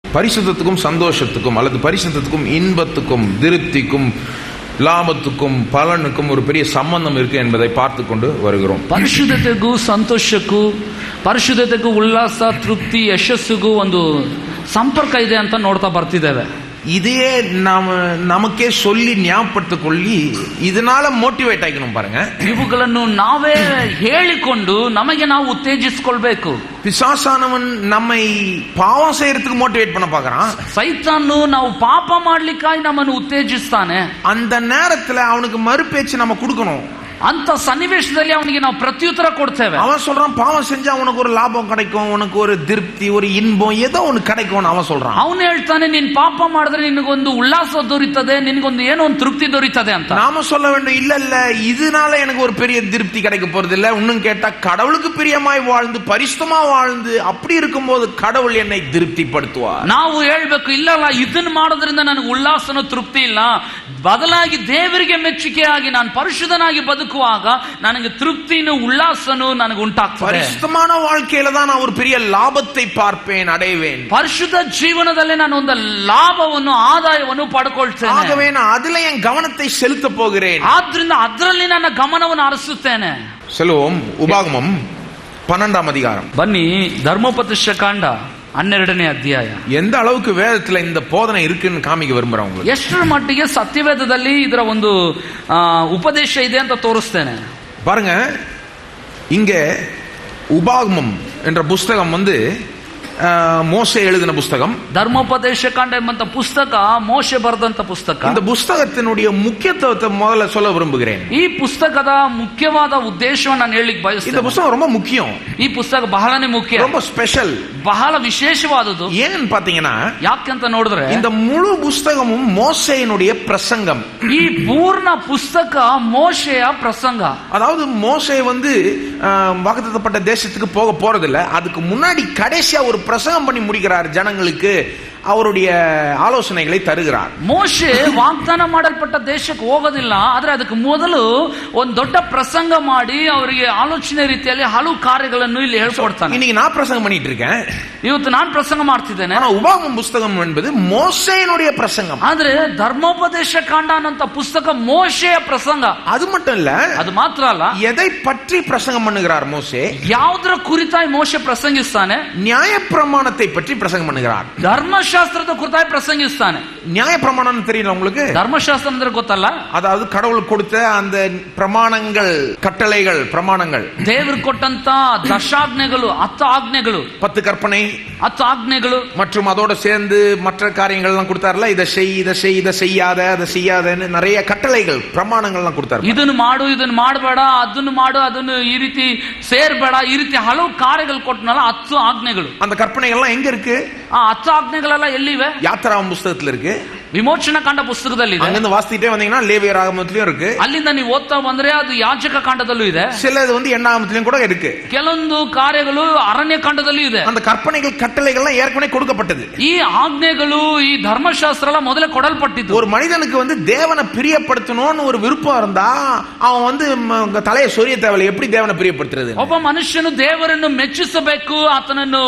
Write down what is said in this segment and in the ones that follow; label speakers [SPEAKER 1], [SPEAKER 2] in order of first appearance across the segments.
[SPEAKER 1] பரிசுத்தத்துக்கும் சந்தோஷத்துக்கும் அல்லது பரிசுத்தத்துக்கும் இன்பத்துக்கும் திருப்திக்கும் லாபத்துக்கும் பலனுக்கும் ஒரு பெரிய சம்பந்தம் இருக்கு என்பதை பார்த்து கொண்டு வருகிறோம்.
[SPEAKER 2] ಪರಿಶುದ್ಧತೆಗೂ ಸಂತೋಷಕ್ಕೂ ಪರಿಶುದ್ಧತೆಗೂ ಉಲ್ಲಾಸ ತೃಪ್ತಿ ಯಶಸ್ಸಿಗೂ ಒಂದು ಸಂಪರ್ಕ ಇದೆ ಅಂತ ನೋಡ್ತಾ ಬರ್ತಿದ್ದೇವೆ.
[SPEAKER 1] இதையே நமக்கே சொல்லி ஞாபகப்படுத்திಕೊಳ್ಳி இதனால மோட்டிவேட் ஆகிக்கணும் பாருங்க.
[SPEAKER 2] ಇವುಗಳನ್ನು ನಾವೇ ಹೇಳಿಕೊಂಡು ನಮಗೆ ನಾವು ಉತ್ತೇಜಿಸಿಕೊಳ್ಳಬೇಕು.
[SPEAKER 1] பிசாசானவன் நம்மை பாவம் செய்யறதுக்கு மோட்டிவேட் பண்ண பார்க்கறான்.
[SPEAKER 2] ಸೈತಾನು ನಾವು ಪಾಪ ಮಾಡ್ಲಿಕ್ಕಾಗಿ ನಮ್ಮನ್ನು ಉತ್ತೇಜಿಸ್ತಾನೆ.
[SPEAKER 1] அந்த நேரத்துல அவனுக்கு மறுபேச்சு நம்ம கொடுக்கணும்.
[SPEAKER 2] ಅಂತ ಸನ್ನಿವೇಶದಲ್ಲಿ ಅವನಿಗೆ ನಾವು ಪ್ರತ್ಯುತ್ತರ ಕೊಡ್ತೇವೆ.
[SPEAKER 1] அவன் சொல்றான் பாவம் செஞ்சா உனக்கு ஒரு லாபம் கிடைக்கும், உனக்கு ஒரு திருப்தி, ஒரு இன்பம் ஏதோ ஒன்னு கிடைக்கும் அவன் சொல்றான்.
[SPEAKER 2] ಅವನು ಹೇಳ್ತಾನೆ ನೀನ್ ಪಾಪ ಮಾಡಿದ್ರೆ ನಿನಗೊಂದು ಉಲ್ಲಾಸ ದೊರೀತದೆ, ನಿನಗೊಂದು ಏನೋ ಒಂದು ತೃಪ್ತಿ ದೊರೀತದೆ ಅಂತ.
[SPEAKER 1] நாம சொல்ல வேண்டும் இல்ல இல்ல இதனால எனக்கு ஒரு பெரிய திருப்தி கிடைக்க போறது இல்ல. இன்னும் கேட்டா கடவுளுக்கு பிரியமாய் வாழ்ந்து பரிசுத்தமா வாழ்ந்து அப்படி இருக்கும்போது கடவுள் என்னை திருப்திப்படுத்துவார்.
[SPEAKER 2] ನಾವು ಹೇಳ್ಬೇಕು இல்லಲ್ಲ ಇದನ್ನ ಮಾಡೋದ್ರಿಂದ ನನಗೆ ಉಲ್ಲಾಸನ ತೃಪ್ತಿ ಇಲ್ಲ, ಬದಲಾಗಿ ದೇವರಿಗೆ ಮೆಚ್ಚುಗೆಯಾಗಿ ನಾನು ಪರಿಶುದ್ಧನಾಗಿ ಬದುಕುವಾಗ ನನಗೆ ತೃಪ್ತಿನೂ ಉಲ್ಲಾಸನೂ ನನಗೆ ಉಂಟಾಗ್ತದೆ.
[SPEAKER 1] ಪರಿಶುದ್ಧமான வாழ்க்கையில தான் நான் ஒரு பெரிய லாபத்தை பார்ப்பேன், அடைவேன்.
[SPEAKER 2] ಪರಿಶುದ್ಧ ಜೀವನದಲ್ಲಿ ನಾನು ಒಂದು ಲಾಭವನ್ನು ಆದಾಯವನ್ನು ಪಡ್ಕೊಳ್ತೇನೆ.
[SPEAKER 1] ஆகவே நான் அதிலே என் கவனத்தை செலுத்த போகிறேன்.
[SPEAKER 2] ಆದ್ರಿಂದ ಅದರಲ್ಲಿ ನನ್ನ ಗಮನವನ್ನು ಹರಿಸುತ್ತೇನೆ.
[SPEAKER 1] செல்வோம் உபாகமம் 12ஆம் அதிகாரம்.
[SPEAKER 2] ಬನ್ನಿ ಧರ್ಮೋಪದೇಶ ಕಾಂಡ 12ನೇ ಅಧ್ಯಾಯ.
[SPEAKER 1] எந்த அளவுக்கு வேதத்துல இந்த போதனை இருக்குன்னு காமிக்க விரும்புறவங்க
[SPEAKER 2] ಎಷ್ಟರ ಮಟ್ಟಿಗೆ ಸತ್ಯವೇದದಲ್ಲಿ ಇದರ ಒಂದು ಉಪದೇಶ ಇದೆ ಅಂತ ತೋರಿಸ್ತೇನೆ.
[SPEAKER 1] பாருங்க, இங்க உபாகமம் என்ற புஸ்தகம் மோசே எழுதின புஸ்தகம்.
[SPEAKER 2] ಧರ್ಮೋಪದೇಶ ಕಾಂಡ ಎಂಬಂತ ಪುಸ್ತಕ ಮೋಶೆ ಬರೆದಂತ ಪುಸ್ತಕ.
[SPEAKER 1] இந்த புஸ்தகத்தினுடைய முக்கியத்துவத்தை முதல்ல சொல்ல விரும்புகிறேன்.
[SPEAKER 2] ಈ ಪುಸ್ತಕದ ಮುಖ್ಯವಾದ ಉದ್ದೇಶವನ್ನು ನಾನು ಹೇಳಲಿಕ್ಕೆ ಬಯಸ್ತೇನೆ.
[SPEAKER 1] இந்த புஸ்தகம் ரொம்ப முக்கியம்.
[SPEAKER 2] ಈ ಪುಸ್ತಕ ಬಹಳನೇ ಮುಖ್ಯ,
[SPEAKER 1] ரொம்ப ஸ்பெஷல்,
[SPEAKER 2] ಬಹಳ ವಿಶೇಷವಾದದ್ದು.
[SPEAKER 1] ஏன்னு பாத்தீங்கன்னா
[SPEAKER 2] ಯಾಕಂತ ನೋಡಿದ್ರೆ
[SPEAKER 1] இந்த முழு புஸ்தகமும் மோசேயினுடைய பிரசங்கம்.
[SPEAKER 2] ಈ ಪೂರ್ಣ ಪುಸ್ತಕ ಮೋಶೆಯ ಪ್ರಸಂಗ.
[SPEAKER 1] அதாவது மோசே வாக்குத்தத்தப்பட்ட தேசத்துக்கு போக போறதில்ல, அதுக்கு முன்னாடி கடைசியா ஒரு பிரசங்கம் பண்ணி முடிக்கிறார். ஜனங்களுக்கு அவருடைய ஆலோசனைகளை தருகிறார். மோಶೆ
[SPEAKER 2] ವಾಗ್ದಾನ ಮಾಡಲ್ಪಟ್ಟ ದೇಶಕ್ಕೆ ಹೋಗೋದಿಲ್ಲ, ಆದ್ರೆ ಅದಕ್ಕೆ ಮೊದಲು ಒಂದು ದೊಡ್ಡ ಪ್ರಸಂಗ ಮಾಡಿ ಅವರಿಗೆ ಆಲೋಚನೆ ರೀತಿಯಲ್ಲಿ ಹಲವು ಕಾರ್ಯಗಳನ್ನು ಇಲ್ಲಿ ಹೇಳ್ಕೊಡ್ತಾನೆ.
[SPEAKER 1] இன்னைக்கு நான் பிரசங்கம் பண்ணிட்டு இருக்கேன்,
[SPEAKER 2] ಇವತ್ತು ನಾನು ಪ್ರಸಂಗ ಮಾಡ್ತಿದ್ದೇನೆ.
[SPEAKER 1] ஆனா உபாகமம் புஸ்தகம் என்பது மோசேயினுடைய பிரசங்கம்.
[SPEAKER 2] ಆದ್ರೆ ಧರ್ಮೋಪದೇಶ ಕಾಂಡ ಅನ್ನೋ ಪುಸ್ತಕ ಮೋಶೆಯ ಪ್ರಸಂಗ.
[SPEAKER 1] அது மட்டும் இல்ல,
[SPEAKER 2] ಅದು ಮಾತ್ರ ಅಲ್ಲ,
[SPEAKER 1] எதை பற்றி பிரசங்கம் பண்ணுகிறார் மோசே?
[SPEAKER 2] ಯಾವುದರ ಕುರಿತಾಗಿ ಮೋಶೆ ಪ್ರಸಂಗಿಸ್ತಾನೆ?
[SPEAKER 1] நியாயப்பிரமாணத்தை பற்றி பிரசங்கம் பண்ணுகிறார்.
[SPEAKER 2] ಧರ್ಮಶಾಸ್ತ್ರದ ಕುರಿತಾಗಿ ಪ್ರಸಂಗಿಸ್ತಾನೆ.
[SPEAKER 1] நியாயப்பிரமாணம் தெரியல உங்களுக்கு?
[SPEAKER 2] ಧರ್ಮಶಾಸ್ತ್ರ ಅಂದ್ರೆ ಗೊತ್ತಲ್ಲ?
[SPEAKER 1] அதாவது கடவுள் கொடுத்த அந்த பிரமாணங்கள், கட்டளைகள், பிரமாணங்கள்,
[SPEAKER 2] ದೇವರು ಕೊಟ್ಟಂತ ದಶಾಜ್ಞೆಗಳು, 10 ಆಜ್ಞೆಗಳು,
[SPEAKER 1] 10 கற்பனை,
[SPEAKER 2] 10 ಆಜ್ಞೆಗಳು மற்றும்
[SPEAKER 1] அதோட சேர்ந்து மற்ற காரியங்கள் எல்லாம் கொடுத்தாருல, இதை செய், இதை செய், இதை செய்யாத, அதை செய்யாதன்னு நிறைய கட்டளைகள், பிரமாணங்கள் எல்லாம் கொடுத்தாரு.
[SPEAKER 2] ಇದನ್ನು ಮಾಡು, ಇದನ್ನು ಮಾಡಬೇಡ, ಅದನ್ನು ಮಾಡು, ಅದನ್ನು ಈ ರೀತಿ ಸೇರ್ಬೇಡ, ಈ ರೀತಿ ಹಲವು ಕಾರ್ಯಗಳು ಕೊಟ್ಟನಲ್ಲ, 10 ಆಜ್ಞೆಗಳು.
[SPEAKER 1] அந்த கற்பனைகள் எல்லாம் எங்க இருக்கு?
[SPEAKER 2] ಆ 10 ಆಜ್ಞೆಗಳೆಲ್ಲ ಎಲ್ಲಿವೆ?
[SPEAKER 1] யாத்திராகமம் புஸ்தகத்துல இருக்கு.
[SPEAKER 2] ವಿಮೋಚನಾ ಕಾಂಡ ಪುಸ್ತಕದಲ್ಲಿ ಇದೆ.
[SPEAKER 1] அங்கிருந்து வாசிட்டே வந்தீங்கன்னா லேவியராகமத்திலயும் இருக்கு.
[SPEAKER 2] ಅಲ್ಲಿಂದ ನೀವು ಓದ್ತಾ ಬಂದ್ರೆ ಅದು ಯಾಜಕ ಕಾಂಡದಲ್ಲೂ ಇದೆ.
[SPEAKER 1] சிலது எண்ணாகமத்திலயும் கூட இருக்கு.
[SPEAKER 2] ಕೆಲವೊಂದು ಕಾರ್ಯಗಳು ಅರಣ್ಯ ಕಾಂಡದಲ್ಲೂ ಇದೆ.
[SPEAKER 1] அந்த கற்பனைகள், கட்டளைகள் எல்லாம் ஏற்கனவே கொடுக்கப்பட்டது.
[SPEAKER 2] ಈ ಆಜ್ಞೆಗಳು, ಈ ಧರ್ಮಶಾಸ್ತ್ರ ಎಲ್ಲ ಮೊದಲೇ ಕೊಡಲ್ಪಟ್ಟಿತ್ತು.
[SPEAKER 1] ஒரு மனிதனுக்கு தேவனை பிரியப்படுத்தணும்னு ஒரு விருப்பம் இருந்தா அவன் தலையை சொரிய தேவையில்லை. எப்படி தேவனை பிரியப்படுத்துறது?
[SPEAKER 2] ಒಬ್ಬ ಮನುಷ್ಯನು ದೇವರನ್ನು ಮೆಚ್ಚಿಸಬೇಕು, ಆತನನ್ನು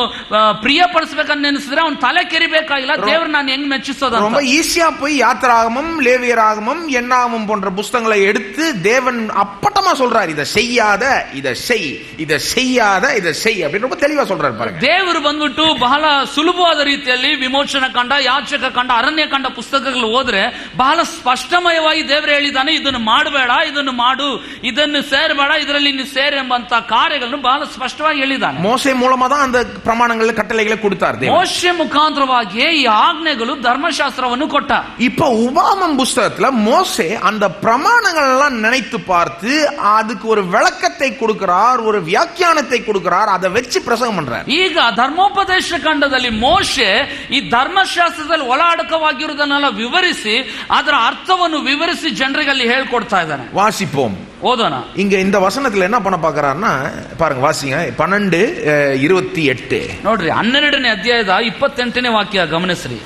[SPEAKER 2] ಪ್ರಿಯಪಡಿಸಬೇಕಂತ ನೆನೆಸಿದ್ರೆ ಅವನು ತಲೆ ಕೆರಿಬೇಕಾಗಿಲ್ಲ. ದೇವರು ನಾನು ಹೆಂಗ್ ಮೆಚ್ಚಿಸೋದು?
[SPEAKER 1] ரொம்ப ஈஸியா போய் யாத்திராகமம், லேவியராகமம், எண்ணாகமம் போன்ற புஸ்தகங்களை எடுத்து தேவன் அப்பட்டமா சொல்றார், இதை செய்யாத, இதை செய், இதை செய்யாத, இதை செய் அப்படின்னு ரொம்ப தெளிவா சொல்றாரு பாருங்க.
[SPEAKER 2] ದೇವರು ಬಂದ್ಬಿಟ್ಟು ಬಹಳ ಸುಲಭವಾದ ರೀತಿಯಲ್ಲಿ ವಿಮೋಚನಾ ಕಾಂಡ, ಯಾಜಕ ಕಾಂಡ, ಅರಣ್ಯ ಕಾಂಡ ಪುಸ್ತಕಗಳು ಹೋದ್ರೆ ಬಹಳ ಸ್ಪಷ್ಟಮಯವಾಗಿ ದೇವರು ಹೇಳಿದ್ದಾನೆ, ಇದನ್ನು ಮಾಡಬೇಡ, ಇದನ್ನು ಮಾಡು, ಇದನ್ನು ಸೇರಬೇಡ, ಇದರಲ್ಲಿ ನೀನು ಸೇರು ಎಂಬಂತ ಕಾರ್ಯಗಳನ್ನು ಬಹಳ ಸ್ಪಷ್ಟವಾಗಿ ಹೇಳಿದ್ದಾನೆ.
[SPEAKER 1] மோசே மூலமா தான் அந்த பிரமாணங்கள், கட்டளைகளை கொடுத்தார்.
[SPEAKER 2] ಮೋಶೆ ಮುಖಾಂತರವಾಗಿ ಈ ಆಜ್ಞೆಗಳು, ಧರ್ಮಶಾಸ್ತ್ರವನ್ನು ಕೊಟ್ಟ. ಕೊಟ್ಟ.
[SPEAKER 1] இப்ப உபாகமம் புஸ்தகத்துல மோசே அந்த பிரமாணங்கள் எல்லாம் நினைத்து பார்த்து அதுக்கு ஒரு விளக்கத்தை கொடுக்கிறார், ஒரு வியாக்கியானத்தை கொடுக்கிறார், அதை வச்சு பிரசங்கம் பண்றார்.
[SPEAKER 2] ಈಗ ಧರ್ಮೋಪದೇಶ ಕಾಂಡದಲ್ಲಿ ಮೋಶೆ ಈ ಧರ್ಮಶಾಸ್ತ್ರದಲ್ಲಿ ಒಳಾಡಕವಾಗಿರುವುದನ್ನೆಲ್ಲ ವಿವರಿಸಿ ಅದರ ಅರ್ಥವನ್ನು ವಿವರಿಸಿ ಜನರಿಗೆ ಅಲ್ಲಿ ಹೇಳ್ಕೊಡ್ತಾ ಇದ್ದಾನೆ.
[SPEAKER 1] வாசிப்போம்.
[SPEAKER 2] ಓದೋಣ.
[SPEAKER 1] இங்க இந்த வசனத்துல என்ன பண்ண பாக்குறாருன்னா பாருங்க, வாசிங்க 12:28.
[SPEAKER 2] ನೋಡ್ರಿ 12ನೇ ಅಧ್ಯಾಯದ 28ನೇ ವಾಕ್ಯ ಗಮನಿಸ್ರಿ.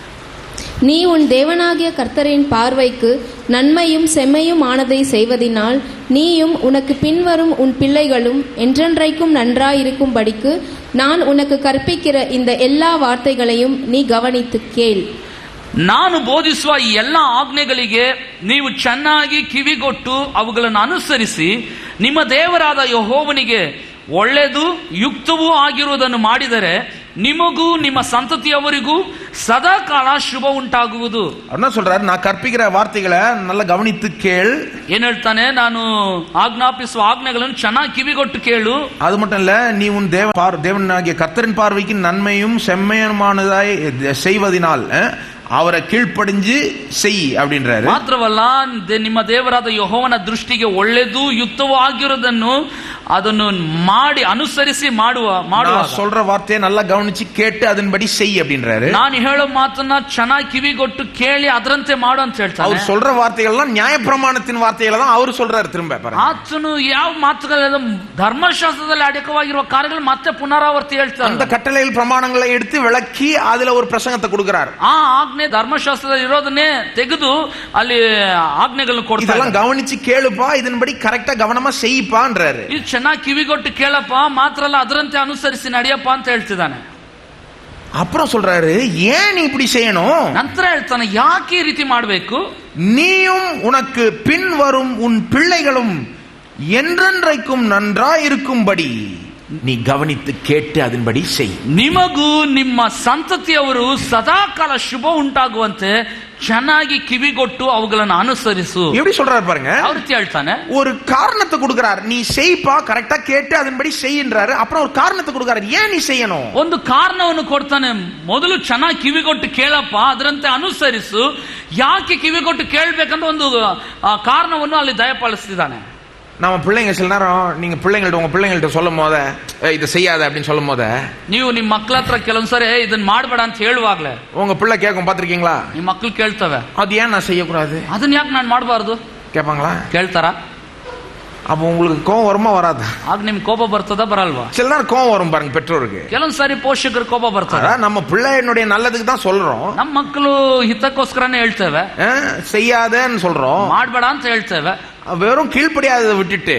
[SPEAKER 3] நீ உன் தேவனாகிய கர்த்தரின் பார்வைக்கு நன்மையும் செம்மையும் ஆனதை செய்வதினால் நீயும் உனக்கு பின்வரும் உன் பிள்ளைகளும் என்றென்றைக்கும் நன்றாயிருக்கும்படிக்கு நான் உனக்கு கற்பிக்கிற இந்த எல்லா வார்த்தைகளையும் நீ கவனித்து கேள்.
[SPEAKER 2] ನಾನು ಬೋಧಿಸುವ ಈ ಎಲ್ಲ ಆಜ್ಞೆಗಳಿಗೆ ನೀವು ಚೆನ್ನಾಗಿ ಕಿವಿಗೊಟ್ಟು ಅವುಗಳನ್ನು ಅನುಸರಿಸಿ ನಿಮ್ಮ ದೇವರಾದ ಯೆಹೋವನಿಗೆ ಒಳ್ಳೆಯದು ಯುಕ್ತವೂ ಆಗಿರುವುದನ್ನು ಮಾಡಿದರೆ ನಿಮಗೂ ನಿಮ್ಮ ಸಂತತಿಯವರಿಗೂ ಸದಾ ಕಾಲ ಶುಭ ಉಂಟಾಗುವುದು.
[SPEAKER 1] என்ன சொல்றாரு? நான் கற்பிக்கிற வார்த்தைகளை நல்லா கவனித்து கேள்.
[SPEAKER 2] ಏನ್ ಹೇಳ್ತಾನೆ? ನಾನು ಆಜ್ಞಾಪಿಸುವ ಆಜ್ಞೆಗಳನ್ನು ಚೆನ್ನಾಗಿ ಕಿವಿಗೊಟ್ಟು ಕೇಳು.
[SPEAKER 1] அது மட்டும் இல்ல, நீ உன் தேவனாகிய கர்த்தரின் பார்வைக்கு நன்மையும் செம்மையுமானதாய் செய்வதினால் அவரை கீழ்ப்படிஞ்சு செய் அப்படின்றாரு.
[SPEAKER 2] ಮಾತ್ರವಲ್ಲ, ನಿಮ್ಮ ದೇವರಾದ ಯೆಹೋವನ ದೃಷ್ಟಿಗೆ ಒಳ್ಳೆಯದು ಯುಕ್ತವೂ ಆಗಿರುವುದನ್ನು ಅದನ್ನು ಮಾಡಿ ಅನುಸರಿಸಿ ಮಾಡುವ
[SPEAKER 1] சொல்ற வார்த்தையை நல்லா கவனிச்சு கேட்டு அதன்படி செய் அப்படின்றாரு.
[SPEAKER 2] ನಾನು ಹೇಳೋ ಮಾತನ್ನ ಚೆನ್ನಾಗಿ ಕಿವಿಗೊಟ್ಟು ಕೇಳಿ ಅದರಂತೆ ಮಾಡು ಅಂತ ಹೇಳ್ತಾನೆ.
[SPEAKER 1] அவர் சொல்ற வார்த்தைகள்லாம் நியாயப்பிரமாணத்தின் வார்த்தைகளை தான் அவர் சொல்றாரு. திரும்ப பாருங்க,
[SPEAKER 2] ಆತನು ಯಾವ ಮಾತುಗಳೆಲ್ಲ ಧರ್ಮಶಾಸ್ತ್ರದಲ್ಲಿ ಅಡಕವಾಗಿರುವ ಕಾರ್ಯಗಳು ಮತ್ತೆ ಪುನರಾವರ್ತಿ ಹೇಳ್ತಾನೆ.
[SPEAKER 1] அந்த கட்டளைகள் பிரமாணங்களை எடுத்து விளக்கி அதுல ஒரு பிரசங்கத்தை கொடுக்கிறார்.
[SPEAKER 2] ಆ ಆಜ್ಞೆ ಧರ್ಮಶಾಸ್ತ್ರದಲ್ಲಿ ಇರೋದನ್ನೇ ತೆಗೆದು ಅಲ್ಲಿ ಆಜ್ಞೆಗಳನ್ನು ಕೊಡ್ತಾರೆ.
[SPEAKER 1] இதெல்லாம் கவனிச்சு கேளுப்பா, இதன்படி கரெக்டா கவனமா செய்ப்பான்றாரு.
[SPEAKER 2] ಇದು ಚೆನ್ನಾಗಿ ಕಿವಿಗೊಟ್ಟು ಕೇಳಪ್ಪ, ಮಾತ್ರ ಅಲ್ಲ ಅದರಂತೆ ಅನುಸರಿಸಿ ನಡೆಯಪ್ಪ ಅಂತ ಹೇಳ್ತಿದ್ದಾನೆ.
[SPEAKER 1] அப்புறம் சொல்றாரு, ஏன் நீ இப்படி செய்யணும்?
[SPEAKER 2] ನಂತರ ಹೇಳ್ತಾನೆ, ಯಾಕೆ ಈ ರೀತಿ ಮಾಡಬೇಕು?
[SPEAKER 1] நீயும் உனக்கு பின் வரும் உன் பிள்ளைகளும் என்றென்றைக்கும் நன்றாயிருக்கும்படி நீ கவனித்து கேட்டு அதன்படி செய்.
[SPEAKER 2] ನಿಮಗೂ ನಿಮ್ಮ ಸಂತತಿಯವರು ಸದಾಕಾಲ ಶುಭ ಉಂಟಾಗುವಂತೆ ಚೆನ್ನಾಗಿ ಕಿವಿಗೊಟ್ಟು ಅವುಗಳನ್ನು ಅನುಸರಿಸು.
[SPEAKER 1] எப்படி சொல்றாரு பாருங்க,
[SPEAKER 2] ಅವ್ರು ಹೇಳ್ತಾನೆ,
[SPEAKER 1] ஒரு காரணத்தை கொடுக்கிறார். நீ செய்ப்பா, கரெக்டா கேட்டு அதன்படி செய்யின்றாரு. அப்புறம் ஒரு காரணத்தை கொடுக்கிறார், ஏன் நீ செய்யணும்.
[SPEAKER 2] ಒಂದು ಕಾರಣವನ್ನು ಕೊಡ್ತಾನೆ. ಮೊದಲು ಚೆನ್ನಾಗಿ ಕಿವಿಗೊಟ್ಟು ಕೇಳಪ್ಪ, ಅದರಂತೆ ಅನುಸರಿಸು. ಯಾಕೆ ಕಿವಿಗೊಟ್ಟು ಕೇಳಬೇಕಂತ ಒಂದು ಕಾರಣವನ್ನು ಅಲ್ಲಿ ದಯಪಾಲಿಸ್ತಿದ್ದಾನೆ.
[SPEAKER 1] நம்ம பிள்ளைங்க சில நேரம் நீங்க உங்க பிள்ளைங்கள்ட்ட சொல்லும் போத இதை செய்யாத அப்படின்னு சொல்லும் போத
[SPEAKER 2] ನೀವು ನಿಮ್ಮ ಮಕ್ಕಳ ಹತ್ರ ಕೆಲವೊಂದ್ಸರಿ ಇದನ್ನ ಮಾಡಬೇಡ ಅಂತ ಹೇಳುವಾಗ್ಲೇ
[SPEAKER 1] உங்க பிள்ளை கேட்கும், பாத்திருக்கீங்களா?
[SPEAKER 2] ನಿಮ್ಮ ಮಕ್ಕಳು ಕೇಳ್ತವೆ,
[SPEAKER 1] அது ஏன் நான் செய்யக்கூடாது,
[SPEAKER 2] ಅದನ್ನ ಯಾಕೆ ನಾನು ಮಾಡಬಾರ್ದು
[SPEAKER 1] கேட்பாங்களா?
[SPEAKER 2] ಕೇಳ್ತಾರ?
[SPEAKER 1] அப்ப உங்களுக்கு கோவம் வருமா வராதா?
[SPEAKER 2] ಆಗ ನಿಮ್ಗೆ ಕೋಪ ಬರ್ತದ ಬರಲ್ವಾ?
[SPEAKER 1] சில நேரம் கோவம் வரும் பாருங்க பெற்றோருக்கு.
[SPEAKER 2] ಕೆಲವೊಂದ್ಸರಿ ಪೋಷಕರು ಕೋಪ ಬರ್ತಾರೆ.
[SPEAKER 1] நம்ம பிள்ளையினுடைய நல்லதுக்கு தான் சொல்றோம்,
[SPEAKER 2] ನಮ್ಮ ಮಕ್ಕಳು ಹಿತಕ್ಕೋಸ್ಕರನೇ ಹೇಳ್ತೇವೆ,
[SPEAKER 1] செய்யாதன்னு சொல்றோம்,
[SPEAKER 2] ಮಾಡಬೇಡ ಅಂತ ಹೇಳ್ತೇವೆ.
[SPEAKER 1] வெறும் கீழ்ப்படியாததை விட்டுட்டு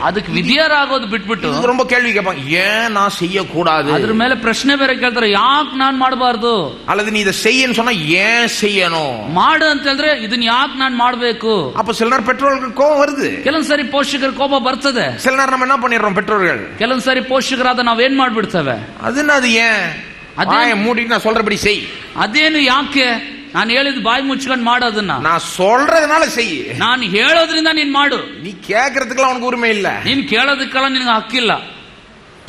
[SPEAKER 2] ಅದಕ್ಕೆ ವಿಧಿಯರಾಗೋದು ಬಿಟ್ಬಿಟ್ಟು
[SPEAKER 1] ரொம்ப கேள்வி கேட்பாங்க, ஏன் நான் செய்யக்கூடாது,
[SPEAKER 2] ಅದ್ರ ಮೇಲೆ ಪ್ರಶ್ನೆ ಬೇರೆ ಕೇಳ್ತಾರೆ, ಯಾಕೆ ನಾನ್ ಮಾಡಬಾರ್ದು,
[SPEAKER 1] அல்லது நீ இதை செய்யன்னு சொன்னா ஏன் செய்யணும்,
[SPEAKER 2] ಮಾಡು ಅಂತ ಹೇಳಿದ್ರೆ ಇದನ್ನ ಯಾಕೆ ನಾನ್ ಮಾಡ್ಬೇಕು.
[SPEAKER 1] அப்ப சில நேரம் பெற்றோர்களுக்கு கோபம் வருது,
[SPEAKER 2] ಕೆಲವೊಂದ್ಸರಿ ಪೋಷಕರ ಕೋಪ ಬರ್ತದೆ.
[SPEAKER 1] சில நேரம் நம்ம என்ன பண்ணிடுறோம் பெற்றோர்கள்,
[SPEAKER 2] ಕೆಲವೊಂದ್ಸರಿ ಪೋಷಕರಾದ ನಾವೇನ್ ಮಾಡ್ಬಿಡ್ತೇವೆ,
[SPEAKER 1] அது ஏன் மூடிட்டு நான் சொல்றபடி செய்.
[SPEAKER 2] ಅದೇನು ಯಾಕೆ, ನಾನು ಹೇಳಿದ್ ಬಾಯಿ ಮುಚ್ಕೊಂಡು ಮಾಡೋದನ್ನ
[SPEAKER 1] நான் சொல்றதுனால செய்,
[SPEAKER 2] ನಾನು ಹೇಳೋದ್ರಿಂದ ನೀನ್ ಮಾಡು.
[SPEAKER 1] நீ கேட்கறதுக்குலாம் உனக்கு உரிமை இல்ல,
[SPEAKER 2] ನೀನ್ ಕೇಳೋದಕ್ಕೆಲ್ಲ ನಿನಗೆ ಹಕ್ಕಿಲ್ಲ.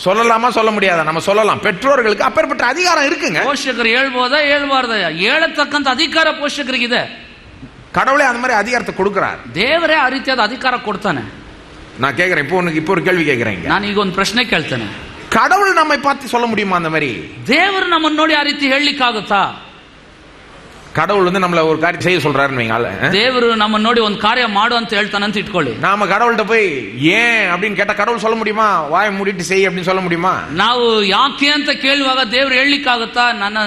[SPEAKER 1] சொல்லலாமா சொல்ல முடியாதா? நம்ம சொல்லலாம். பெற்றோர்களுக்கு அப்பேற்பட்ட அதிகாரம் இருக்குங்க.
[SPEAKER 2] ಪೋಷಕರು ಹೇಳ್ಬೋದಾ ಹೇಳ್ಬಾರ್ದ? ಹೇಳತಕ್ಕಂತ ಅಧಿಕಾರ ಪೋಷಕರಿಗಿದೆ.
[SPEAKER 1] கடவுளே அந்த மாதிரி அதிகாரத்தை கொடுக்கிறார்.
[SPEAKER 2] ದೇವರೇ ಆ ರೀತಿಯಾದ ಅಧಿಕಾರ ಕೊಡ್ತಾನೆ.
[SPEAKER 1] நான் கேட்கிறேன், இப்போ ஒரு கேள்வி கேட்கிறேன்.
[SPEAKER 2] ನಾನು ಈಗ ಒಂದು ಪ್ರಶ್ನೆ ಕೇಳ್ತೇನೆ.
[SPEAKER 1] கடவுள் நம்மை பார்த்து சொல்ல முடியுமா அந்த மாதிரி?
[SPEAKER 2] ದೇವರು ನಮ್ಮನ್ನು ನೋಡಿ ಆ ರೀತಿ ಹೇಳಲಿಕ್ಕಾಗುತ್ತಾ?
[SPEAKER 1] கடவுள் வந்து நம்மள ஒரு காரியம் செய்ய சொல்றாருன்னு வைங்க,
[SPEAKER 2] ದೇವರು ನಮ್ಮನ್ನು ನೋಡಿ ಒಂದು ಕಾರ್ಯ ಮಾಡು ಅಂತ ಹೇಳ್ತಾನೆ ಅಂತ ಇಟ್ಕೊಳ್ಳಿ.
[SPEAKER 1] நாம கடவுள்கிட்ட போய் ஏன் அப்படின்னு கேட்டா கடவுள் சொல்ல முடியுமா? வாயை மூடிட்டு செய் அப்படின்னு சொல்ல முடியுமா?
[SPEAKER 2] ನಾವು ಯಾಕೆ ಅಂತ ಕೇಳುವಾಗ ದೇವರು ಹೇಳಲಿಕ್ಕಾಗುತ್ತಾ?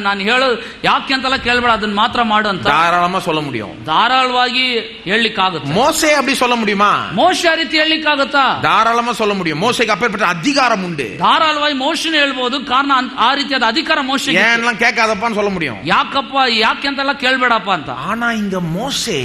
[SPEAKER 2] ನಾನು ಹೇಳೋದು ಯಾಕೆ ಅಂತೆಲ್ಲ ಕೇಳಬೇಡ, ಅದನ್ನ ಮಾತ್ರ ಮಾಡು ಅಂತ
[SPEAKER 1] தாராளமா சொல்ல முடியும்.
[SPEAKER 2] ಧಾರಾಳವಾಗಿ ಹೇಳಲಿಕ್ಕಾಗುತ್ತೆ.
[SPEAKER 1] மோசே அப்படி சொல்ல முடியுமா?
[SPEAKER 2] ಮೋಶೆ ಆ ರೀತಿ ಹೇಳಲಿಕ್ಕಾಗುತ್ತಾ?
[SPEAKER 1] தாராளமா சொல்ல முடியும். மோசேக்கு அப்பேற்பட்ட அதிகாரம் உண்டு.
[SPEAKER 2] ಧಾರಾಳವಾಗಿ ಮೋಶೆನ ಹೇಳ್ಬೋದು, ಕಾರಣ ಆ ರೀತಿಯಾದ ಅಧಿಕಾರ ಮೋಶೆಗೆ.
[SPEAKER 1] ஏன்லாம் கேட்காதப்பான்னு சொல்ல முடியும்.
[SPEAKER 2] ಯಾಕಪ್ಪ ಯಾಕೆ ಅಂತೆಲ್ಲ ಕೇಳಬೇಡಪ್ಪ ಅಂತ.
[SPEAKER 1] ஆனா இங்க மோசே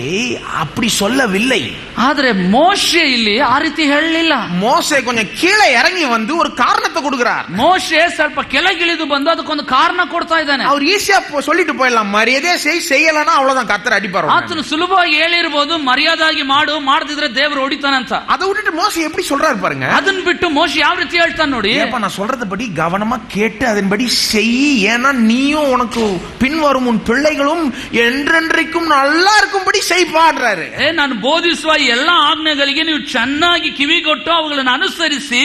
[SPEAKER 1] அப்படி சொல்லவில்லை.
[SPEAKER 2] ಆದ್ರೆ ಮೋಶೆ ಇಲ್ಲಿ ಆ ರೀತಿ ಹೇಳಲಿಲ್ಲ.
[SPEAKER 1] மோசே கொஞ்சம் கீழே இறங்கி வந்து ஒரு காரணத்தை கொடுக்கிறார்.
[SPEAKER 2] ಮೋಶೆ ಸ್ವಲ್ಪ ಕೆಳಗಿಳಿದು ಬಂದು ಅದಕ್ಕೊಂದು ಕಾರಣ ಕೊಡ್ತಾ ಇದ್ದಾನೆ.
[SPEAKER 1] அவர் ஈஸியா சொல்லிட்டு போயிடலாம், மரியாதையா செய்யலன்னா அவ்வளவுதான், கர்த்தர் அடிப்பார்.
[SPEAKER 2] ಆತನು ಸುಲಭವಾಗಿ ಹೇಳಿರಬಹುದು, ಮರ್ಯಾದಾಗಿ ಮಾಡು, ಮಾಡದಿದ್ರೆ ದೇವರು ಹೊಡಿತಾನೆ ಅಂತ.
[SPEAKER 1] அதை விட்டுட்டு மோசே எப்படி சொல்றாரு பாருங்க.
[SPEAKER 2] ಅದನ್ನ ಬಿಟ್ಟು ಮೋಶೆ ಯಾವ ರೀತಿ ಹೇಳ್ತಾನೆ ನೋಡಿ.
[SPEAKER 1] நான் சொல்றதுபடி கவனமா கேட்டு அதன்படி செய், ஏன்னா நீயும் உனக்கு பின்வரும் உன் பிள்ளைகளும் என்றென்றைக்கும் நல்லா இருக்கும்படி செய்வாடுறாரு.
[SPEAKER 2] ನಾನು ಬೋಧಿಸುವ ಎಲ್ಲ ಆಜ್ಞೆಗಳಿಗೆ ನೀವು ಚೆನ್ನಾಗಿ ಕಿವಿಗೊಟ್ಟು ಅವುಗಳನ್ನು ಅನುಸರಿಸಿ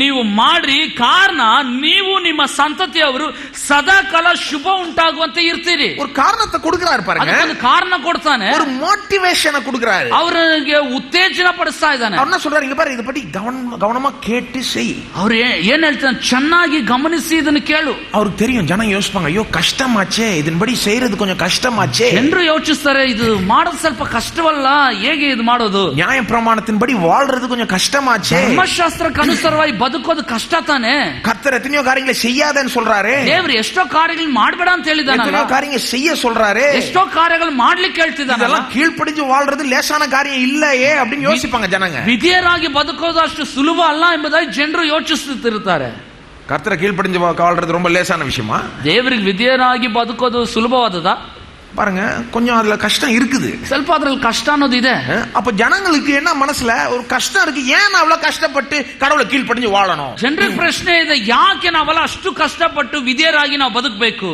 [SPEAKER 2] ನೀವು ಮಾಡ್ರಿ, ಕಾರಣ ನೀವು ನಿಮ್ಮ ಸಂತತಿಯವರು ಸದಾ ಕಾಲ ಶುಭ ಉಂಟಾಗುವಂತೆ ಇರ್ತೀರಿ.
[SPEAKER 1] ஒரு காரணத்தை கொடுக்கிறாரு பாருங்க,
[SPEAKER 2] ಅದಕ್ಕೊಂದು ಕಾರಣ ಕೊಡ್ತಾನೆ,
[SPEAKER 1] ஒரு மோட்டிவேஷனை கொடுக்கிறாரு,
[SPEAKER 2] ಅವರಿಗೆ ಉತ್ತೇಜನ ಪಡಿಸ್ತಾ ಇದ್ದಾನೆ.
[SPEAKER 1] என்ன சொல்றாரு, இங்க பாரு, இத பத்தி கவனமா கேட்டு செய்.
[SPEAKER 2] ಅವ್ರು ಏನ್ ಹೇಳ್ತಾನೆ, ಚೆನ್ನಾಗಿ ಗಮನಿಸಿ ಇದನ್ನು ಕೇಳು.
[SPEAKER 1] அவருக்கு தெரியும் ஜனம் யோசிப்பாங்க, ஐயோ கஷ்டமாச்சே, இதன்படி செய்யறது கொஞ்சம் கஷ்டமாச்சே.
[SPEAKER 2] ಜನರು ಯೋಚಿಸ್ತಾರೆ, ಇದು ಮಾಡೋದು ಸ್ವಲ್ಪ ಕಷ್ಟವಲ್ಲ, ಹೇಗೆ ಇದು ಮಾಡೋದು,
[SPEAKER 1] நியாய பிரமாணத்தின்படி வாழ்றது கொஞ்சம் கஷ்டமாச்சே,
[SPEAKER 2] ಧರ್ಮಶಾಸ್ತ್ರಕ್ಕೆ ಅನುಸಾರವಾಗಿ ಬದುಕೋದು ಕಷ್ಟ ತಾನೆ.
[SPEAKER 1] கர்த்தர் எத்தனையோ காரியங்களை செய்யாதன்னு சொல்றாரு,
[SPEAKER 2] ದೇವರು ಎಷ್ಟೋ ಕಾರ್ಯಗಳು ಮಾಡಬೇಡ ಅಂತ ಹೇಳಿದಾನಲ್ಲ,
[SPEAKER 1] எத்தனையோ காரியங்களை செய்ய சொல்றாரு,
[SPEAKER 2] ಎಷ್ಟೋ ಕಾರ್ಯಗಳು ಮಾಡ್ಲಿಕ್ಕೆ ಹೇಳ್ತಿದ್ದಾನಲ್ಲ.
[SPEAKER 1] இதெல்லாம் கீழ்ப்படிஞ்சு வாழ்றது லேசான காரியம் இல்லையே அப்படின்னு யோசிப்பாங்க ஜனங்க.
[SPEAKER 2] ವಿಧೇಯರಾಗಿ ಬದುಕೋದು ಅಷ್ಟು ಸುಲಭ ಅಲ್ಲ ಎಂಬುದಾಗಿ ಜನರು ಯೋಚಿಸುತ್ತಿರುತ್ತಾರೆ.
[SPEAKER 1] கர்த்தரை கீழ்ப்படிஞ்சு வாழ்றது ரொம்ப லேசான விஷயமா?
[SPEAKER 2] ದೇವರಿಗೆ ವಿಧೇಯರಾಗಿ ಬದುಕೋದು ಸುಲಭವಾದದ?
[SPEAKER 1] பாருங்க, கொஞ்சம் அதுல கஷ்டம் இருக்குது,
[SPEAKER 2] ಸ್ವಲ್ಪ ಅದ್ರಲ್ಲಿ ಕಷ್ಟ ಅನ್ನೋದು ಇದೆ.
[SPEAKER 1] அப்ப ஜனங்களுக்கு என்ன மனசுல ஒரு கஷ்டம் இருக்கு, ஏன் அவ்வளவு கஷ்டப்பட்டு கடவுளை கீழ்ப்படிஞ்சு வாழணும்?
[SPEAKER 2] ಜನರಿಗೆ ಪ್ರಶ್ನೆ ಇದೆ, ಯಾಕೆ ನಾವೆಲ್ಲ ಅಷ್ಟು ಕಷ್ಟಪಟ್ಟು ವಿಧೇಯರಾಗಿ ನಾವು ಬದುಕಬೇಕು?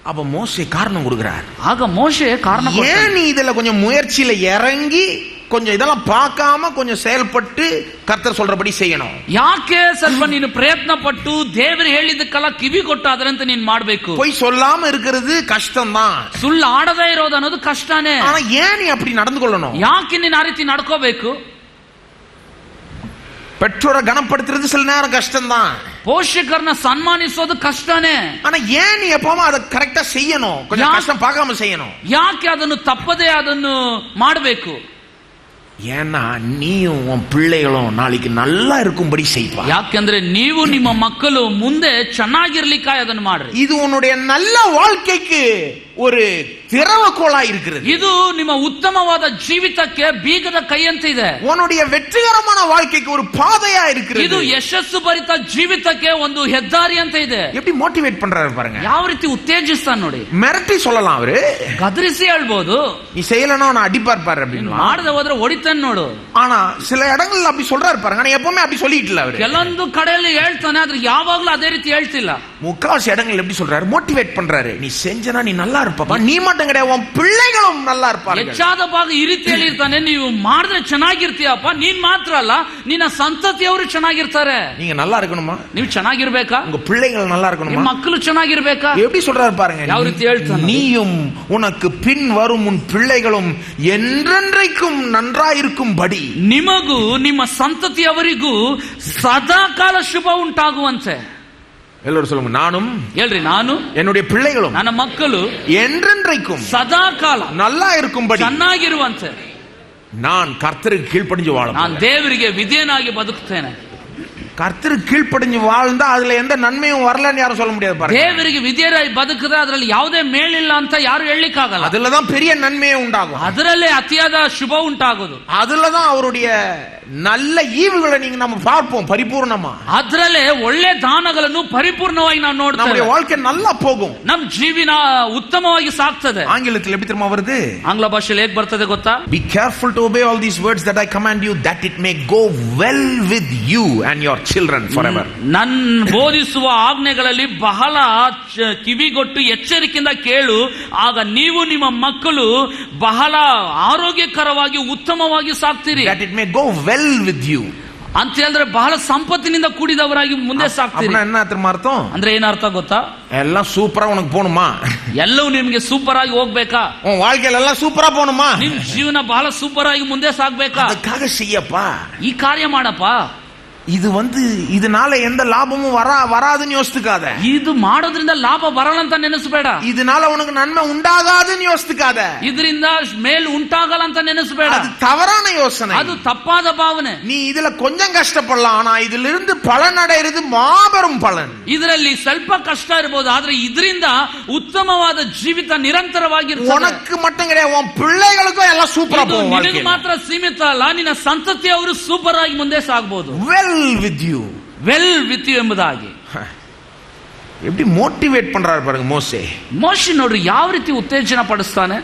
[SPEAKER 1] அப்ப மோசே காரணம் கொடுக்கிறார்.
[SPEAKER 2] ಆಗ ಮೋಶೆ ಕಾರಣ ಕೊಡ್ತಾನೆ.
[SPEAKER 1] ஏன் நீ இதுல கொஞ்சம் முயற்சியில இறங்கி கொஞ்சம் இதெல்லாம் பார்க்காம கொஞ்சம் செயல்பட்டு கர்த்தர் சொல்றபடி செய்யணும்?
[SPEAKER 2] ಯಾಕೆ ಸ್ವಲ್ಪ ನೀನು ಪ್ರಯತ್ನ ಪಟ್ಟು ದೇವರು ಹೇಳಿದ್ದಕ್ಕೆಲ್ಲ ಕಿವಿ ಕೊಟ್ಟು ಅದರಂತೆ ನೀನು ಮಾಡಬೇಕು?
[SPEAKER 1] போய் சொல்லாம இருக்கிறது கஷ்டம் தான்,
[SPEAKER 2] ಸುಳ್ಳು ಆಡದೇ ಇರೋದು ಅನ್ನೋದು ಕಷ್ಟನೇ.
[SPEAKER 1] ஆனா ஏன் நீ அப்படி நடந்து கொள்ளணும்?
[SPEAKER 2] ಯಾಕೆ ನೀನು ಆ ರೀತಿ ನಡ್ಕೋಬೇಕು?
[SPEAKER 1] பெற்றோரை கனப்படுத்துறது சில நேரம் கஷ்டம் தான்,
[SPEAKER 2] ಪೋಷಕರನ್ನ ಸನ್ಮಾನಿಸೋದು ಕಷ್ಟನೇ.
[SPEAKER 1] ஆனா ஏன் நீ எப்பவுமே அதை கரெக்டா செய்யணும், கொஞ்சம் கஷ்டம் பார்க்காம செய்யணும்?
[SPEAKER 2] ಯಾಕೆ ಅದನ್ನು ತಪ್ಪದೇ ಅದನ್ನು ಮಾಡಬೇಕು?
[SPEAKER 1] ஏன்னா நீயும் உன் பிள்ளைகளும் நாளைக்கு நல்லா இருக்கும்படி செய்வா.
[SPEAKER 2] ಯಾಕೆಂದ್ರೆ ನೀವು ನಿಮ್ಮ ಮಕ್ಕಳು ಮುಂದೆ ಚೆನ್ನಾಗಿರ್ಲಿಕ್ಕಾಗಿ ಅದನ್ನು ಮಾಡ್ರಿ.
[SPEAKER 1] இது உன்னுடைய நல்ல வாழ்க்கைக்கு ஒரு திறவுகோலா இருக்கிறது.
[SPEAKER 2] ಇದು ನಿಮ್ಮ ಉತ್ತಮವಾದ ಜೀವಿತಕ್ಕೆ ಬೀಗದ ಕೈಯಂತೆ ಇದೆ.
[SPEAKER 1] உன்னுடைய வெற்றிகரமான வாழ்க்கைக்கு ஒரு பாதையா இருக்கிறது.
[SPEAKER 2] ಇದು ಯಶಸ್ಸು ಭರಿತ ಜೀವಿತಕ್ಕೆ ಒಂದು ಹೆದ್ದಾರಿ ಅಂತ ಇದೆ.
[SPEAKER 1] எப்படி மோட்டிவேட் பண்றாரு பாருங்க,
[SPEAKER 2] ಯಾವ ರೀತಿ ಉತ್ತೇಜಿಸ್ತಾನೆ ನೋಡಿ.
[SPEAKER 1] மிரட்டி சொல்லலாம், அவரு
[SPEAKER 2] ಗದರಿಸಿ ಹೇಳ್ಬೋದು,
[SPEAKER 1] நீ செய்யலன்னா நான் அடிப்பார் பாரு அப்படின்னு.
[SPEAKER 2] ಮಾಡದೆ ಹೋದ್ರೆ ಹೊಡಿತಾನೆ ನೋಡು.
[SPEAKER 1] ஆனா சில இடங்கள்ல அப்படி சொல்றாரு பாருங்க, ஆனா எப்பவுமே அப்படி சொல்லிட்டு இல்ல அவரு.
[SPEAKER 2] ಕೆಲವೊಂದು ಕಡೆಯಲ್ಲಿ ಹೇಳ್ತಾನೆ, ಆದ್ರೆ ಯಾವಾಗ್ಲೂ ಅದೇ ರೀತಿ ಹೇಳ್ತಿಲ್ಲ.
[SPEAKER 1] முக்காவாசி இடங்கள் எப்படி சொல்றாரு, மோட்டிவேட் பண்றாரு, நீ செஞ்சனா நீ நல்லா இருப்பா, நீ மட்டும் கிடையாது, உன் பிள்ளைகளும் நல்லா இருப்பாங்க.
[SPEAKER 2] ಹೆಚ್ಚಾದ ಭಾಗ ಈ ರೀತಿ ಹೇಳಿರ್ತಾನೆ, ನೀವು ಮಾಡಿದ್ರೆ ಚೆನ್ನಾಗಿರ್ತೀಯಪ್ಪ, ನೀನ್ ಮಾತ್ರ ಅಲ್ಲ ನಿನ್ನ ಸಂತತಿಯವರು ಚೆನ್ನಾಗಿರ್ತಾರೆ.
[SPEAKER 1] நீங்க நல்லா இருக்கணுமா,
[SPEAKER 2] ನೀವು ಚೆನ್ನಾಗಿರ್ಬೇಕಾ,
[SPEAKER 1] உங்க பிள்ளைகள் நல்லா இருக்கணுமா,
[SPEAKER 2] ನಿಮ್ಮ ಮಕ್ಕಳು ಚೆನ್ನಾಗಿರ್ಬೇಕಾ?
[SPEAKER 1] எப்படி சொல்றாரு பாருங்க,
[SPEAKER 2] ಯಾವ ರೀತಿ ಹೇಳ್ತಾನೆ,
[SPEAKER 1] நீயும் உனக்கு பின் வரும் உன் பிள்ளைகளும் என்றென்றைக்கும் நன்றாயிருக்கும்படி,
[SPEAKER 2] ನಿಮಗೂ ನಿಮ್ಮ ಸಂತತಿಯವರಿಗೂ ಸದಾ ಕಾಲ ಶುಭ ಉಂಟಾಗುವಂತೆ.
[SPEAKER 1] எல்லாரும் சொல்லுங்க, நானும்
[SPEAKER 2] ಹೇಳ್ರಿ, ನಾನು
[SPEAKER 1] என்னுடைய பிள்ளைகளும்
[SPEAKER 2] ನನ್ನ ಮಕ್ಕಳು
[SPEAKER 1] என்றென்றைக்கும்
[SPEAKER 2] ಸದಾ ಕಾಲ
[SPEAKER 1] நல்லா இருக்கும்படி
[SPEAKER 2] ಚೆನ್ನಾಗಿರುವಂತೆ
[SPEAKER 1] நான் கர்த்தருக்கு கீழ்ப்படிஞ்சு வாழ.
[SPEAKER 2] ನಾನು ದೇವರಿಗೆ ವಿಧೇಯನಾಗಿ ಬದುಕುತ್ತೇನೆ.
[SPEAKER 1] கர்த்தருக்கு கீழ்ப்படிஞ்சு வாழ்ந்தா அதுல எந்த நன்மையும் வரலன்னு யாரும் சொல்ல முடியாது பாருங்க.
[SPEAKER 2] ದೇವರಿಗೆ ವಿಧೇಯರಾಗಿ ಬದುಕಿದ್ರೆ ಅದರಲ್ಲಿ ಯಾವುದೇ ಮೇಲಿಲ್ಲ ಅಂತ ಯಾರು ಹೇಳಲಿಕ್ಕಾಗಲ್ಲ.
[SPEAKER 1] அதுலதான் பெரிய நன்மையே உண்டாகும்,
[SPEAKER 2] ಅದರಲ್ಲೇ ಅತಿಯಾದ ಶುಭ ಉಂಟಾಗೋದು.
[SPEAKER 1] அதுலதான் அவருடைய நல்ல ஈவுகளை நீங்க நம்ம பார்ப்போம் பரிபூர்ணமா.
[SPEAKER 2] ಅದರಲ್ಲೇ ಒಳ್ಳೆ ದಾನಗಳನ್ನು ಪರಿಪೂರ್ಣವಾಗಿ ನಾವು ನೋಡ್ತೇವೆ.
[SPEAKER 1] நம்முடைய வாழ்க்கை நல்லா போகும்,
[SPEAKER 2] ನಮ್ ಜೀವನ ಉತ್ತಮವಾಗಿ ಸಾಗ್ತದೆ.
[SPEAKER 1] ஆங்கிலத்தில் எப்படி தெரியுமா வருது,
[SPEAKER 2] ಆಂಗ್ಲ ಭಾಷೆಯಲ್ಲಿ ಹೇಗೆ ಬರ್ತದೆ ಗೊತ್ತಾ?
[SPEAKER 1] Be careful to obey all these words that I command you, that it may go well with you and your children forever.
[SPEAKER 2] ನನ್ ಬೋಧಿಸುವ ಆಜ್ಞೆಗಳಲ್ಲಿ ಬಹಳ ಕಿವಿಗೊಟ್ಟು ಎಚ್ಚರಿಕೆಯಿಂದ ಕೇಳು, ಆಗ ನೀವು ನಿಮ್ಮ ಮಕ್ಕಳು ಬಹಳ ಆರೋಗ್ಯಕರವಾಗಿ ಉತ್ತಮವಾಗಿ ಸಾಕ್ತೀರಿ.
[SPEAKER 1] That it may go well with you
[SPEAKER 2] ಅಂತ ಹೇಳಿದ್ರೆ ಬಹಳ ಸಂಪತ್ತಿನಿಂದ ಕೂಡಿದವರಾಗಿ ಮುಂದೆ ಸಾಕ್ತೀರಿ.
[SPEAKER 1] என்ன அர்த்தம்,
[SPEAKER 2] ಅಂದ್ರೆ ಏನರ್ಥ ಗೊತ್ತಾ?
[SPEAKER 1] எல்லாம் சூப்பரா உனக்கு போணுமா,
[SPEAKER 2] ಎಲ್ಲವೂ ನಿಮ್ಗೆ ಸೂಪರ್ ಆಗಿ ಹೋಗ್ಬೇಕಾ,
[SPEAKER 1] உன் வாழ்க்கையில எல்லாம் சூப்பரா போணுமா,
[SPEAKER 2] ನಿಮ್ ಜೀವನ ಬಹಳ ಸೂಪರ್ ಆಗಿ ಮುಂದೆ ಸಾಗ್ಬೇಕಾ,
[SPEAKER 1] அதுக்காக செய்யப்பா,
[SPEAKER 2] ಈ ಕಾರ್ಯ ಮಾಡಪ್ಪ.
[SPEAKER 1] இது இதனால எந்த லாபமும் வராதுன்னு யோசித்துக்காத.
[SPEAKER 2] ಇದು ಮಾಡೋದ್ರಿಂದ ಲಾಭ ಬರಲ್ಲ ಅಂತ ನೆನೆಸಬೇಡ.
[SPEAKER 1] இதனால உனக்கு நன்மை உண்டாகாதுன்னு யோசித்துக்காத.
[SPEAKER 2] ಇದರಿಂದ ಮೇಲ್ ಉಂಟಾಗಲ್ಲ ಅಂತ ನೆನೆಸಬೇಡ.
[SPEAKER 1] அது தவறான யோசனை,
[SPEAKER 2] ಅದು ತಪ್ಪಾದ ಭಾವನೆ.
[SPEAKER 1] நீ இதுல கொஞ்சம் கஷ்டப்படலாம், ஆனா இதுல இருந்து பலன் அடைகிறது மாபெரும் பலன்.
[SPEAKER 2] ಇದರಲ್ಲಿ ಸ್ವಲ್ಪ ಕಷ್ಟ ಇರಬಹುದು, ಆದ್ರೆ ಇದರಿಂದ ಉತ್ತಮವಾದ ಜೀವಿತ ನಿರಂತರವಾಗಿರ್ತದೆ.
[SPEAKER 1] உனக்கு மட்டும் கிடையாது, உன் பிள்ளைகளுக்கும் எல்லாம் சூப்பரா போகும்.
[SPEAKER 2] ನಿನಗೆ ಮಾತ್ರ ಸೀಮಿತ ಅಲ್ಲ, ನಿನ್ನ ಸಂತತಿಯವರು ಸೂಪರ್ ಆಗಿ ಮುಂದೆ ಸಾಗಬಹುದು.
[SPEAKER 1] with you,
[SPEAKER 2] well with you ಎಂಬುದಾಗಿ
[SPEAKER 1] எப்படி மோட்டிவேட் பண்றாரு பாருங்க மோசே.
[SPEAKER 2] ಮೋಶೆ ನೋಡ್ರಿ ಯಾವ ರೀತಿ ಉತ್ತೇಜನ ಪಡಿಸ್ತಾನೆ.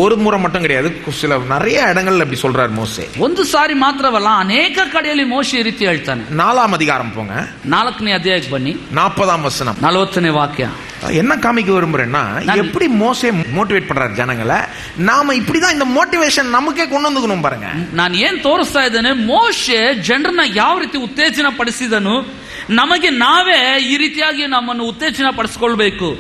[SPEAKER 1] ஒரு முறை மட்டும் கிடையாது, சில நிறைய இடங்கள்ல அப்படி சொல்றாரு மோசே.
[SPEAKER 2] ಒಂದು ಸಾರಿ ಮಾತ್ರವಲ್ಲ, ಅನೇಕ ಕಡೆಯಲ್ಲಿ ಮೋಶೆ ಈ ರೀತಿ ಹೇಳ್ತಾನೆ.
[SPEAKER 1] 4ஆம் அதிகாரம் போங்க,
[SPEAKER 2] 4ನೇ ಅಧ್ಯಾಯಕ್ಕೆ ಬನ್ನಿ,
[SPEAKER 1] 40ஆம் வசனம்.
[SPEAKER 2] 40ನೇ ವಾಕ್ಯ.
[SPEAKER 1] என்ன காமிக்க விரும்புறேன்னா, எப்படி மோசே மோட்டிவேட் பண்றாரு ஜனங்களை, நாம இப்படிதான் இந்த மோட்டிவேஷன் நமக்கே கொண்டு வந்துக்கணும் பாருங்க.
[SPEAKER 2] ನಾನು ಏನ್ ತೋರಿಸ್ತಾ ಇದ್ದೇನೆ, ಮೋಶೆ ಜನರನ್ನ ಯಾವ ರೀತಿ ಉತ್ತೇಜನ ಪಡಿಸಿದನು, ನಮಗೆ ನಾವೇ ಈ ರೀತಿಯಾಗಿ ನಮ್ಮನ್ನು ಉತ್ತೇಜನ ಪಡಿಸಿಕೊಳ್ಬೇಕು.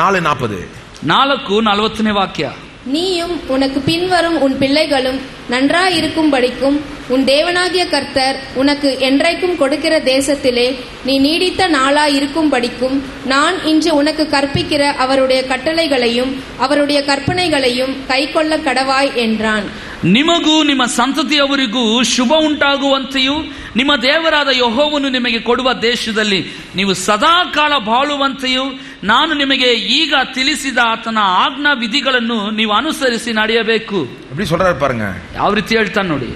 [SPEAKER 2] 4:40 ವಾಕ್ಯ.
[SPEAKER 3] நீயும் உனக்கு பின்வரும் உன் பிள்ளைகளும் நன்றாயிருக்கும்படிக்கும் உன் தேவனாகிய கர்த்தர் உனக்கு என்றைக்கும் கொடுக்கிற தேசத்திலே நீ நீடித்த நாளாயிருக்கும்படிக்கும் நான் இன்று உனக்கு கற்பிக்கிற அவருடைய கட்டளைகளையும் அவருடைய கற்பனைகளையும் கைக்கொள்ள கடவாய் என்றான்.
[SPEAKER 2] ನಿಮಗೂ ನಿಮ್ಮ ಸಂತತಿಯವರಿಗೂ ಶುಭ ಉಂಟಾಗುವಂತೆಯೂ ನಿಮ್ಮ ದೇವರಾದ ಯೆಹೋವನು ನಿಮಗೆ ಕೊಡುವ ದೇಶದಲ್ಲಿ ನೀವು ಸದಾಕಾಲ ಬಾಳುವಂತೆಯೂ ನಾನು ನಿಮಗೆ ಈಗ ತಿಳಿಸಿದ ಆತನ ಆಜ್ಞಾ ವಿಧಿಗಳನ್ನು ನೀವು ಅನುಸರಿಸಿ ನಡೆಯಬೇಕು.
[SPEAKER 1] எப்படி சொல்றாரு பாருங்க,
[SPEAKER 2] ಯಾವ ರೀತಿ ಹೇಳ್ತಾನೆ ನೋಡಿ.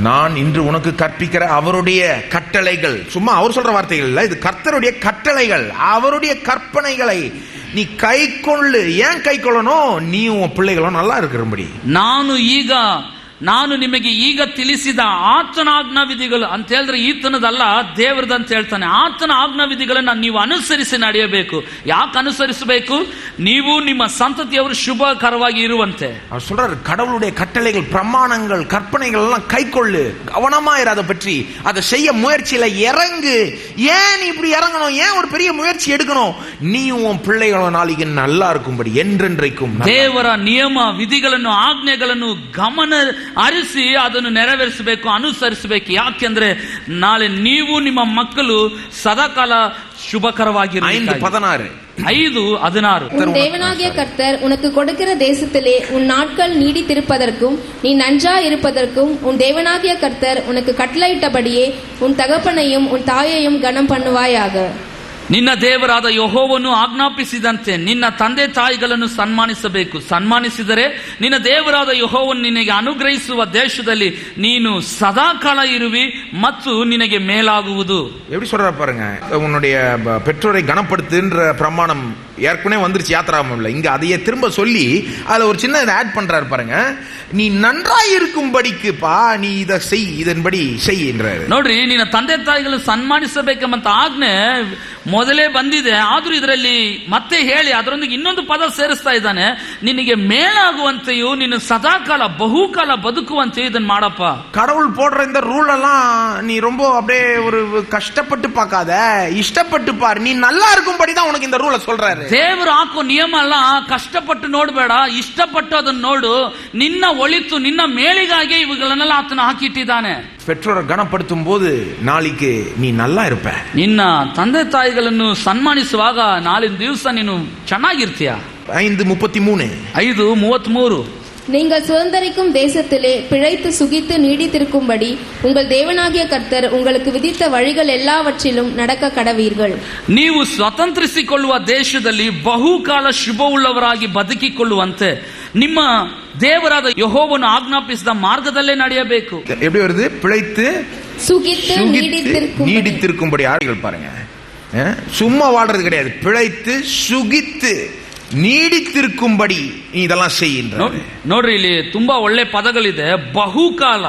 [SPEAKER 1] நான் இன்று உனக்கு கற்பிக்கிற அவருடைய கட்டளைகள், சும்மா அவர் சொல்ற வார்த்தைகள் இல்ல, இது கர்த்தருடைய கட்டளைகள், அவருடைய கற்பனைகளை நீ கை கொள்ளு. ஏன் கை கொள்ளணும்? நீ உன் பிள்ளைகளும் நல்லா இருக்கிறபடி. ನಾನು ನಿಮಗೆ ಈಗ ತಿಳಿಸಿದ ಆತನ ಆಜ್ಞಾ ವಿಧಿಗಳು ಅಂತ ಹೇಳಿದ್ರೆ ಈತನದಲ್ಲ, ದೇವರದು ಅಂತ ಹೇಳ್ತಾನೆ. ಆತನ ಆಜ್ಞಾ ವಿಧಿಗಳನ್ನ ನೀವು ಅನುಸರಿಸಿ ನಡೆಯಬೇಕು. ಯಾಕೆ ಅನುಸರಿಸಬೇಕು? ನೀವು ನಿಮ್ಮ ಸಂತತಿಯವರು ಶುಭಕರವಾಗಿ ಇರುವಂತೆ. அவர் சொல்றாரு, கடவுளுடைய கட்டளைகள், பிரமாணங்கள், கற்பனைகள் எல்லாம் கை கொள்ளு, கவனமா இரு, அதை பற்றி அதை செய்ய முயற்சியில இறங்கு. ஏன் நீ இப்படி இறங்கணும்? ஏன் ஒரு பெரிய முயற்சி எடுக்கணும்? நீ உன் பிள்ளைகளோ நாளைக்கு நல்லா இருக்கும்படி என்றென்றைக்கும்
[SPEAKER 2] ದೇವರ ನಿಯಮ ವಿಧಿಗಳನ್ನು ಆಜ್ಞೆಗಳನ್ನು ಗಮನ ಅರಿಸಿ ಅದನ್ನು ನೆರವೇರಿಸಬೇಕು, ಅನುಸರಿಸಬೇಕು. ಯಾಕೆಂದ್ರೆ ನಾಳೆ ನೀವು ನಿಮ್ಮ ಮಕ್ಕಳು ಸದಾಕಾಲ ಶುಭಕರವಾಗಿರಬೇಕು. 5:16
[SPEAKER 3] உன் தேவனாகிய கர்த்தர் உனக்கு கொடுக்கிற தேசத்திலே உன் நாட்கள் நீடித்திருப்பதற்கும் நீ நன்றா இருப்பதற்கும் உன் தேவனாகிய கர்த்தர் உனக்கு கட்டளையிட்டபடியே உன் தகப்பனையும் உன் தாயையும் கனம் பண்ணுவாயாக.
[SPEAKER 2] ನಿನ್ನ ದೇವರಾದ ಯೆಹೋವನು ಆಜ್ಞಾಪಿಸಿದಂತೆ ನಿನ್ನ ತಂದೆ ತಾಯಿಗಳನ್ನು ಸನ್ಮಾನಿಸಬೇಕು. ಸನ್ಮಾನಿಸಿದರೆ ನಿನ್ನ ದೇವರಾದ ಯೆಹೋವನು ನಿನಗೆ ಅನುಗ್ರಹಿಸುವ ದೇಶದಲ್ಲಿ ನೀನು ಸದಾಕಾಲ ಇರುವಿ ಮತ್ತು ನಿನಗೆ ಮೇಲಾಗುವುದು.
[SPEAKER 1] எப்படி சொல்றாரு பாருங்க, உன்னுடைய பெற்றோரை கனப்படுத்துன்ற பிரமாணம் ஏற்கனவே வந்துருச்சு யாத்ராகமம்ல. இங்க அதையே திரும்ப சொல்லி அதுல ஒரு சின்ன இதை ஆட் பண்றாரு பாருங்க. நீ நன்றாய் இருக்கும்படிக்குப்பா நீ இதை செய், இதன்படி செய் என்றாரு.
[SPEAKER 2] ನೋಡ್ರಿ, ನಿನ್ನ ತಂದೆ ತಾಯಿಗಳು ಸನ್ಮಾನಿಸಬೇಕೆಂಬಂತ ಆಜ್ಞೆ ಮೊದಲೇ ಬಂದಿದೆ. ಆದ್ರೂ ಇದರಲ್ಲಿ ಮತ್ತೆ ಹೇಳಿ ಅದರೊಂದಿಗೆ ಇನ್ನೊಂದು ಪದ ಸೇರಿಸ್ತಾ ಇದ್ದಾನೆ, ನಿನಗೆ ಮೇಲಾಗುವಂತೆಯೂ ನಿನ್ನ ಸದಾಕಾಲ ಬಹುಕಾಲ ಬದುಕುವಂತೆಯೂ ಇದನ್ನ ಮಾಡಪ್ಪ.
[SPEAKER 1] கடவுள் போடுற இந்த ரூல் எல்லாம் நீ ரொம்ப அப்படியே ஒரு கஷ்டப்பட்டு பார்க்காத, இஷ்டப்பட்டு பாரு. நீ நல்லா இருக்கும்படி தான் உனக்கு இந்த ரூலை சொல்றாரு.
[SPEAKER 2] ದೇವರು ಹಾಕೋ ನಿಯಮ ಅಲ್ಲ ಕಷ್ಟಪಟ್ಟು ನೋಡ್ಬೇಡ, ಇಷ್ಟಪಟ್ಟು ಅದನ್ನ ನೋಡು. ನಿನ್ನ ಒಳಿತು ನಿನ್ನ ಮೇಲಿಗಾಗಿ ಇವುಗಳನ್ನೆಲ್ಲ ಆತನ ಹಾಕಿಟ್ಟಿದ್ದಾನೆ.
[SPEAKER 1] பெற்றோரை கனப்படுத்தும் போது நாளைக்கு நீ நல்லா இருப்ப.
[SPEAKER 2] ನಿನ್ನ ತಂದೆ ತಾಯಿಗಳನ್ನು ಸನ್ಮಾನಿಸುವಾಗ ನಾಳಿನ ದಿವಸ ನೀನು ಚೆನ್ನಾಗಿರ್ತೀಯ.
[SPEAKER 1] 5:33
[SPEAKER 2] 5:33
[SPEAKER 3] நீங்கள் சுதந்தரிக்கும் தேசத்திலே பிழைத்து சுகித்து நீடித்திருக்கும்படி உங்கள் தேவனாகிய கர்த்தர் உங்களுக்கு விதித்த வழிகள் எல்லாவற்றிலும் நடக்க கடவீர்கள்.
[SPEAKER 2] ನೀವು ಸ್ವತಂತ್ರಿಸಿಕೊಳ್ಳುವ ದೇಶದಲ್ಲಿ ಬಹುಕಾಲ ಶುಭವುಳ್ಳವರಾಗಿ ಬದುಕಿಕೊಳ್ಳುವಂತೆ ನಿಮ್ಮ ದೇವರಾದ ಯೆಹೋವನು ಆಜ್ಞಾಪಿಸಿದ ಮಾರ್ಗದಲ್ಲೇ ನಡೆಯಬೇಕು.
[SPEAKER 1] எப்படி வருது? பிழைத்து
[SPEAKER 3] சுகித்து
[SPEAKER 1] நீடித்திருக்கும்படி. ஆறுகள் பாருங்க, சும்மா வாழ்றது கிடையாது. பிழைத்து சுகித்து ನೀಡಿತಿರುಕುಂಬಡಿ ಇದೆல்லாம் செய்கின்ற.
[SPEAKER 2] ನೋಡ್ರಿ, ಇಲ್ಲಿ ತುಂಬಾ ಒಳ್ಳೆ ಪದಗಳಿದೆ. ಬಹುಕಾಲ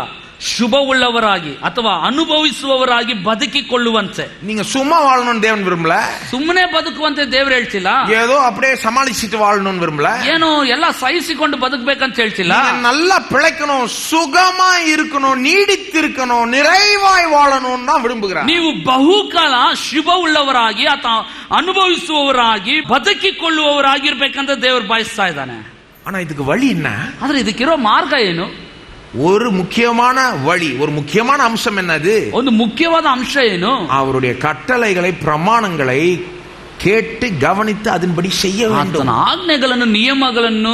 [SPEAKER 2] ಶುಭವುಳ್ಳವರಾಗಿ ಅಥವಾ ಅನುಭವಿಸುವವರಾಗಿ ಬದುಕಿಕೊಳ್ಳುವಂತೆ.
[SPEAKER 1] நீங்க சும்மா வாழணும்னு தேவன் விரும்பல,
[SPEAKER 2] ಸುಮ್ಮನೆ ಬದುಕುವಂತೆ ದೇವರು ಹೇಳ್ತಿಲ್ಲ.
[SPEAKER 1] ஏதோ அப்படியே சமாளிச்சிட்டு வாழணும்னு விரும்பல,
[SPEAKER 2] ಏನೋ ಎಲ್ಲ ಸಹಿಸಿಕೊಂಡು ಬದುಕಬೇಕಂತ ಹೇಳ್ತಿಲ್ಲ.
[SPEAKER 1] நல்லா பிழைக்கணும், சுகமா இருக்கணும், நீடித்திருக்கணும், நிறைவாய் வாழணும் தான் விரும்புகிறார்.
[SPEAKER 2] ನೀವು ಬಹುಕಾಲ ಶುಭವುಳ್ಳವರಾಗಿ ಅಥವಾ ಅನುಭವಿಸುವವರಾಗಿ ಬದುಕಿಕೊಳ್ಳುವವರಾಗಿರ್ಬೇಕಂತ ದೇವರು ಬಯಸ್ತಾ ಇದ್ದಾನೆ.
[SPEAKER 1] ஆனா இதுக்கு வழி என்ன?
[SPEAKER 2] ಆದ್ರೆ ಇದಕ್ಕಿರೋ ಮಾರ್ಗ ಏನು?
[SPEAKER 1] ஒரு முக்கியமான வழி, ஒரு முக்கியமான அம்சம் என்னது?
[SPEAKER 2] ಒಂದು ಮುಖ್ಯವಾದ ಅಂಶ ಏನು?
[SPEAKER 1] அவருடைய கட்டளைகளை, பிரமாணங்களை கேட்டு கவனித்து அதன்படி செய்ய வேண்டும்.
[SPEAKER 2] ಆಜ್ಞೆಗಳನ್ನು ನಿಯಮಗಳನ್ನು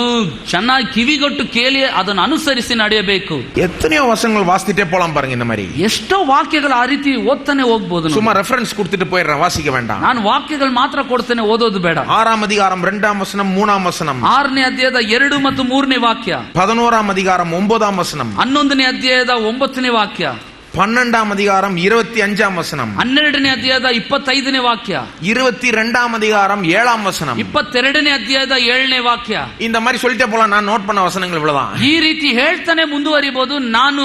[SPEAKER 2] ಚೆನ್ನಾಗಿ ಕಿವಿಗೊಟ್ಟು ಕೇಳಿ ಅದನ್ನು ಅನುಸರಿಸಿ ನಡೆಯಬೇಕು.
[SPEAKER 1] எத்தனையோ வசனங்கள் வாசிட்டே போலாம் பாருங்க. இந்த மாதிரி
[SPEAKER 2] ಎಷ್ಟೋ ವಾಕ್ಯಗಳು ಆ ರೀತಿ ಓದ್ತಾನೆ ಹೋಗ್ಬೋದು.
[SPEAKER 1] சும்மா ரெஃபரன்ஸ் கொடுத்துட்டு போயிடுறேன், வாசிக்க வேண்டாம்.
[SPEAKER 2] ನಾನು ವಾಕ್ಯಗಳು ಮಾತ್ರ ಕೊಡ್ತೇನೆ, ಓದೋದು ಬೇಡ.
[SPEAKER 1] 6ஆம் அதிகாரம் 2ஆம் வசனம் 3ஆம் வசனம்,
[SPEAKER 2] 6ನೇ ಅಧ್ಯಾಯದ 2 ಮತ್ತು 3ನೇ ವಾಕ್ಯ,
[SPEAKER 1] 11ஆம் அதிகாரம் 9ஆம் வசனம்,
[SPEAKER 2] 11ನೇ ಅಧ್ಯಾಯದ 9ನೇ ವಾಕ್ಯ,
[SPEAKER 1] 12ஆம் அதிகாரம் 25ஆம் வசனம்,
[SPEAKER 2] 12ನೇ ಅಧ್ಯಾಯದ 25ನೇ ವಾಕ್ಯ,
[SPEAKER 1] 22ஆம் அதிகாரம் 7ஆம் வசனம்,
[SPEAKER 2] 22ನೇ ಅಧ್ಯಾಯದ 7ನೇ ವಾಕ್ಯ.
[SPEAKER 1] இந்த மாதிரி சொல்லிட்டே போலாம். நான் நோட் பண்ண வசனங்கள் இவ்வளவுதான்.
[SPEAKER 2] ಈ ರೀತಿ ಹೇಳ್ತಾನೆ ಮುಂದುವರಿಬಹುದು. ನಾನು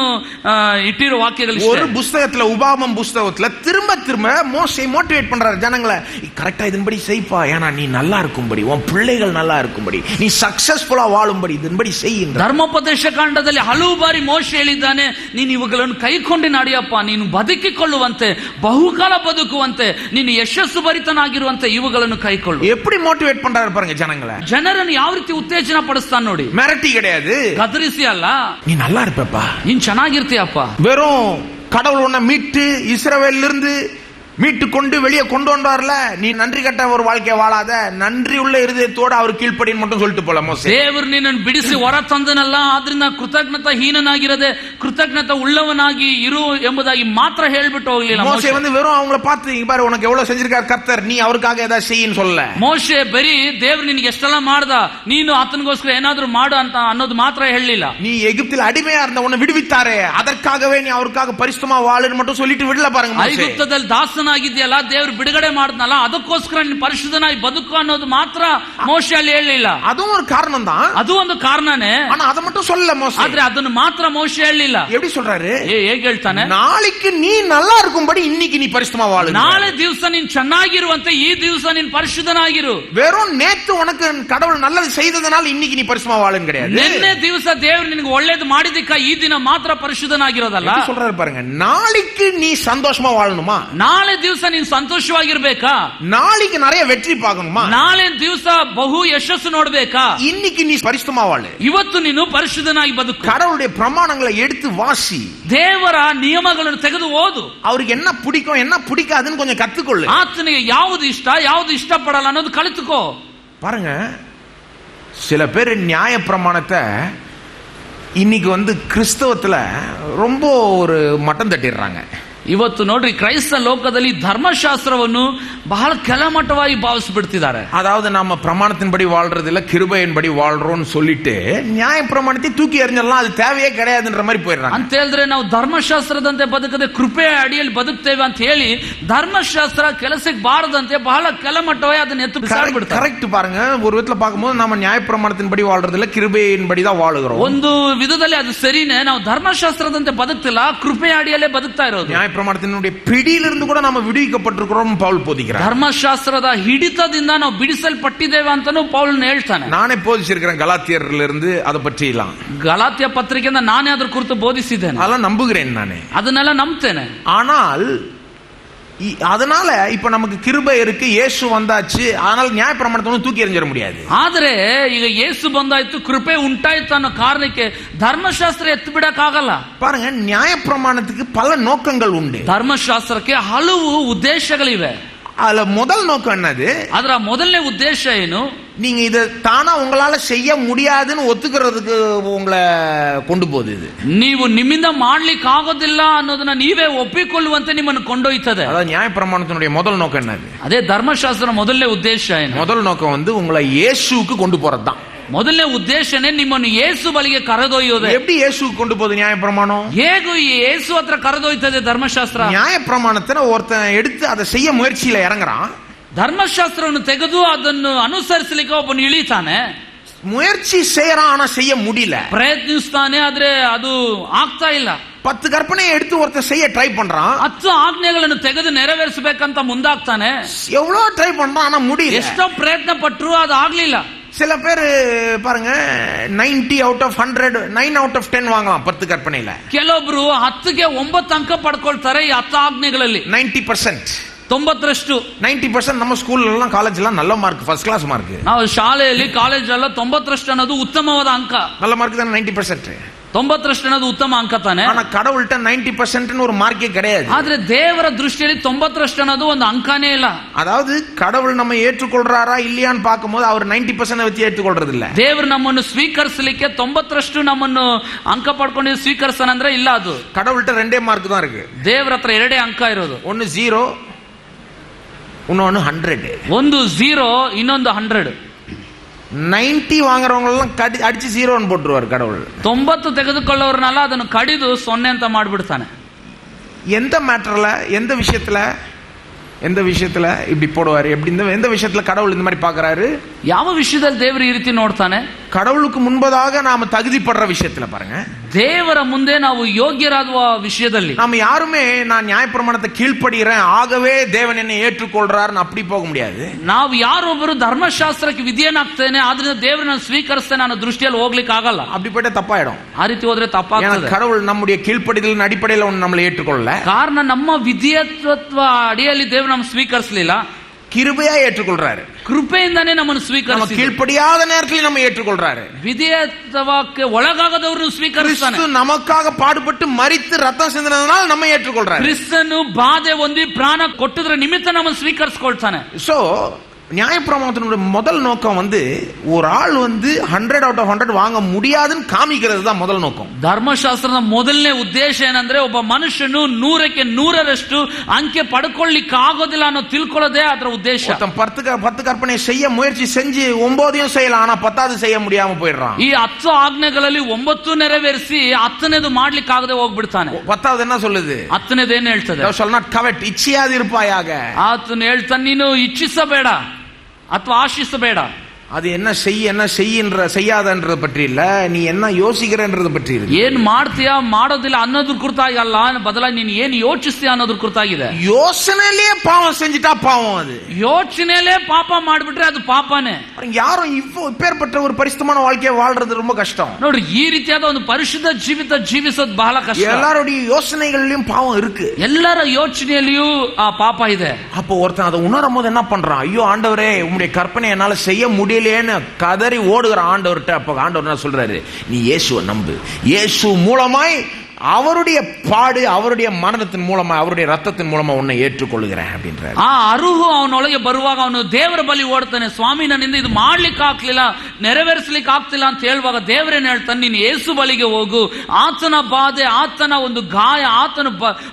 [SPEAKER 2] ಇಟ್ಟಿರೋ ವಾಕ್ಯಗಳು
[SPEAKER 1] ஒரு புஸ்தகத்துல, உபாகமம் புஸ்தகத்துல திரும்ப திரும்ப மோசே மோட்டிவேட் பண்றாரு ஜனங்களை.
[SPEAKER 4] கரெக்டா இதன்படி செய்ப்பா, ஏன்னா நீ நல்லா இருக்கும்படி, உன் பிள்ளைகள் நல்லா இருக்கும்படி, நீ சக்சஸ்ஃபுல்லா வாழும்படி இதன்படி செய்கின்ற.
[SPEAKER 1] ಧರ್ಮೋಪದೇಶ ಕಾಂಡದಲ್ಲಿ ಹಲವು ಬಾರಿ ಮೋಶೆ ಹೇಳಿದ್ದಾನೆ, ನೀನು ಇವುಗಳನ್ನು ಕೈಕೊಂಡು ನಡೆಯಪ್ಪ, ನೀನು ಬದುಕಿಕೊಳ್ಳುವಂತೆ, ಬಹುಕಾಲ ಬದುಕುವಂತೆ, ನೀನು ಯಶಸ್ಸು ಭರಿತನಾಗಿರುವಂತೆ ಇವುಗಳನ್ನು ಕೈಕೊಳ್ಳು.
[SPEAKER 4] எப்படி மோட்டிவேட் பண்றாரு பாருங்க ஜனங்களை.
[SPEAKER 1] ಜನರನ್ನು ಯಾವ ರೀತಿ ಉತ್ತೇಜನ ಪಡಿಸ್ತಾನೆ ನೋಡಿ.
[SPEAKER 4] மிரட்டி கிடையாது,
[SPEAKER 1] ಗದರಿಸಿ ಅಲ್ಲ,
[SPEAKER 4] நீ நல்லா இருப்பப்பா,
[SPEAKER 1] ನೀನ್ ಚೆನ್ನಾಗಿರ್ತೀಯಪ್ಪ.
[SPEAKER 4] வெறும் கடவுள் உன்னை மீட்டு இஸ்ரவேலில் இருந்து மீட்டு கொண்டு வெளியே கொண்டு வந்தார்ல, நீ நன்றி கட்ட ஒரு வாழ்க்கைய வாழாத, நன்றி உள்ள இருதயத்தோடு அவர் கீழ்ப்படின்னு மட்டும் சொல்லிட்டு போல மோசே.
[SPEAKER 1] ದೇವರು ನಿನ್ನನ್ನು ಬಿಡಿಸಿ ಹೊರ ತಂದನಲ್ಲ, ಆದ್ರಿಂದ ಕೃತಜ್ಞತಾ ಹೀನನಾಗಿರದೆ ಕೃತಜ್ಞತಾ ಉಳ್ಳವನಾಗಿ ಇರು ಎಂಬುದಾಗಿ ಮಾತ್ರ ಹೇಳ್ಬಿಟ್ಟು ಹೋಗ್ಲಿಲ್ಲ
[SPEAKER 4] மோசே. வந்து வெறும் அவங்கள பார்த்து இங்க பாரு உனக்கு எவ்வளவு செஞ்சிருக்கார் கர்த்தர், நீ அவருக்காக ஏதாவது செய்யின்னு சொல்லல.
[SPEAKER 1] ಮೋಶೆ ಬರೀ ದೇವ್ರು ನಿನಗೆ ಎಷ್ಟೆಲ್ಲ ಮಾಡ್ದ, ನೀನು ಆತನಿಗೋಸ್ಕರ ಏನಾದ್ರೂ ಮಾಡು ಅಂತ ಅನ್ನೋದು ಮಾತ್ರ ಹೇಳಲಿಲ್ಲ.
[SPEAKER 4] நீ எகிப்தில் அடிமையா இருந்த உன்னை விடுவித்தாரே, அதற்காகவே நீ அவருக்காக பரிசுத்தமா வாழுன்னு மட்டும் சொல்லிட்டு விடல பாருங்க மோசே.
[SPEAKER 1] ಐಗುಪ್ತದಲ್ಲಿ ದಾಸನಾಗಿದ್ಯಲ್ಲ, ದೇವ್ರು ಬಿಡುಗಡೆ ಮಾಡ್ದನಲ್ಲ, ಅದಕ್ಕೋಸ್ಕರ ನೀನು ಪರಿಶುದ್ಧನಾಗಿ ಬದುಕು ಅನ್ನೋದು ಮಾತ್ರ ಮೋಶೆ ಅಲ್ಲಿ ಹೇಳಲಿಲ್ಲ.
[SPEAKER 4] அதுவும் ஒரு காரணம் தான்,
[SPEAKER 1] ಅದು ಒಂದು ಕಾರಣನೇ,
[SPEAKER 4] ஆனா அதை மட்டும் சொல்லல மோசே.
[SPEAKER 1] ಆದ್ರೆ ಅದನ್ನು ಮಾತ್ರ ಮೋಶೆ ಹೇಳಲಿಲ್ಲ.
[SPEAKER 4] எப்படி சொல்றாரு?
[SPEAKER 1] ಹೇಗೆ ಹೇಳ್ತಾನೆ?
[SPEAKER 4] நாளைக்கு நீ நல்லா இருக்கும்படி இன்னைக்கு நீ பரிசுத்தமா வாழு.
[SPEAKER 1] ನಾಳೆ ದಿವಸ ನೀನ್ ಚೆನ್ನಾಗಿರುವಂತೆ ಈ ದಿವಸ ನೀನ್ ಪರಿಶುದ್ಧನಾಗಿರು.
[SPEAKER 4] வெறும் நேத்து உனக்கு கடவுள் நல்லது செய்ததனால இன்னைக்கு நீ பரிசுத்தமா வாழுன்னு கிடையாது.
[SPEAKER 1] ನಿನ್ನೆ ದಿವಸ ದೇವ್ರು ನಿನಗೆ ಒಳ್ಳೇದು ಮಾಡಿದಕ್ಕ ಈ ದಿನ ಮಾತ್ರ ಪರಿಶುದ್ಧನಾಗಿರೋದಲ್ಲ.
[SPEAKER 4] சொல்றாரு பாருங்க, நாளைக்கு நீ சந்தோஷமா வாழணுமா,
[SPEAKER 1] ನಾಳೆ ದಿವಸ ನೀನ್ ಸಂತೋಷವಾಗಿರ್ಬೇಕಾ,
[SPEAKER 4] நாளைக்கு நிறைய வெற்றி பார்க்கணுமா,
[SPEAKER 1] ನಾಳೆ ದಿವಸ ಬಹು ಯಶಸ್ಸು ನೋಡ್ಬೇಕಾ,
[SPEAKER 4] இன்னைக்கு நீ பரிசுத்தமா வாழு.
[SPEAKER 1] ಇವತ್ತು ನೀನು ಪರಿಶುದ್ಧನಾಗಿ ಬದುಕು.
[SPEAKER 4] கடவுளுடைய பிரமாணங்களை எடுத்து வாசி,
[SPEAKER 1] ದೇವರ ನಿಯಮಗಳನ್ನು ತೆಗೆದು ಓದು.
[SPEAKER 4] அவருக்கு என்ன பிடிக்கும் என்ன பிடிக்காதுன்னு கொஞ்சம் கத்துக்கொள்ளு.
[SPEAKER 1] ಆತನಿಗೆ ಯಾವುದು ಇಷ್ಟ ಯಾವುದು ಇಷ್ಟಪಡಲ್ಲ ಅನ್ನೋದು ಕಲಿತುಕೋ.
[SPEAKER 4] பாருங்க, சில பேர் நியாய பிரமாணத்தை இன்னைக்கு வந்து கிறிஸ்தவத்துல ரொம்ப ஒரு மட்டம் தட்டிடுறாங்க.
[SPEAKER 1] ಇವತ್ತು ನೋಡ್ರಿ, ಕ್ರೈಸ್ತ ಲೋಕದಲ್ಲಿ ಧರ್ಮಶಾಸ್ತ್ರವನ್ನು ಬಹಳ ಕೆಳಮಟ್ಟವಾಗಿ ಭಾವಿಸಿಬಿಡ್ತಿದ್ದಾರೆ.
[SPEAKER 4] அதாவது நாம பிரமாணத்தின்படி வாழ்றது இல்ல, கிருபையின்படி வாழ்றோம்னு சொல்லிட்டு நியாய பிரமாணத்தை தூக்கி எறிஞ்சிடலாம், அது தேவையே கிடையாதுன்ற மாதிரி போயிடுறாங்க.
[SPEAKER 1] ಅಂತ ಹೇಳಿದ್ರೆ ನಾವು ಧರ್ಮಶಾಸ್ತ್ರದಂತೆ ಬದುಕದೆ ಕೃಪೆಯ ಅಡಿಯಲ್ಲಿ ಬದುಕ್ತೇವೆ ಅಂತ ಹೇಳಿ ಧರ್ಮಶಾಸ್ತ್ರ ಕೆಲಸಕ್ಕೆ ಬಾರದಂತೆ ಬಹಳ ಕೆಳಮಟ್ಟವಾಗಿ ಅದನ್ನ ಎತ್ತು ಬಿಸಾಡ್ಬಿಡ್ತಾರೆ.
[SPEAKER 4] கரெக்ட் பாருங்க, ஒரு விதத்துல பார்க்கும்போது நம்ம நியாய பிரமாணத்தின்படி வாழ்றது இல்ல, கிருபையின்படி தான் வாழுகிறோம்.
[SPEAKER 1] ಒಂದು ವಿಧದಲ್ಲಿ ಅದು ಸರಿನೇ, ನಾವು ಧರ್ಮಶಾಸ್ತ್ರದಂತೆ ಬದುಕ್ತಿಲ್ಲ, ಕೃಪೆಯ ಅಡಿಯಲ್ಲೇ ಬದುಕ್ತಾ ಇರೋದು.
[SPEAKER 4] நியாய பிரமாணத்தினுடைய பிடியிலிருந்து கூட நாம விடுவிக்கப்பட்டிருக்கிறோம் பவுல் போதிக்கிறார்.
[SPEAKER 1] ಧರ್ಮಶಾಸ್ತ್ರದ ಹಿಡಿತದಿಂದ ನಾವು ಬಿಡಿಸಲ್ಪಟ್ಟಿದ್ದೇವೆ ಅಂತಾನೂ ಪೌಲ್ ಹೇಳ್ತಾನೆ.
[SPEAKER 4] நானே போதிச்சிருக்கிறேன் கலாத்தியர்ல இருந்து அதை பற்றி எல்லாம்.
[SPEAKER 1] ಗಲಾತ್ಯ ಪತ್ರಿಕೆಯಿಂದ ನಾನೇ ಅದ್ರ ಕುರಿತು ಬೋಧಿಸಿದ್ದೇನೆ,
[SPEAKER 4] அதெல்லாம் நம்புகிறேன் நானே,
[SPEAKER 1] ಅದನ್ನೆಲ್ಲ ನಂಬ್ತೇನೆ.
[SPEAKER 4] ஆனால் அதனால இப்ப நமக்கு கிருபை இருக்கு, இயேசு வந்தாச்சு, அதனால நியாய பிரமாணத்தை தூக்கி எறிஞ்சிட முடியாது.
[SPEAKER 1] ಆದ್ರೆ ಈಗ ಯೇಸು ಬಂದಾಯ್ತು, ಕೃಪೆ ಉಂಟಾಯ್ತು ಅನ್ನೋ ಕಾರಣಕ್ಕೆ ಧರ್ಮಶಾಸ್ತ್ರ ಎತ್ತು ಬಿಡಕ್ಕಾಗಲ್ಲ.
[SPEAKER 4] பாருங்க, நியாய பிரமாணத்துக்கு பல நோக்கங்கள் உண்டு.
[SPEAKER 1] ಧರ್ಮಶಾಸ್ತ್ರಕ್ಕೆ ಹಲವು ಉದ್ದೇಶಗಳಿವೆ.
[SPEAKER 4] அதுல முதல் நோக்கம் என்னது?
[SPEAKER 1] ಅದರ ಮೊದಲನೇ ಉದ್ದೇಶ ಏನು?
[SPEAKER 4] நீங்க இத தானா உங்களால செய்ய முடியாதுன்னு ஒத்துக்கிறதுக்கு உங்களை கொண்டு போகுது. இது
[SPEAKER 1] ನೀವು ನಿಮ್ಮಿಂದ ಮಾಡ್ಲಿಕ್ಕೆ ಆಗೋದಿಲ್ಲ ಅನ್ನೋದನ್ನ ನೀವೇ ಒಪ್ಪಿಕೊಳ್ಳುವಂತೆ ನಿಮ್ಮನ್ನು ಕೊಂಡೊಯ್ತದೆ.
[SPEAKER 4] அதாவது நியாய பிரமாணத்தினுடைய முதல் நோக்கம் என்னது?
[SPEAKER 1] ಅದೇ ಧರ್ಮಶಾಸ್ತ್ರ ಮೊದಲನೇ ಉದ್ದೇಶ ಏನು?
[SPEAKER 4] முதல் நோக்கம் வந்து உங்களை இயேசுவுக்கு கொண்டு போறதுதான்.
[SPEAKER 1] ಮೊದಲನೇ ಉದ್ದೇಶನೇ ನಿಮ್ಮನ್ನು ಯೇಸು ಬಳಿಗೆ ಕರೆದೊಯ್ಯೋದು.
[SPEAKER 4] எப்படி இயேசுவுக்கு கொண்டு போகுது நியாய பிரமாணம்?
[SPEAKER 1] ಹೇಗೂ ಯೇಸು ಹತ್ರ ಕರೆದೊಯ್ತದೆ ಧರ್ಮಶಾಸ್ತ್ರ.
[SPEAKER 4] நியாய பிரமாணத்தை ஒருத்தன் எடுத்து அதை செய்ய முயற்சியில இறங்குறான்,
[SPEAKER 1] ಧರ್ಮಶಾಸ್ತ್ರವನ್ನು ತೆಗೆದು ಅದನ್ನು ಅನುಸರಿಸಲಿಕ್ಕೆ ಒಬ್ಬನು ಇಳಿತಾನೆ,
[SPEAKER 4] முயற்சி செய்யறான், ஆனா செய்ய முடியல,
[SPEAKER 1] ಪ್ರಯತ್ನಿಸ್ತಾನೆ, ಆದ್ರೆ ಅದು ಆಗ್ತಾ ಇಲ್ಲ.
[SPEAKER 4] 10 கற்பனையை எடுத்து ஒருத்தன் செய்ய ட்ரை பண்றான்,
[SPEAKER 1] 10 ಆಜ್ಞೆಗಳನ್ನು ತೆಗೆದು ನೆರವೇರಿಸಬೇಕಂತ ಮುಂದಾಗ್ತಾನೆ,
[SPEAKER 4] எவ்வளவு ட்ரை பண்றான் ஆனா முடியல.
[SPEAKER 1] ಎಷ್ಟೋ ಪ್ರಯತ್ನ ಪಟ್ಟರು ಅದು ಆಗ್ಲಿಲ್ಲ.
[SPEAKER 4] சில பேர் பாருங்க 90 out of 100 9 out of 10 வாங்கலாம் 10 கற்பனையில.
[SPEAKER 1] ಕೆಲವೊಬ್ರು 10ಗೆ 9 ಅಂಕ ಪಡ್ಕೊಳ್ತಾರೆ ಈ 10 ಆಜ್ಞೆಗಳಲ್ಲಿ.
[SPEAKER 4] 90%
[SPEAKER 1] 90ರಷ್ಟು
[SPEAKER 4] 90% ನಮ್ಮ ಸ್ಕೂಲ್ எல்லாம் ಕಾಲೇಜ್ எல்லாம் நல்ல ಮಾರ್ಕ್, ಫಸ್ಟ್ ಕ್ಲಾಸ್ ಮಾರ್ಕ್.
[SPEAKER 1] ನಾವು ಶಾಲೆಯಲ್ಲಿ ಕಾಲೇಜ್ ಎಲ್ಲ 90ರಷ್ಟು ಅನ್ನೋದು ಉತ್ತಮವಾದ ಅಂಕ.
[SPEAKER 4] நல்ல ಮಾರ್ಕ್ தான 90%.
[SPEAKER 1] 90ರಷ್ಟು ಅನ್ನೋದು ಉತ್ತಮ ಅಂಕ ತಾನೆ.
[SPEAKER 4] ஆனா கடவுள்கிட்ட 90% ஒரு மார்க்கே கிடையாது.
[SPEAKER 1] ಆದ್ರೆ ದೇವರ ದೃಷ್ಟಿಯಲ್ಲಿ 90ರಷ್ಟು ಅನ್ನೋದು ಒಂದು ಅಂಕನೇ ಇಲ್ಲ.
[SPEAKER 4] அதாவது கடவுள் நம்ம ஏற்றுக்கொள்றாரா இல்லையான்னு பார்க்கும்போது அவர் 90% வச்சு ஏற்றுக்கொள்றது இல்ல.
[SPEAKER 1] ದೇವರು ನಮ್ಮನ್ನು ಸ್ವೀಕರಿಸಲಿಕ್ಕೆ 90ರಷ್ಟು ನಮ್ಮನ್ನು ಅಂಕ ಪಡ್ಕೊಂಡು ಸ್ವೀಕರಿಸನಂದ್ರೆ ಇಲ್ಲ. ಅದು
[SPEAKER 4] கடவுள்கிட்ட 2 மார்க் தான் இருக்கு.
[SPEAKER 1] ದೇವರ ಹತ್ರ 2 ಅಂಕ ಇರೋದು.
[SPEAKER 4] ஒன்னு 0, இன்னொன்னு 100.
[SPEAKER 1] ಒಂದು 0, ಇನ್ನೊಂದು 100.
[SPEAKER 4] 90 வாங்குறவங்க எல்லாம் அடிச்சு 0ன்னு போட்டுருவார் கடவுள்.
[SPEAKER 1] 90 ತೆಗೆದುಕೊಳ್ಳೋರ್ನಲ್ಲ ಅದನ್ನು ಕಡಿದು 0 ಅಂತ ಮಾಡ್ಬಿಡ್ತಾನೆ.
[SPEAKER 4] எந்த மேட்டர்ல எந்த விஷயத்துல இப்படி போடுவாரு? எப்படி எந்த விஷயத்துல கடவுள் இந்த மாதிரி பாக்குறாரு?
[SPEAKER 1] ಯಾವ ವಿಷಯದಲ್ಲಿ ದೇವರು ಈ ರೀತಿ ನೋಡ್ತಾನೆ?
[SPEAKER 4] கடவுளுக்கு முன்பதாக நாம தகுதிப்படுற விஷயத்துல பாருங்க,
[SPEAKER 1] ದೇವರ ಮುಂದೆ ನಾವು ಯೋಗ್ಯರಾಗುವ ವಿಷಯದಲ್ಲಿ
[SPEAKER 4] நம்ம யாருமே நான் நியாயப்பிரமாணத்தை கீழ்ப்படுகிறேன் ஆகவே தேவன் என்னை ஏற்றுக்கொள்றாருன்னு அப்படி போக முடியாது.
[SPEAKER 1] ನಾವು ಯಾರೊಬ್ಬರು ಧರ್ಮಶಾಸ್ತ್ರಕ್ಕೆ ವಿಧೇಯನಾಗ್ತೇನೆ ಆದ್ರಿಂದ ದೇವರನ್ನ ಸ್ವೀಕರಿಸ್ತೇನೆ ಅನ್ನೋ ದೃಷ್ಟಿಯಲ್ಲಿ ಹೋಗ್ಲಿಕ್ಕೆ ಆಗಲ್ಲ.
[SPEAKER 4] அப்படி போயிட்டா தப்பாயிடும்.
[SPEAKER 1] ಆ ರೀತಿ ಹೋದ್ರೆ ತಪ್ಪಾಗ್ತದೆ.
[SPEAKER 4] கடவுள் நம்முடைய கீழ்ப்படிதலின் அடிப்படையில் நம்மளை ஏற்றுக்கொள்ளல.
[SPEAKER 1] ಕಾರಣ ನಮ್ಮ ವಿಧೇಯತ್ವ ಅಡಿಯಲ್ಲಿ ದೇವರು ನಮ್ಮ ಸ್ವೀಕರಿಸಲಿಲ್ಲ,
[SPEAKER 4] கிருபையா ஏற்றுக்கொள்றாரு.
[SPEAKER 1] ಕೃಪೆಯಿಂದಾನೇ ನಮ್ಮನ್ನು ಸ್ವೀಕರಿಸಿ
[SPEAKER 4] கீழ்ப்படியாத நேரத்தில் நம்ம ஏற்றுக்கொள்றாரு.
[SPEAKER 1] ವಿಧೇಯತ್ವಕ್ಕೆ ಒಳಗಾಗದವರು ಸ್ವೀಕರಿಸ್ತಾನೆ.
[SPEAKER 4] கிறிஸ்து நமக்காக பாடுபட்டு மரித்து ரத்தம் சிந்தினதனால நம்ம ஏற்றுக்கொள்றாரு.
[SPEAKER 1] ಕ್ರಿಸ್ತನು ಬಾಧೆ ಹೊಂದಿ ಪ್ರಾಣ ಕೊಟ್ಟದ್ರ ನಿಮಿತ್ತ ನಮ್ಮನ್ನು ಸ್ವೀಕರಿಸಿಕೊಳ್ತಾನೆ.
[SPEAKER 4] சோ நியாயப்பிரமாணத்தினுடைய முதல் நோக்கம் ஒரு ஆள் 100 out of 100 வாங்க முடியாதுன்னு காமிக்கிறது தான் முதல் நோக்கம்.
[SPEAKER 1] ಧರ್ಮಶಾಸ್ತ್ರದ ಮೊದಲನೇ ಉದ್ದೇಶ ಏನಂದ್ರೆ ಒಬ್ಬ ಮನುಷ್ಯನು 100ಕ್ಕೆ 100ರಷ್ಟು ಅಂಕೆ ಪಡ್ಕೊಳ್ಳಿಕ್ಕೆ ಆಗೋದಿಲ್ಲ ಅನ್ನೋ ತಿಳ್ಕೊಳ್ಳೋದೇ ಅದರ ಉದ್ದೇಶ.
[SPEAKER 4] 10 கற்பனை செய்ய முயற்சி செஞ்சு 9 செய்யலாம், ஆனா 10வது செய்ய முடியாம போயிடுறான்.
[SPEAKER 1] ಈ 10 ಆಜ್ಞೆಗಳಲ್ಲಿ 9 ನೆರವೇರಿಸಿ 10ನೇದು ಮಾಡ್ಲಿಕ್ಕೆ ಆಗದೆ ಹೋಗ್ಬಿಡ್ತಾನೆ.
[SPEAKER 4] 10வது என்ன சொல்லுது?
[SPEAKER 1] 10ನೇದು ಏನು ಹೇಳ್ತದೆ?
[SPEAKER 4] thou shalt not covet, ಇಚ್ಛೆಯಾದಿರುಪಾಯಾಗ.
[SPEAKER 1] ಆತನು ಹೇಳ್ತಾನೆ ನೀನು ಇಚ್ಛಿಸಬೇಡ ಅಥವಾ ಆಶಿಸಬೇಡ.
[SPEAKER 4] அது என்ன செய்யாதன்றது பற்றி இல்ல, நீ என்ன யோசிக்கிறன்றது பற்றி இருக்கு.
[SPEAKER 1] ಏನ್ ಮಾಡ್ತೀಯಾ ಮಾಡೋದಿಲ್ಲ ಅನ್ನೋದ್ರ ಕುರಿತಾಗಿ ಅಲ್ಲ, ಬದಲಾಗಿ ನೀನು ಏನ್ ಯೋಚಿಸ್ತೀಯ ಅನ್ನೋದ್ರ ಕುರಿತಾಗಿದೆ.
[SPEAKER 4] யோசனையிலே பாவம் செஞ்சிட்டா பாவம், அது
[SPEAKER 1] ಯೋಚನೆಯಲ್ಲೇ ಪಾಪ ಮಾಡ್ಬಿಟ್ರೆ ಅದು ಪಾಪನೇ.
[SPEAKER 4] யாரும் இப்பேற்பட்ட ஒரு பரிசுத்தமான வாழ்க்கையை வாழ்றது ரொம்ப கஷ்டம்.
[SPEAKER 1] ನೋಡ್ರಿ, ಈ ರೀತಿಯಾದ ಒಂದು ಪರಿಶುದ್ಧ ಜೀವಿತ ಜೀವಿಸೋದು ಬಹಳ ಕಷ್ಟ.
[SPEAKER 4] எல்லாருடைய யோசனைகளிலும் பாவம் இருக்கு,
[SPEAKER 1] ಎಲ್ಲರ ಯೋಚನೆಯಲ್ಲಿಯೂ ಆ ಪಾಪ ಇದೆ.
[SPEAKER 4] அப்போ ஒருத்தன் அதை உணரும் போது என்ன பண்றான்? ஐயோ ஆண்டவரே, உங்களுடைய கற்பனை என்னால செய்ய முடியலேன்னு கதறி ஓடுகிற ஆண்டவர்கிட்ட அப்ப ஆண்டவர் என்ன சொல்றாரு? நீ இயேசுவை நம்பு. இயேசு மூலமாய் அவருடைய பாடு, அவருடைய மரணத்தின் மூலமா, அவருடைய ரத்தத்தின் மூலமா உன்னை ஏற்றுக்கொள்கிறேன் அப்படின்றாரு.
[SPEAKER 1] ಆ ಅರುಹು ಅವನೊಳಗೆ ಬರುವಾಗ ಅವನು ದೇವರ ಬಳಿ ಓಡ್ತಾನೆ. ಸ್ವಾಮಿ, ನನ್ನಿಂದ ಇದು ಮಾಡ್ಲಿಕ್ಕೆ ಆಗ್ಲಿಲ್ಲ, ನೆರವೇರಿಸಲಿಕ್ಕೆ ಆಗ್ತಿಲ್ಲ ಅಂತ ಹೇಳುವಾಗ ದೇವರೇನು ಹೇಳ್ತಾನೆ? ನೀನು ಯೇಸು ಬಳಿಗೆ ಹೋಗು. ಆತನ ಬಾಧೆ, ಆತನ ಒಂದು ಗಾಯ, ಆತನ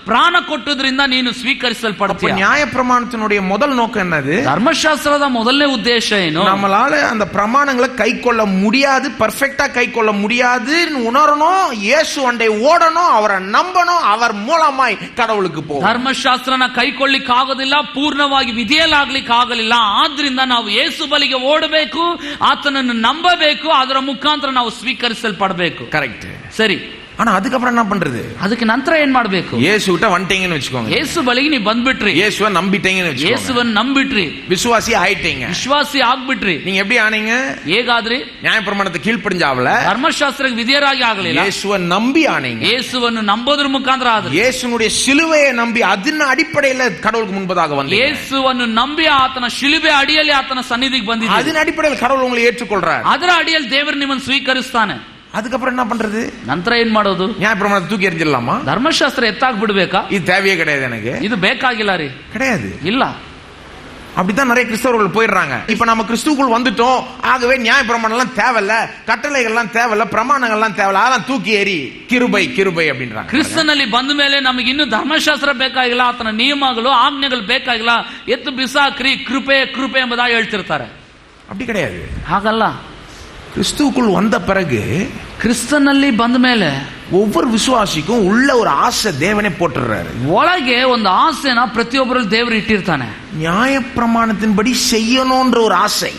[SPEAKER 1] ಪ್ರಾಣ ಕೊಟ್ಟದ್ರಿಂದ ನೀನು ಸ್ವೀಕರಿಸಲ್ಪಡ್ತೀಯ.
[SPEAKER 4] நியாய பிரமாணத்தினுடைய முதல் நோக்கம் என்னது?
[SPEAKER 1] ಧರ್ಮಶಾಸ್ತ್ರದ ಮೊದಲನೇ ಉದ್ದೇಶ ಏನು?
[SPEAKER 4] நம்மளால அந்த பிரமாணங்களை கை கொள்ள முடியாது, பர்ஃபெக்ட்டா கை கொள்ள முடியாதுன்னு உணரணும். இயேசு அண்டை ஓடணும், அவரை நம்பணும், அவர் மூலமாய் கடவுளுக்கு போகும்.
[SPEAKER 1] ಧರ್ಮಶಾಸ್ತ್ರನ ಕೈಕೊಳ್ಳಿಕ್ಕೆ ಆಗೋದಿಲ್ಲ, ಪೂರ್ಣವಾಗಿ ವಿಧೇಯಲಾಗ್ಲಿಕ್ಕೆ ಆಗಲಿಲ್ಲ. ಆದ್ರಿಂದ ನಾವು ಯೇಸು ಬಳಿಗೆ ಓಡಬೇಕು, ಆತನನ್ನು ನಂಬಬೇಕು, ಅದರ ಮುಖಾಂತರ ನಾವು ಸ್ವೀಕರಿಸಲ್ಪಡಬೇಕು.
[SPEAKER 4] ಕರೆಕ್ಟ್,
[SPEAKER 1] ಸರಿ.
[SPEAKER 4] ஆனா அதுக்கப்புறம் என்ன பண்றது?
[SPEAKER 1] ಅದಕ್ಕೆ ನಂತರ ಏನ್ ಮಾಡಬೇಕು?
[SPEAKER 4] ಯೇಸು கிட்ட வந்துட்டீங்கன்னு வெச்சுக்கோங்க.
[SPEAKER 1] ಯೇಸು ಬಳಿಗೆ ನೀವು ಬಂದ್ಬಿಟ್ರಿ,
[SPEAKER 4] ಯೇசுவை நம்பிட்டீங்கன்னு வெச்சுக்கோங்க.
[SPEAKER 1] ಯೇಸುವನ್ನು ನಂಬಿಟ್ರಿ,
[SPEAKER 4] விசுவாசி ஆயிட்டீங்க.
[SPEAKER 1] ವಿಶ್ವಾಸಿ ಆಗ್ಬಿಟ್ರಿ.
[SPEAKER 4] நீங்க எப்படி ஆனீங்க?
[SPEAKER 1] ಹೇಗಾದ್ರಿ?
[SPEAKER 4] நியாயப்பிரமாணத்தை கீழ்ப்படிஞ்சாவல,
[SPEAKER 1] ಧರ್ಮಶಾಸ್ತ್ರಕ್ಕೆ ವಿಧೇಯರಾಗಿ ಆಗಲಿಲ್ಲ,
[SPEAKER 4] இயேசுவை நம்பி ஆனீங்க.
[SPEAKER 1] ಯೇಸುವನ್ನು ನಂಬೋದ್ರ ಮುಖಾಂತರ ಆದ್ರಿ.
[SPEAKER 4] இயேசுனுடைய சிலுவையை நம்பி அதன் அடிப்படையில் கடவுளுக்கு முன்பதாக வந்தீங்க.
[SPEAKER 1] ಯೇಸುವನ್ನು ನಂಬಿ ಆತನ ಶಿಲುಬೆ ಅಡಿಯಲ್ಲಿ ಆತನ ಸನ್ನಿಧಿಗೆ ಬಂದಿದ್ದೀರಿ.
[SPEAKER 4] அதன் அடிப்படையில் கடவுள் உங்களை ஏற்றுக்கொள்றார்.
[SPEAKER 1] ಅದರ ಅಡಿಯಲ್ಲಿ ದೇವರು ನಿಮ್ಮನ್ನು ಸ್ವೀಕರಿಸ್ತಾನೆ.
[SPEAKER 4] அதுக்கப்புறம் என்ன பண்றது?
[SPEAKER 1] ನಂತರ ಏನ್ ಮಾಡೋದು?
[SPEAKER 4] நியாயப்பிரமாணத்தை தூக்கி எறிஞ்சிடலாமா?
[SPEAKER 1] ಧರ್ಮಶಾಸ್ತ್ರ ಎತ್ತಾಕ್ ಬಿಡ್ಬೇಕಾ?
[SPEAKER 4] இது தேவையே கிடையாது, எனக்கு
[SPEAKER 1] ಇದು ಬೇಕಾಗಿಲ್ಲ ರೀ.
[SPEAKER 4] கிடையாது,
[SPEAKER 1] ಇಲ್ಲ.
[SPEAKER 4] அப்படித்தான் நிறைய கிறிஸ்தவர்கள் போயிடுறாங்க. இப்ப நம்ம கிறிஸ்துவுக்குள் வந்துட்டோம், ஆகவே நியாயப்பிரமாணம் எல்லாம் தேவையில்ல, கட்டளைகள் எல்லாம் தேவையில்ல, பிரமாணங்கள் எல்லாம் தேவையில்ல, அதெல்லாம் தூக்கி ஏறி கிருபை கிருபை அப்படின்றாங்க.
[SPEAKER 1] ಕ್ರಿಸ್ತನಲ್ಲಿ ಬಂದ ಮೇಲೆ ನಮಗೆ ಇನ್ನು ಧರ್ಮಶಾಸ್ತ್ರ ಬೇಕಾಗಿಲ್ಲ, ಆತನ ನಿಯಮಗಳು ಆಜ್ಞೆಗಳು ಬೇಕಾಗಿಲ್ಲ, ಎತ್ತು ಬಿಸಾಕ್ರಿ, ಕೃಪೆ ಕೃಪೆ ಎಂಬುದಾಗಿ ಹೇಳ್ತಿರ್ತಾರೆ.
[SPEAKER 4] அப்படி கிடையாது,
[SPEAKER 1] ಹಾಗಲ್ಲ.
[SPEAKER 4] கிறிஸ்துவுக்குள் வந்த பிறகு,
[SPEAKER 1] ಕ್ರಿಸ್ತನಲ್ಲಿ ಬಂದ ಮೇಲೆ
[SPEAKER 4] ஒவ்வொரு விசுவாசிக்கும் உள்ள ஒரு ஆசை தேவனே போட்டுறாரு.
[SPEAKER 1] ಒಳಗೆ ಒಂದು ಆಸೆನ ಪ್ರತಿಯೊಬ್ಬರಲ್ಲಿ ದೇವರು ಇಟ್ಟಿರ್ತಾನೆ.
[SPEAKER 4] நியாயப்பிரமாணத்தின்படி செய்யணும்ன்ற ஒரு ஆசை,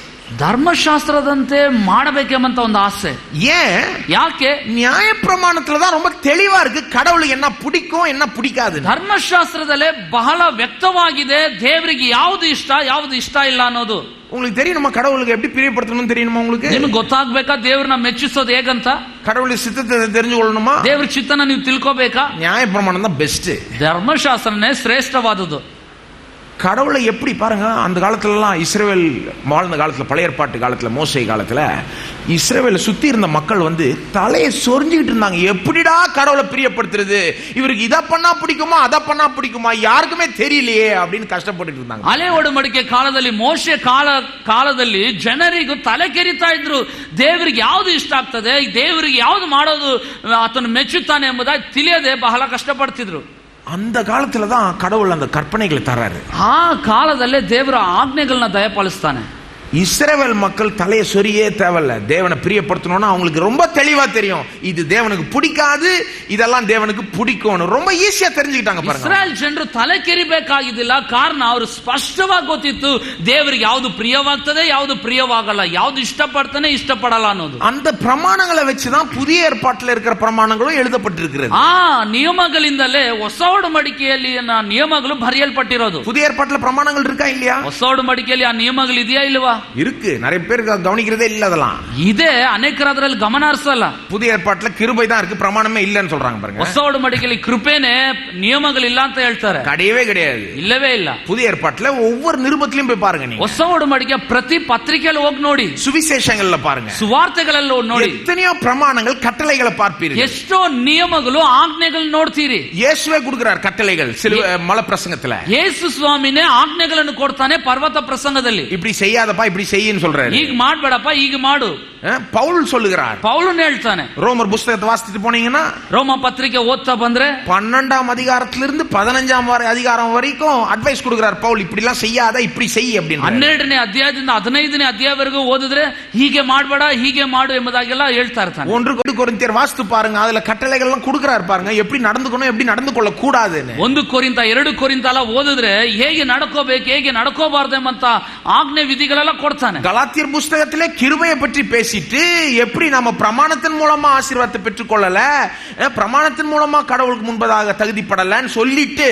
[SPEAKER 1] ಧರ್ಮಶಾಸ್ತ್ರದಂತೆ ಮಾಡಬೇಕೆಂಬಂತ ಒಂದು ಆಸೆ.
[SPEAKER 4] ஏன்?
[SPEAKER 1] ಯಾಕೆ?
[SPEAKER 4] நியாயப்பிரமாணத்துல தான் ரொம்ப தெளிவா இருக்கு கடவுளுக்கு என்ன பிடிக்கும் என்ன பிடிக்காது.
[SPEAKER 1] ಧರ್ಮಶಾಸ್ತ್ರದಲ್ಲೇ ಬಹಳ ವ್ಯಕ್ತವಾಗಿದೆ ದೇವರಿಗೆ ಯಾವುದು ಇಷ್ಟ ಯಾವುದು ಇಷ್ಟ ಇಲ್ಲ ಅನ್ನೋದು.
[SPEAKER 4] உங்களுக்கு தெரியணுமா கடவுளுக்கு எப்படி பிரியப்படுத்தணும் தெரியுமா? உங்களுக்கு
[SPEAKER 1] ನಿಮ್ಗೆ ಗೊತ್ತಾಗ್ಬೇಕಾ ದೇವ್ರನ್ನ ಮೆಚ್ಚಿಸೋದು ಹೇಗಂತ?
[SPEAKER 4] கடவுளுடைய சித்தத்தை தெரிஞ்சுக்கொள்ளணுமா?
[SPEAKER 1] ದೇವ್ರ ಚಿತ್ತನ ನೀವು ತಿಳ್ಕೋಬೇಕಾ?
[SPEAKER 4] நியாயப்பிரமாணம் தான் பெஸ்ட்.
[SPEAKER 1] ಧರ್ಮಶಾಸ್ತ್ರನೇ ಶ್ರೇಷ್ಠವಾದದ್ದು.
[SPEAKER 4] கடவுளை எப்படி பாருங்க, அந்த காலத்துலலாம் இஸ்ரவேல் வாழ்ந்த காலத்துல, பழைய ஏற்பாட்டு காலத்துல, மோசே காலத்துல இஸ்ரவேலை சுத்தி இருந்த மக்கள் தலையை சொரிஞ்சுக்கிட்டு இருந்தாங்க. எப்படிடா கடவுளை பிரியப்படுத்துறது, இவருக்கு இதை பண்ணா பிடிக்குமா அதை பண்ணா பிடிக்குமா யாருக்குமே தெரியலையே அப்படின்னு கஷ்டப்பட்டு இருந்தாங்க.
[SPEAKER 1] ಅಲೆ ಒಡಂಬಡಿಕೆ ಕಾಲದಲ್ಲಿ, ಮೋಶೆ ಕಾಲದಲ್ಲಿ ಜನರಿಗೂ ತಲೆ ಕೆರಿತಾ ಇದ್ರು. ದೇವರಿಗೆ ಯಾವುದು ಇಷ್ಟ ಆಗ್ತದೆ, ದೇವರಿಗೆ ಯಾವುದು ಮಾಡೋದು ಆತನು ಮೆಚ್ಚುತ್ತಾನೆ ಎಂಬುದಾಗಿ ತಿಳಿಯದೆ ಬಹಳ ಕಷ್ಟಪಡ್ತಿದ್ರು.
[SPEAKER 4] அந்த காலத்துல தான் கடவுள் அந்த கற்பனைகளை தராரு.
[SPEAKER 1] ಆ ಕಾಲದಲ್ಲೇ ದೇವರ ಆಜ್ಞೆಗಳನ್ನ ದಯಪಾಲಿಸ್ತಾನೆ.
[SPEAKER 4] இஸ்ரவேல் மக்கள் தலையை சொரியே தேவையில்ல. தேவனை பிரியப்படுத்தணும்னா அவங்களுக்கு ரொம்ப தெளிவா தெரியும், இது தேவனுக்கு பிடிக்காது, இதெல்லாம் தேவனுக்கு பிடிக்கும், ரொம்ப ஈஸியா தெரிஞ்சுக்கிட்டாங்க பாருங்க.
[SPEAKER 1] ಇಸ್ರಾಯೇಲ್ ಜನರು ತಲೆ ಕೆರಿಬೇಕಾಗಿದ್ದಿಲ್ಲ, ಕಾರಣ ಅವರು ಸ್ಪಷ್ಟವಾಗಿ ಗೊತ್ತಿತ್ತು ದೇವರಿಗೆ ಯಾವುದು ಪ್ರಿಯವಾಗ್ತದೆ, ಯಾವುದು ಪ್ರಿಯವಾಗಲ್ಲ, ಯಾವುದು ಇಷ್ಟಪಡ್ತಾನೆ ಇಷ್ಟಪಡಲ್ಲ ಅನ್ನೋದು.
[SPEAKER 4] அந்த பிரமாணங்களை வச்சுதான் புதிய ஏற்பாட்டில் இருக்கிற பிரமாணங்களும் எழுதப்பட்டிருக்கிறது.
[SPEAKER 1] ಆ ನಿಯಮಗಳಿಂದಲೇ ಹೊಸ ಒಡಂಬಡಿಕೆಯಲ್ಲಿ ನಿಯಮಗಳು ಬರೆಯಲ್ಪಟ್ಟಿರೋದು.
[SPEAKER 4] புதிய ஏற்பாட்டில் பிரமாணங்கள் இருக்கா இல்லையா?
[SPEAKER 1] ಹೊಸ ಒಡಂಬಡಿಕೆಯಲ್ಲಿ ಆ ನಿಯಮಗಳು ಇದೆಯಾ ಇಲ್ವಾ?
[SPEAKER 4] இருக்கு. நிறைய பேர் கவனிக்கிறதே இல்ல. அதெல்லாம்
[SPEAKER 1] ಇದೆ, ಅನೇಕರು ಅದರಲ್ಲಿ ಗಮನ ಹರಿಸಲ್ಲ.
[SPEAKER 4] புதிய ஏற்பாட்டுல கிருபை தான் இருக்கு, பிரமாணமே இல்லன்னு சொல்றாங்க பாருங்க.
[SPEAKER 1] ಹೊಸ ಒಡಂಬಡಿಕೆಯಲ್ಲಿ ಕೃಪೆನೇ ನಿಯಮಗಳಿಲ್ಲ ಅಂತ ಹೇಳ್ತಾರೆ.
[SPEAKER 4] கிடையவே கிடையாது,
[SPEAKER 1] ಇಲ್ಲವೇ ಇಲ್ಲ.
[SPEAKER 4] புதிய ஏற்பாட்டுல ஒவ்வொரு நிருபத்திலும் போய் பாருங்க. நீங்க
[SPEAKER 1] ಹೊಸ ಒಡಂಬಡಿಕೆ ಪ್ರತಿ ಪತ್ರಿಕೆಯಲ್ಲಿ ಹೋಗಿ ನೋಡಿ,
[SPEAKER 4] சுவிசேஷங்கள்ல பாருங்க,
[SPEAKER 1] ಸುವಾರ್ತೆಗಳಲ್ಲಿ ನೋಡಿ,
[SPEAKER 4] எத்தனையோ பிரமாணங்கள் கட்டளைகளை பார்ப்பீர்கள்.
[SPEAKER 1] ಎಷ್ಟೋ ನಿಯಮಗಳು ಆಜ್ಞೆಗಳು ನೋಡ್ತೀರಿ.
[SPEAKER 4] இயேசுவே கொடுக்கிறார் கட்டளைகள் மலை பிரசங்கத்துல.
[SPEAKER 1] ಯೇಸು ಸ್ವಾಮಿನೇ ಆಜ್ಞೆಗಳನ್ನು ಕೊಡ್ತಾನೆ ಪರ್ವತ ಪ್ರಸಂಗದಲ್ಲಿ.
[SPEAKER 4] இப்படி செய்யாதப்பா, இப்படி செய்யின்னு சொல்றாரு.
[SPEAKER 1] ಈಗ ಮಾಡ್ಬೇಡಪ್ಪ, ಈಗ ಮಾಡು.
[SPEAKER 4] பவுல் சொல்லுகிறார்,
[SPEAKER 1] ಪೌಲನ್ ಹೇಳ್ತಾನೆ.
[SPEAKER 4] ரோமர் புஸ்தகத்தை வாசித்து போனீங்கன்னா,
[SPEAKER 1] ರೋಮ ಪತ್ರಿಕೆ ಓದ್ತಾ ಬಂದ್ರೆ
[SPEAKER 4] 12ஆம் அதிகாரத்திலிருந்து 15ஆம் அதிகாரம் வரைக்கும் அட்வைஸ் கொடுக்கிறார் பவுல், இப்படி எல்லாம் செய்யாத, இப்படி செய் அப்படின்னு.
[SPEAKER 1] 12ನೇ ಅಧ್ಯಾಯದಿಂದ 15ನೇ ಅಧ್ಯಾಯವರೆಗೂ ಓದಿದ್ರೆ ಹೀಗೆ ಮಾಡಬೇಡ, ಹೀಗೆ ಮಾಡು ಎಂಬುದಾಗೆಲ್ಲ ಹೇಳ್ತಾ ಇರ್ತಾನೆ.
[SPEAKER 4] 1 ಕೊರಿಂಥಿಯர் வாசித்து பாருங்க, அதுல கட்டளைகள் எல்லாம் கொடுக்கிறார் பாருங்க, எப்படி நடந்துக்கணும், எப்படி நடந்து கொள்ள கூடாதுன்னு.
[SPEAKER 1] 1 ಕೊರಿಂಥ 2 ಕೊರಿಂಥ ಎಲ್ಲ ಓದಿದ್ರೆ ಹೇಗೆ ನಡ್ಕೋಬೇಕು, ಹೇಗೆ ನಡ್ಕೋಬಾರ್ದು ಎಂಬಂತ ಆಜ್ಞೆ ವಿಧಿಗಳೆಲ್ಲ ಕೊಡ್ತಾನೆ.
[SPEAKER 4] கலாத்தியர் புஸ்தகத்திலே கிருபையை பற்றி பேசிட்டு எப்படி நம்ம பிரமாணத்தின் மூலமா ஆசீர்வாதத்தை பெற்றுக்கொள்ளல, பிரமாணத்தின் மூலமா கடவுளுக்கு முன்பதாக தகுதிப்படலன்னு சொல்லிட்டு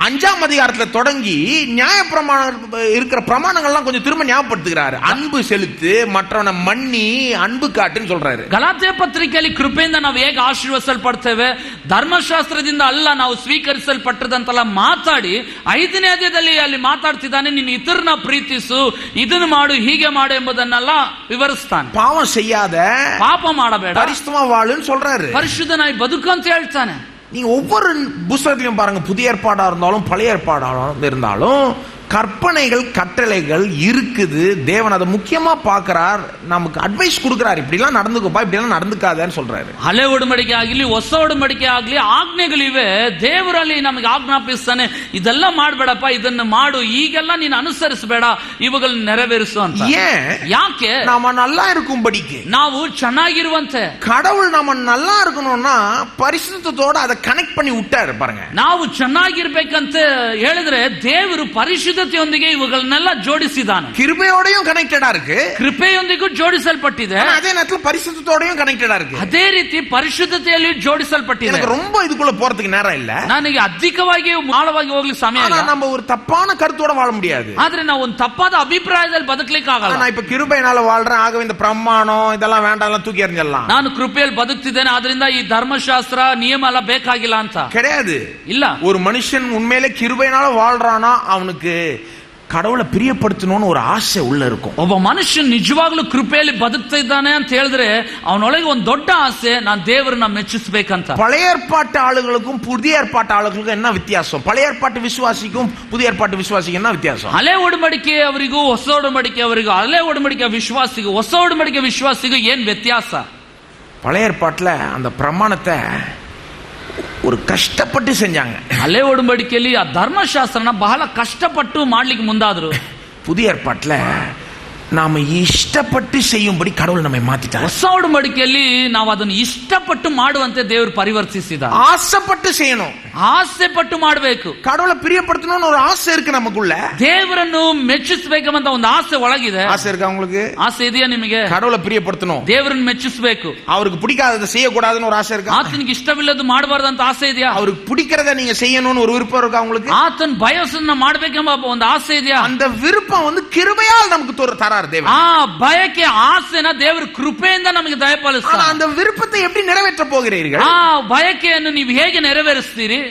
[SPEAKER 4] 5ஆம் அதிகாரத்துல தொடங்கி நியாய பிரமாணம் இருக்கிற பிரமாணங்கள்லாம் கொஞ்சம் திரும்ப ஞாபகப்படுத்துகிறாரு. அன்பு செலுத்து, மற்றவனை மன்னி, அன்பு காட்டுன்னு சொல்றாரு.
[SPEAKER 1] ಗಲಾತ್ಯ ಪತ್ರಿಕೆಯಲ್ಲಿ ಕೃಪೆಯಿಂದ ನಾವು ಹೇಗೆ ಆಶೀರ್ವದಿಸಲ್ಪಡ್ತೇವೆ, ಧರ್ಮಶಾಸ್ತ್ರದಿಂದ ಅಲ್ಲ ನಾವು ಸ್ವೀಕರಿಸಲ್ಪಟ್ಟದಂತೆಲ್ಲ ಮಾತಾಡಿ 5ನೇ ಅಧ್ಯಾಯದಲ್ಲಿ ಅಲ್ಲಿ ಮಾತಾಡ್ತಿದ್ದಾನೆ, ನೀನು ಇತರನ ಪ್ರೀತಿಸು, ಇದನ್ನು ಮಾಡು, ಹೀಗೆ ಮಾಡು ಎಂಬುದನ್ನೆಲ್ಲ ವಿವರಿಸ್ತಾನೆ.
[SPEAKER 4] பாவம் செய்யாத,
[SPEAKER 1] ಪಾಪ ಮಾಡಬೇಡ,
[SPEAKER 4] பரிசுத்தமா வாழுன்னு சொல்றாரு.
[SPEAKER 1] ಪರಿಶುದ್ಧನಾಗಿ ಬದುಕು ಅಂತ ಹೇಳ್ತಾನೆ.
[SPEAKER 4] நீங்க ஒவ்வொரு புத்தகத்திலையும் பாருங்க, புதிய ஏற்பாடா இருந்தாலும் பழைய ஏற்பாடா இருந்தாலும் கற்பனைகள் கட்டளைகள் இருக்குது. தேவன் அதை முக்கியமா பார்க்கிறார், நமக்கு அட்வைஸ் கொடுக்கிறார், இப்படி எல்லாம் நடந்துக்கப்பா, இப்படி எல்லாம் நடந்துக்காதன்னு சொல்றாரு.
[SPEAKER 1] ಹಳೆ ಒಡಂಬಡಿಕೆ ಆಗಲಿ ಹೊಸ ಒಡಂಬಡಿಕೆ ಆಗಲಿ ಆಜ್ಞೆಗಳಿವೆ, ದೇವರಲ್ಲಿ ನಮಗೆ ಆಜ್ಞಾಪಿಸ್ತಾನೆ, ಇದೆಲ್ಲ ಮಾಡಬೇಡಪ್ಪ, ಇದನ್ನು ಮಾಡು, ಈಗೆಲ್ಲ ನೀನು ಅನುಸರಿಸಬೇಡ, ಇವುಗಳನ್ನ ನೆರವೇರಿಸು ಅಂತ.
[SPEAKER 4] ஏன்?
[SPEAKER 1] ಯಾಕೆ?
[SPEAKER 4] நாம நல்லா இருக்கும்படிக்கு.
[SPEAKER 1] ನಾವು ಚೆನ್ನಾಗಿರುವಂತೆ.
[SPEAKER 4] கடவுள் நம்ம நல்லா இருக்கணும்னா பரிசுத்தத்தோட அதை கனெக்ட் பண்ணி விட்டாரு பாருங்க.
[SPEAKER 1] ನಾವು ಚೆನ್ನಾಗಿರ್ಬೇಕಂತ ಹೇಳಿದ್ರೆ ದೇವರು ಪರಿಶುದ್ಧತೆಯೊಂದಿಗೆ ಇವುಗಳನ್ನೆಲ್ಲ ಜೋಡಿಸಿದಾನೆ.
[SPEAKER 4] கிருபையோடையும் கனெக்டடா இருக்கு,
[SPEAKER 1] ಕೃಪೆಯೊಂದಿಗೂ ಜೋಡಿಸಲ್ಪಟ್ಟಿದೆ,
[SPEAKER 4] அதே நேரத்துல பரிசுத்தத்தோடையும் கனெக்டடா இருக்கு.
[SPEAKER 1] ಅದೇ ರೀತಿ ಪರಿಶುದ್ಧತೆಯಲ್ಲಿ ಜೋಡಿಸಲ್ಪಟ್ಟಿದೆ.
[SPEAKER 4] எனக்கு ரொம்ப இதுக்குள்ள போறதுக்கு நேரம் இல்ல,
[SPEAKER 1] ನನಗೆ ಅಧಿಕವಾಗಿ ಆಳವಾಗಿ ಹೋಗ್ಲಿಕ್ಕೆ ಸಮಯ ಇಲ್ಲ.
[SPEAKER 4] நம்ம ஒரு தப்பான கருத்தோட வாழ முடியாது.
[SPEAKER 1] ಆದ್ರೆ ನಾವು ಒಂದು ತಪ್ಪಾದ ಅಭಿಪ್ರಾಯದಲ್ಲಿ ಬದುಕಲಿಕ್ಕೆ ಆಗಲ್ಲ.
[SPEAKER 4] நான் இப்ப கிருபையினால வாழ்றேன், ஆகவே இந்த பிரமாணம் இதெல்லாம் வேண்டாம், எல்லாம் தூக்கி எறிஞ்சிடலாம்.
[SPEAKER 1] ನಾನು ಕೃಪೆಯಲ್ಲಿ ಬದುಕ್ತಿದ್ದೇನೆ, ಆದ್ರಿಂದ ಈ ಧರ್ಮಶಾಸ್ತ್ರ ನಿಯಮ ಎಲ್ಲ ಬೇಕಾಗಿಲ್ಲ ಅಂತ
[SPEAKER 4] கிடையாது.
[SPEAKER 1] ಇಲ್ಲ.
[SPEAKER 4] ஒரு மனுஷன் உண்மையிலே கிருபையினால வாழ்றானா அவனுக்கு கடவுளை பிரியப்படுத்தணும்னு ஒரு ஆசை உள்ள இருக்கும்.
[SPEAKER 1] ಒಬ್ಬ ಮನುಷ್ಯ ನಿಜವಾಗ್ಲೂ ಕೃಪೆಯಲ್ಲಿ ಬದುಕ್ತಾ ಇದ್ದಾನೆ ಅಂತ ಹೇಳಿದ್ರೆ ಅವನೊಳಗೆ ಒಂದು ದೊಡ್ಡ ಆಸೆ, ನಾನು ದೇವರನ್ನ ಮೆಚ್ಚಿಸಬೇಕಂತ.
[SPEAKER 4] பழைய ஏற்பாட்டு ஆளுகளுக்கும் புதிய ஏற்பாட்டு ஆளுகளுக்கும் என்ன வித்தியாசம்? பழைய ஏற்பாட்டு விசுவாசிக்கும் புதிய ஏற்பாட்டு விசுவாசிக்கும் என்ன வித்தியாசம்?
[SPEAKER 1] ಹಳೆ ಒಡಂಬಡಿಕೆ ಅವರಿಗೂ ಹೊಸ ಒಡಂಬಡಿಕೆ ಅವರಿಗೂ, ಹಳೆ ಒಡಂಬಡಿಕೆ ವಿಶ್ವಾಸಿಗೂ ಹೊಸ ಒಡಂಬಡಿಕೆ ವಿಶ್ವಾಸಿಗೂ ಏನ್ ವ್ಯತ್ಯಾಸ?
[SPEAKER 4] பழைய ஏற்பாட்டுல அந்த பிரமாணத்தை ஒரு கஷ்டப்பட்டு செஞ்சாங்க.
[SPEAKER 1] ಹಳೆ ಒಡಂಬಡಿಕೆಯಲ್ಲಿ ಆ ಧರ್ಮಶಾಸ್ತ್ರನ ಬಹಳ ಕಷ್ಟಪಟ್ಟು ಮಾಡ್ಲಿಕ್ಕೆ ಮುಂದಾದ್ರು.
[SPEAKER 4] புதிய ஏற்பாட்டுல நாம ಇಷ್ಟಪಟ್ಟು செய்யும்படி கடவுள் நம்மை மாத்திட்டார்.
[SPEAKER 1] ಹೊಸ ಒಡಂಬಡಿಕೆಯಲ್ಲಿ ನಾವು ಅದನ್ನು ಇಷ್ಟಪಟ್ಟು ಮಾಡುವಂತೆ ದೇವರು ಪರಿವರ್ತಿಸಿದ.
[SPEAKER 4] ஆசைப்பட்டு செய்யணும்,
[SPEAKER 1] ಆಸೆ ಪಟ್ಟು ಮಾಡಬೇಕು.
[SPEAKER 4] கடவுளை பிரியப்படுத்தணும்னு ஒரு ஆசை இருக்கு நமக்குள்ள.
[SPEAKER 1] ದೇವರನ್ನು ಮೆಚ್ಚಿಸಬೇಕಂತ ಒಂದು ಆಸೆ ಒಳಗಿದೆ.
[SPEAKER 4] ஆசை இருக்கா உங்களுக்கு?
[SPEAKER 1] ಆಸೆ ಇದೆಯಾ ನಿಮಗೆ?
[SPEAKER 4] கடவுளை பிரியப்படுத்தணும்,
[SPEAKER 1] ದೇವರನ್ನು ಮೆಚ್ಚಿಸಬೇಕು.
[SPEAKER 4] அவருக்கு பிடிக்காததை செய்யக்கூடாதுன்னு ஒரு ஆசை இருக்கா?
[SPEAKER 1] ಆತನಿಗೆ ಇಷ್ಟವಿಲ್ಲದ್ದು ಮಾಡಬಾರ್ದು ಅಂತ ಆಸೆ ಇದೆಯಾ?
[SPEAKER 4] அவருக்கு பிடிக்கிறத நீங்க செய்யணும்னு ஒரு விருப்பம் இருக்கா உங்களுக்கு?
[SPEAKER 1] ಆತನ ಬಯಸನ್ನ ಮಾಡಬೇಕೆಂಬ ಒಂದು ಆಸೆ ಇದೆಯಾ?
[SPEAKER 4] அந்த விருப்பம் வந்து கிருபையால் நமக்கு தரார் தேவன்.
[SPEAKER 1] ಆ ಬಯಕೆ ಆಸೆನ ದೇವರು ಕೃಪೆಯಿಂದ ನಮಗೆ ದಯಪಾಲಿಸ್ತಾನೆ.
[SPEAKER 4] அந்த விருப்பத்தை எப்படி நிறைவேற்ற போகிறீர்கள்?
[SPEAKER 1] ಆ ಬಯಕೆಯನ್ನು ನೀವು ಹೇಗೆ ನೆರವೇರಿಸ್ತೀರಿ?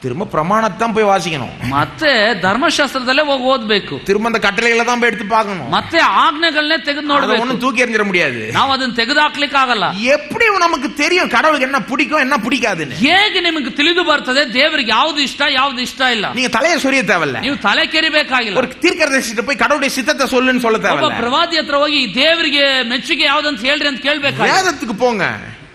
[SPEAKER 4] திரும்ப பிரமாணத்தான் போய் வாசிக்கணும்,
[SPEAKER 1] ಮತ್ತೆ ಧರ್ಮಶಾಸ್ತ್ರದಲ್ಲೇ ಹೋಗಿ ಓದಬೇಕು,
[SPEAKER 4] திரும்ப அந்த கட்டளைகளை தான் போய் எடுத்து பார்க்கணும்,
[SPEAKER 1] ಮತ್ತೆ ಆಜ್ಞೆಗಳನ್ನೇ ತೆಗೆದು ನೋಡಬೇಕು.
[SPEAKER 4] ஒண்ணும் தூக்கி எறிஞ்சிட முடியாது.
[SPEAKER 1] ನಾವು ಅದನ್ನ ತೆಗೆದುಹಾಕ್ಲಿಕ್ಕೆ ಆಗಲ್ಲ.
[SPEAKER 4] எப்படி நமக்கு தெரியும் கடவுளுக்கு என்ன பிடிக்கும் என்ன பிடிக்காதுன்னு?
[SPEAKER 1] ಹೇಗೆ ನಿಮಗೆ ತಿಳಿದು ಬರ್ತದೆ ದೇವರಿಗೆ ಯಾವ್ದು ಇಷ್ಟ ಯಾವ್ದು ಇಷ್ಟ ಇಲ್ಲ?
[SPEAKER 4] நீங்க தலையை சொரிய தேவையில்ல,
[SPEAKER 1] ನೀವು ತಲೆ ಕೆರಿಬೇಕಾಗಿಲ್ಲ.
[SPEAKER 4] ஒரு தீர்க்கதரிசிட்ட போய் கடவுளுடைய சித்தத்தை சொல்லுன்னு சொல்ல
[SPEAKER 1] ಒಬ್ಬ
[SPEAKER 4] தேவையில்ல.
[SPEAKER 1] ಪ್ರವಾದಿ ಹತ್ರ ಹೋಗಿ ದೇವರಿಗೆ ಮೆಚ್ಚುಗೆ ಯಾವ್ದಂತ ಹೇಳ್ರಿ ಅಂತ ಕೇಳ್ಬೇಕಾಗಿಲ್ಲ.
[SPEAKER 4] வேதத்துக்கு போங்க,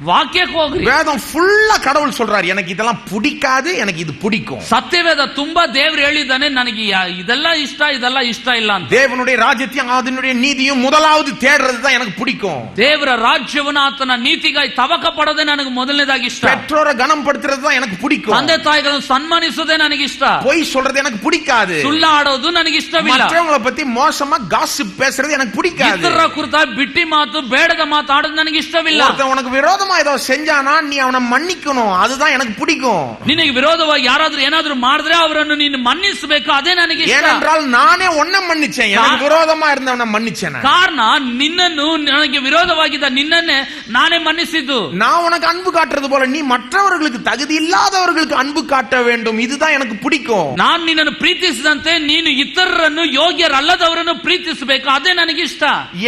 [SPEAKER 1] ವಾಕ್ಯಕ್ಕೆ ಹೋಗ್ರಿ.
[SPEAKER 4] வேதம் ஃபுல்லா கடவுள் சொல்றாரு எனக்கு இதெல்லாம் பிடிக்காது, எனக்கு இது பிடிக்கும்.
[SPEAKER 1] ಸತ್ಯವೇದ ತುಂಬಾ ದೇವ್ರು ಹೇಳಿದ್ದಾನೆ ನನಗೆ ಇದೆಲ್ಲ ಇಷ್ಟ ಇದೆಲ್ಲ ಇಷ್ಟ ಇಲ್ಲ ಅಂತ.
[SPEAKER 4] தேவனுடைய ராஜ்யத்தையும் அதனுடைய நீதியும் முதலாவது தேடுறது தான் எனக்கு பிடிக்கும்.
[SPEAKER 1] ದೇವರ ರಾಜ್ಯವನ್ನು ಆತನ ನೀತಿಗಾಗಿ ತವಕ ಪಡೋದೇ ನನಗೆ ಮೊದಲನೇದಾಗಿ ಇಷ್ಟ.
[SPEAKER 4] பெற்றோரை கனம் படுத்துறது தான் எனக்கு பிடிக்கும்.
[SPEAKER 1] ತಂದೆ ತಾಯಿಗಳನ್ನು ಸನ್ಮಾನಿಸೋದೇ ನನಗೆ ಇಷ್ಟ.
[SPEAKER 4] பொய் சொல்றது எனக்கு பிடிக்காது.
[SPEAKER 1] ಸುಳ್ಳಾಡೋದು ನನಗೆ ಇಷ್ಟವಿಲ್ಲ.
[SPEAKER 4] மற்றவங்களை பத்தி மோசமா காசிப் பேசுறது எனக்கு பிடிக்காது.
[SPEAKER 1] ಇತರರ ಕುರಿತ ಬಿಟ್ಟಿ ಮಾತು ಬೇಡದ ಮಾತಾಡೋದು ನನಗೆ ಇಷ್ಟವಿಲ್ಲ.
[SPEAKER 4] ஒருத்தன் உனக்கு விரோதமா ஏதோ செஞ்சானா நீ அவனை மன்னிக்கணும், அதுதான் எனக்கு பிடிக்கும்.
[SPEAKER 1] ನಿನಗೆ ವಿರೋಧವಾಗಿ ಯಾರಾದ್ರೂ ಏನಾದ್ರೂ ಮಾಡಿದ್ರೆ ಅವರನ್ನು ನೀನು ಮನ್ನಿಸಬೇಕು, ಅದೇ ನನಗೆ ಇಷ್ಟ.
[SPEAKER 4] ஏனென்றால் நானே உன்னை மன்னிச்சேன், எனக்கு விரோதமா இருந்தவனை மன்னிச்சேன்.
[SPEAKER 1] ಕಾರಣ ನಿನ್ನನ್ನು ನನಗೆ ವಿರೋಧವಾಗಿದ್ದ ನಿನ್ನನ್ನೇ ನಾನೇ ಮನ್ನಿಸಿದ್ದು.
[SPEAKER 4] நான் உனக்கு அன்பு காட்டுறது போல நீ மற்றவர்களுக்கு தகுதி இல்லாதவர்களுக்கு அன்பு காட்ட வேண்டும், இதுதான் எனக்கு பிடிக்கும்.
[SPEAKER 1] ನಾನು ನಿನ್ನನ್ನು ಪ್ರೀತಿಸಿದಂತೆ ನೀನು ಇತರರನ್ನು ಯೋಗ್ಯರಲ್ಲದವರನ್ನು ಪ್ರೀತಿಸಬೇಕು, ಅದೇ ನನಗೆ ಇಷ್ಟ.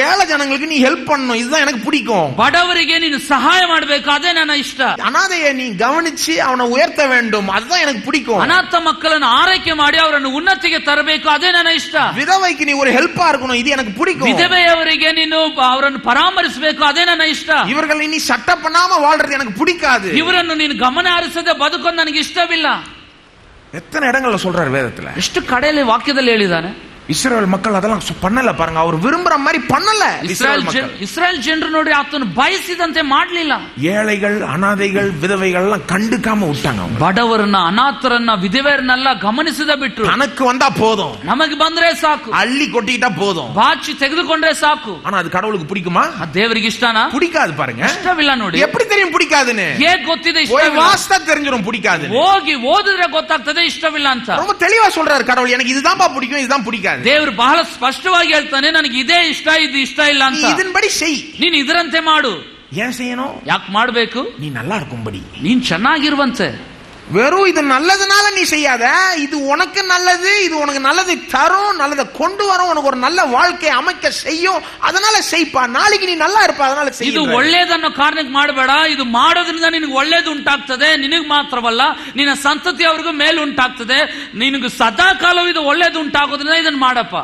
[SPEAKER 4] ஏழை ஜனங்களுக்கு நீ ஹெல்ப் பண்ணணும், இதுதான் எனக்கு பிடிக்கும்.
[SPEAKER 1] ಬಡವರಿಗೆ ನೀನು ಸಹಾಯ ಮಾಡಬೇಕು, ಅದೇ ನನ್ನ ಇಷ್ಟ.
[SPEAKER 4] அனாதையை நீ கவனிச்சு அவனை உயர்த்த வேண்டும், அதுதான் எனக்கு பிடிக்கும்.
[SPEAKER 1] ಅನಾಥ ಮಕ್ಕಳನ್ನು ಆರೈಕೆ ಮಾಡಿ ಅವರನ್ನು ಉನ್ನತಿಗೆ ತರಬೇಕು, ಅದೇ ನನ್ನ ಇಷ್ಟ.
[SPEAKER 4] விதவைக்கு நீ ஒரு ஹெல்ப்பா இருக்கணும், இது எனக்கு பிடிக்கும்.
[SPEAKER 1] ವಿಧವೆಯವರಿಗೆ ನೀನು ಅವರನ್ನು ಪರಾಮರಿಸಬೇಕು, ಅದೇ ನನ್ನ ಇಷ್ಟ.
[SPEAKER 4] இவர்களை நீ சட்ட பண்ணாம வாழ்றது எனக்கு பிடிக்காது.
[SPEAKER 1] ಇವರನ್ನು ನೀನು ಗಮನ ಹರಿಸದೆ ಬದುಕೋದು ನನಗೆ ಇಷ್ಟವಿಲ್ಲ.
[SPEAKER 4] எத்தனை இடங்கள்ல சொல்றாரு வேதத்துல,
[SPEAKER 1] ಎಷ್ಟು ಕಡೆಯಲ್ಲಿ ವಾಕ್ಯದಲ್ಲಿ ಹೇಳಿದ್ದಾನೆ.
[SPEAKER 4] இஸ்ரவேல் மக்கள் அதெல்லாம் பண்ணல பாருங்க, அவர் விரும்புற மாதிரி பண்ணல.
[SPEAKER 1] ಇಸ್ರಾಯೇಲ್ ಜನರು ನೋಡಿ ಆತನು ಬಯಸಿದಂತೆ ಮಾಡಲಿಲ್ಲ.
[SPEAKER 4] ஏழைகள் அனாதைகள் விதவைகள் எல்லாம் கண்டுக்காம விட்டாங்க.
[SPEAKER 1] ಬಡವರನ್ನ ಅನಾಥರನ್ನ ವಿಧವೆಯರನ್ನೆಲ್ಲ ಗಮನಿಸದ ಬಿಟ್ರು.
[SPEAKER 4] தனக்கு வந்தா போதும்,
[SPEAKER 1] ನಮಗೆ ಬಂದ್ರೆ ಸಾಕು,
[SPEAKER 4] அள்ளி கொட்டிட்டா போதும்,
[SPEAKER 1] ಬಾಚಿ ತೆಗೆದುಕೊಂಡ್ರೆ ಸಾಕು.
[SPEAKER 4] ஆனா அது கடவுளுக்கு பிடிக்குமா?
[SPEAKER 1] ದೇವರಿಗೆ ಇಷ್ಟನಾ?
[SPEAKER 4] பிடிக்காது. பாருங்க,
[SPEAKER 1] ಇಷ್ಟವಿಲ್ಲ. ನೋಡಿ
[SPEAKER 4] எப்படி தெரியும் பிடிக்காதுன்னு?
[SPEAKER 1] ಹೇಗೆ ಗೊತ್ತಿದೆ
[SPEAKER 4] போய்
[SPEAKER 1] ಇಷ್ಟವಿಲ್ಲ?
[SPEAKER 4] வாஸ்தா தெரிஞ்சிரும் பிடிக்காது.
[SPEAKER 1] ಹೋಗಿ ಓದಿದ್ರೆ ಗೊತ್ತಾಗ್ತದೆ ಇಷ್ಟವಿಲ್ಲ ಅಂತ.
[SPEAKER 4] ரொம்ப தெளிவா சொல்றாரு கடவுள், எனக்கு இதுதான்ப்பா பிடிக்கும், இதுதான் பிடிக்காது.
[SPEAKER 1] ದೇವರು ಬಹಳ ಸ್ಪಷ್ಟವಾಗಿ ಹೇಳ್ತಾನೆ, ನನಗೆ ಇದೇ ಇಷ್ಟ ಇದು ಇಷ್ಟ ಇಲ್ಲ ಅಂತ.
[SPEAKER 4] இதன்படி செய்,
[SPEAKER 1] ನೀನು ಇದರಂತೆ ಮಾಡು.
[SPEAKER 4] ஏன் செய்யணும்?
[SPEAKER 1] ಯಾಕೆ ಮಾಡಬೇಕು?
[SPEAKER 4] நீ நல்லா இருக்கும்படி,
[SPEAKER 1] ನೀನ್ ಚೆನ್ನಾಗಿರುವಂತೆ.
[SPEAKER 4] வெறும் இது நல்லதுனால நீ செய்யாத, இது உனக்கு நல்லது, இது உனக்கு நல்லதை தரும், நல்லதை கொண்டு வரும், உனக்கு ஒரு நல்ல வாழ்க்கை அமைக்க செய்யும், அதனால செய்ப்பா, நாளைக்கு நீ நல்லா இருப்ப, அதனால செய்.
[SPEAKER 1] ಇದು ಒಳ್ಳೇದನ್ನೋ ಕಾರಣಕ್ಕೆ ಮಾಡಬೇಡ. ಇದು ಮಾಡೋದ್ರಿಂದ ನಿನಗೆ ಒಳ್ಳೇದು ಉಂಟಾಗ್ತದೆ, ನಿನಗೆ ಮಾತ್ರವಲ್ಲ ನಿನ್ನ ಸಂತತಿಯವರಿಗೂ ಮೇಲೆ ಉಂಟಾಗ್ತದೆ. ನಿನಗೆ ಸದಾ ಕಾಲವೂ ಇದು ಒಳ್ಳೇದು ಉಂಟಾಗೋದ್ರಿಂದ ಇದನ್ನ ಮಾಡಪ್ಪ.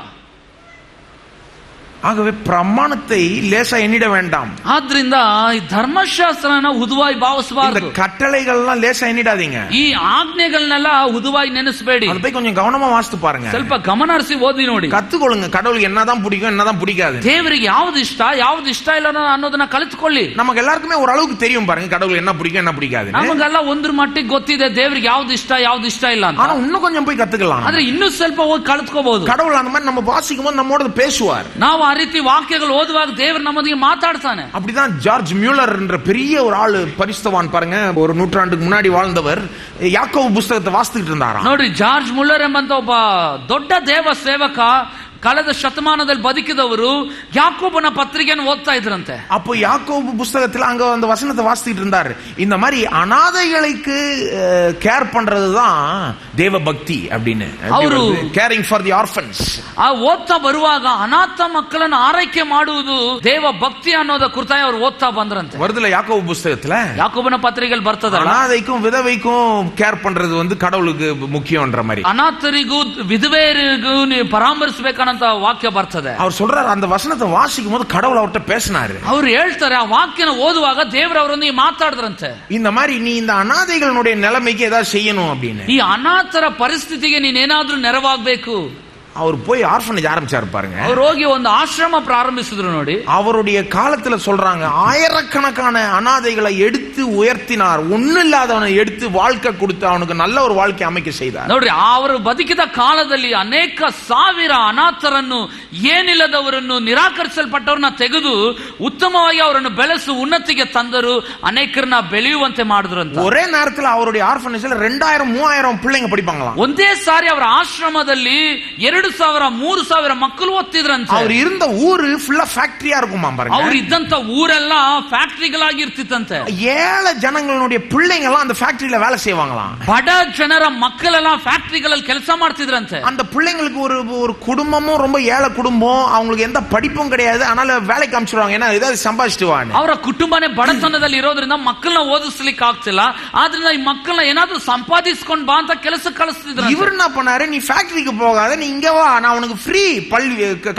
[SPEAKER 4] ஆகவே பிரமாணத்தை லேசா எண்ணிட வேண்டாம்.
[SPEAKER 1] ಆದ್ರಿಂದ ಈ ಧರ್ಮಶಾಸ್ತ್ರನ ಹುದುವಾಗಿ ಭಾವಿಸಬಾರದು.
[SPEAKER 4] இந்த கட்டளைகள்லாம் லேசா எண்ணிடாதீங்க.
[SPEAKER 1] ಈ ಆಜ್ಞೆಗಳನ್ನೆಲ್ಲ ಹುದುವಾಗಿ ನೆನೆಸಬೇಡಿ.
[SPEAKER 4] அதை போய் கொஞ்சம் கவனமா வாசித்து பாருங்க.
[SPEAKER 1] ಸ್ವಲ್ಪ ಗಮನ ಹರಿಸಿ ಓದಿ ನೋಡಿ.
[SPEAKER 4] கத்துக்கொள்ளுங்க, கடவுளுக்கு என்னதான் பிடிக்கும் என்னதான் பிடிக்காது.
[SPEAKER 1] ದೇವರಿಗೆ ಯಾವ್ದು ಇಷ್ಟ ಯಾವ್ದು ಇಷ್ಟ ಇಲ್ಲ ಅನ್ನೋದನ್ನ ಕಲಿತುಕೊಳ್ಳಿ.
[SPEAKER 4] நமக்கு எல்லாருக்குமே ஒரு அளவுக்கு தெரியும் பாருங்க, கடவுளுக்கு என்ன பிடிக்கும் என்ன பிடிக்காது.
[SPEAKER 1] ನಮಗೆಲ್ಲ ಒಂದ್ರ ಮಟ್ಟಿಗೆ ಗೊತ್ತಿದೆ ದೇವರಿಗೆ ಯಾವ್ದು ಇಷ್ಟ ಯಾವ್ದು ಇಷ್ಟ ಇಲ್ಲ ಅಂತ.
[SPEAKER 4] ஆனா இன்னும் கொஞ்சம் போய் கத்துக்கலாம்.
[SPEAKER 1] ಆದ್ರೆ ಇನ್ನೂ ಸ್ವಲ್ಪ ಹೋಗಿ ಕಲಿತ್ಕೋಬಹುದು.
[SPEAKER 4] கடவுள் அந்த மாதிரி நம்ம வாசிக்கும் போது நம்மோட பேசுவார்.
[SPEAKER 1] ನಾವು ಆ ರೀತಿ ವಾಕ್ಯಗಳು ಓದುವಾಗ ದೇವರು ನಮ್ಮೊಂದಿಗೆ ಮಾತಾಡ್ತಾನೆ.
[SPEAKER 4] அப்படிதான் ஜார்ஜ் மியூலர் என்ற பெரிய ஒரு ஆளு, பரிசுத்தவான் பாருங்க, ஒரு நூற்றாண்டுக்கு முன்னாடி வாழ்ந்தவர், யாக்கோபு புத்தகத்தை வாசித்துட்டு இருந்தாராம்.
[SPEAKER 1] ನೋಡಿ, ಜಾರ್ಜ್ ಮುಲ್ಲರ್ ಎಂಬಂತ ಒಬ್ಬ ದೊಡ್ಡ ದೇವ ಸೇವಕ ಕಳೆದ ಶತಮಾನದಲ್ಲಿ ಬದುಕಿದವರು ಯಾಕೋಬನ ಪತ್ರಿಕೆಯನ್ನು ಓದ್ತಾ ಇದ್ರಂತೆ.
[SPEAKER 4] அப்போ யாக்கோபு புத்தகத்துல அங்க அந்த வசனத்தை வாசித்துட்டு இருந்தாரு. இந்த மாதிரி அனாதைகளுக்கு கேர் பண்றதுதான் தேவ பக்தி அப்படின்னு,
[SPEAKER 1] ಅವರು
[SPEAKER 4] கேரிங் ஃபார் தி ஆர்ஃபன்ஸ்.
[SPEAKER 1] ಆ ಓದ್ತಾ ಬರುವಾಗ ಅನಾಥ ಮಕ್ಕಳನ್ನು ಆರೈಕೆ ಮಾಡುವುದು ದೇವ ಭಕ್ತಿ ಅನ್ನೋದ ಕುರಿತಾಗಿ ಅವರು ಓದ್ತಾ ಬಂದ್ರಂತೆ.
[SPEAKER 4] வருதுல ಯಾಕೋಬು புத்தகத்துல
[SPEAKER 1] ಯಾಕೋಬನ ಪತ್ರಿಕೆಯಲ್ಲಿ ಬರ್ತದಲ್ಲ,
[SPEAKER 4] அனாதைக்கும் விதவைக்கும் கேர் பண்றது வந்து கடவுளுக்கு முக்கியம்ன்ற மாதிரி.
[SPEAKER 1] ಅನಾಥರಿಗೂ ವಿಧವೆಯರಿಗೂ ನೀವು ಪರಾಮರಿಸಬೇಕನ್ನ ವಾಕ್ಯ ಬರ್ತದೆ.
[SPEAKER 4] அவர் சொல்றாரு, அந்த வசனத்தை வாசிக்கும் போது கடவுள் அவர்கிட்ட பேசினாரு.
[SPEAKER 1] ಅವ್ರು ಹೇಳ್ತಾರೆ, ಆ ವಾಕ್ಯನ ಓದುವಾಗ ದೇವರು ಅವರೊಂದಿಗೆ ಮಾತಾಡಿದ್ರಂತೆ.
[SPEAKER 4] இந்த மாதிரி நீ இந்த அனாதைகளுடைய நிலைமைக்கு ஏதாவது செய்யணும் அப்படின்னு.
[SPEAKER 1] ಈ ಅನಾಥರ ಪರಿಸ್ಥಿತಿಗೆ ನೀನೇನಾದ್ರೂ ನೆರವಾಗಬೇಕು.
[SPEAKER 4] அவர் போய் ஆர்ஃபனேஜ் ஆரம்பிச்சாரு பாருங்க.
[SPEAKER 1] அவர் ಹೋಗಿ ಒಂದು ಆಶ್ರಮ ಪ್ರಾರಂಭಿಸಿದ್ರು ನೋಡಿ.
[SPEAKER 4] அவருடைய காலத்துல சொல்றாங்க, ஆயிரக்கணக்கான அனாதைகளை எடுத்து உயர்த்தினார், ஒண்ணு இல்லாதவனை எடுத்து வாழ்க்கை கொடுத்து அவனுக்கு நல்ல ஒரு வாழ்க்கை அமைக்க செய்தார்.
[SPEAKER 1] ನೋಡ್ರಿ, ಅವರು ಬದುಕಿದ ಕಾಲದಲ್ಲಿ ಅನೇಕ ಸಾವಿರ ಅನಾಥರನ್ನು, ಏನಿಲ್ಲದವರನ್ನು, ನಿರಾಕರಿಸಲ್ಪಟ್ಟವರನ್ನ ತೆಗೆದು ಉತ್ತಮವಾಗಿ ಅವರನ್ನು ಬೆಳೆಸು ಉನ್ನತಿಗೆ ತಂದರು, ಅನೇಕರನ್ನ ಬೆಳೆಯುವಂತೆ ಮಾಡಿದ್ರಂತ.
[SPEAKER 4] ஒரே நேரத்துல அவருடைய ஆர்ஃபனேஜ்ல 2000-3000 பிள்ளைங்க படிப்பாங்களாம்.
[SPEAKER 1] ಒಂದೇ ಸಾರಿ ಅವರ ಆಶ್ರಮದಲ್ಲಿ 2000-3000 ಮಕ್ಕಳು ಓದ್ತಿದ್ರಂತೆ.
[SPEAKER 4] அவர் இருந்த ஊரு ஃபுல்லா ஃபேக்டரியா இருக்குமா பாருங்க.
[SPEAKER 1] ಅವ್ರು ಇದ್ದಂತ ಊರೆಲ್ಲ ಫ್ಯಾಕ್ಟರಿಗಳಾಗಿ ಇರ್ತಿತ್ತಂತೆ.
[SPEAKER 4] ஏழை ஜனங்களுடைய பிள்ளைங்க எல்லாம் அந்த ஃபேக்டரியில வேலை செய்வாங்களாம்.
[SPEAKER 1] ಬಡ ಜನರ ಮಕ್ಕಳೆಲ್ಲ ಫ್ಯಾಕ್ಟರಿಗಳಲ್ಲಿ ಕೆಲಸ ಮಾಡ್ತಿದ್ರಂತೆ.
[SPEAKER 4] அந்த பிள்ளைங்களுக்கு ஒரு குடும்பமும் ரொம்ப ஏழை குடும்பம், அவங்களுக்கு எந்த படிப்பும் கிடையாது, அதனால வேலைக்கு அனுப்பிச்சிடுவாங்க, ஏன்னா ஏதாவது சம்பாதிச்சுடுவாங்க.
[SPEAKER 1] ಅವರ ಕುಟುಂಬನೇ ಬಡತನದಲ್ಲಿ ಇರೋದ್ರಿಂದ ಮಕ್ಕಳನ್ನ ಓದಿಸ್ಲಿಕ್ಕೆ ಆಗ್ತಿಲ್ಲ, ಆದ್ರಿಂದ ಈ ಮಕ್ಕಳನ್ನ ಏನಾದ್ರೂ ಸಂಪಾದಿಸ್ಕೊಂಡ್ ಬಾ ಅಂತ ಕೆಲಸ ಕಳಿಸ್ತಿದ್ರು.
[SPEAKER 4] இவர் என்ன பண்ணாரு, நீ ஃபேக்டரிக்கு போகாத, நீ இங்க வா, நான் உனக்கு ஃப்ரீ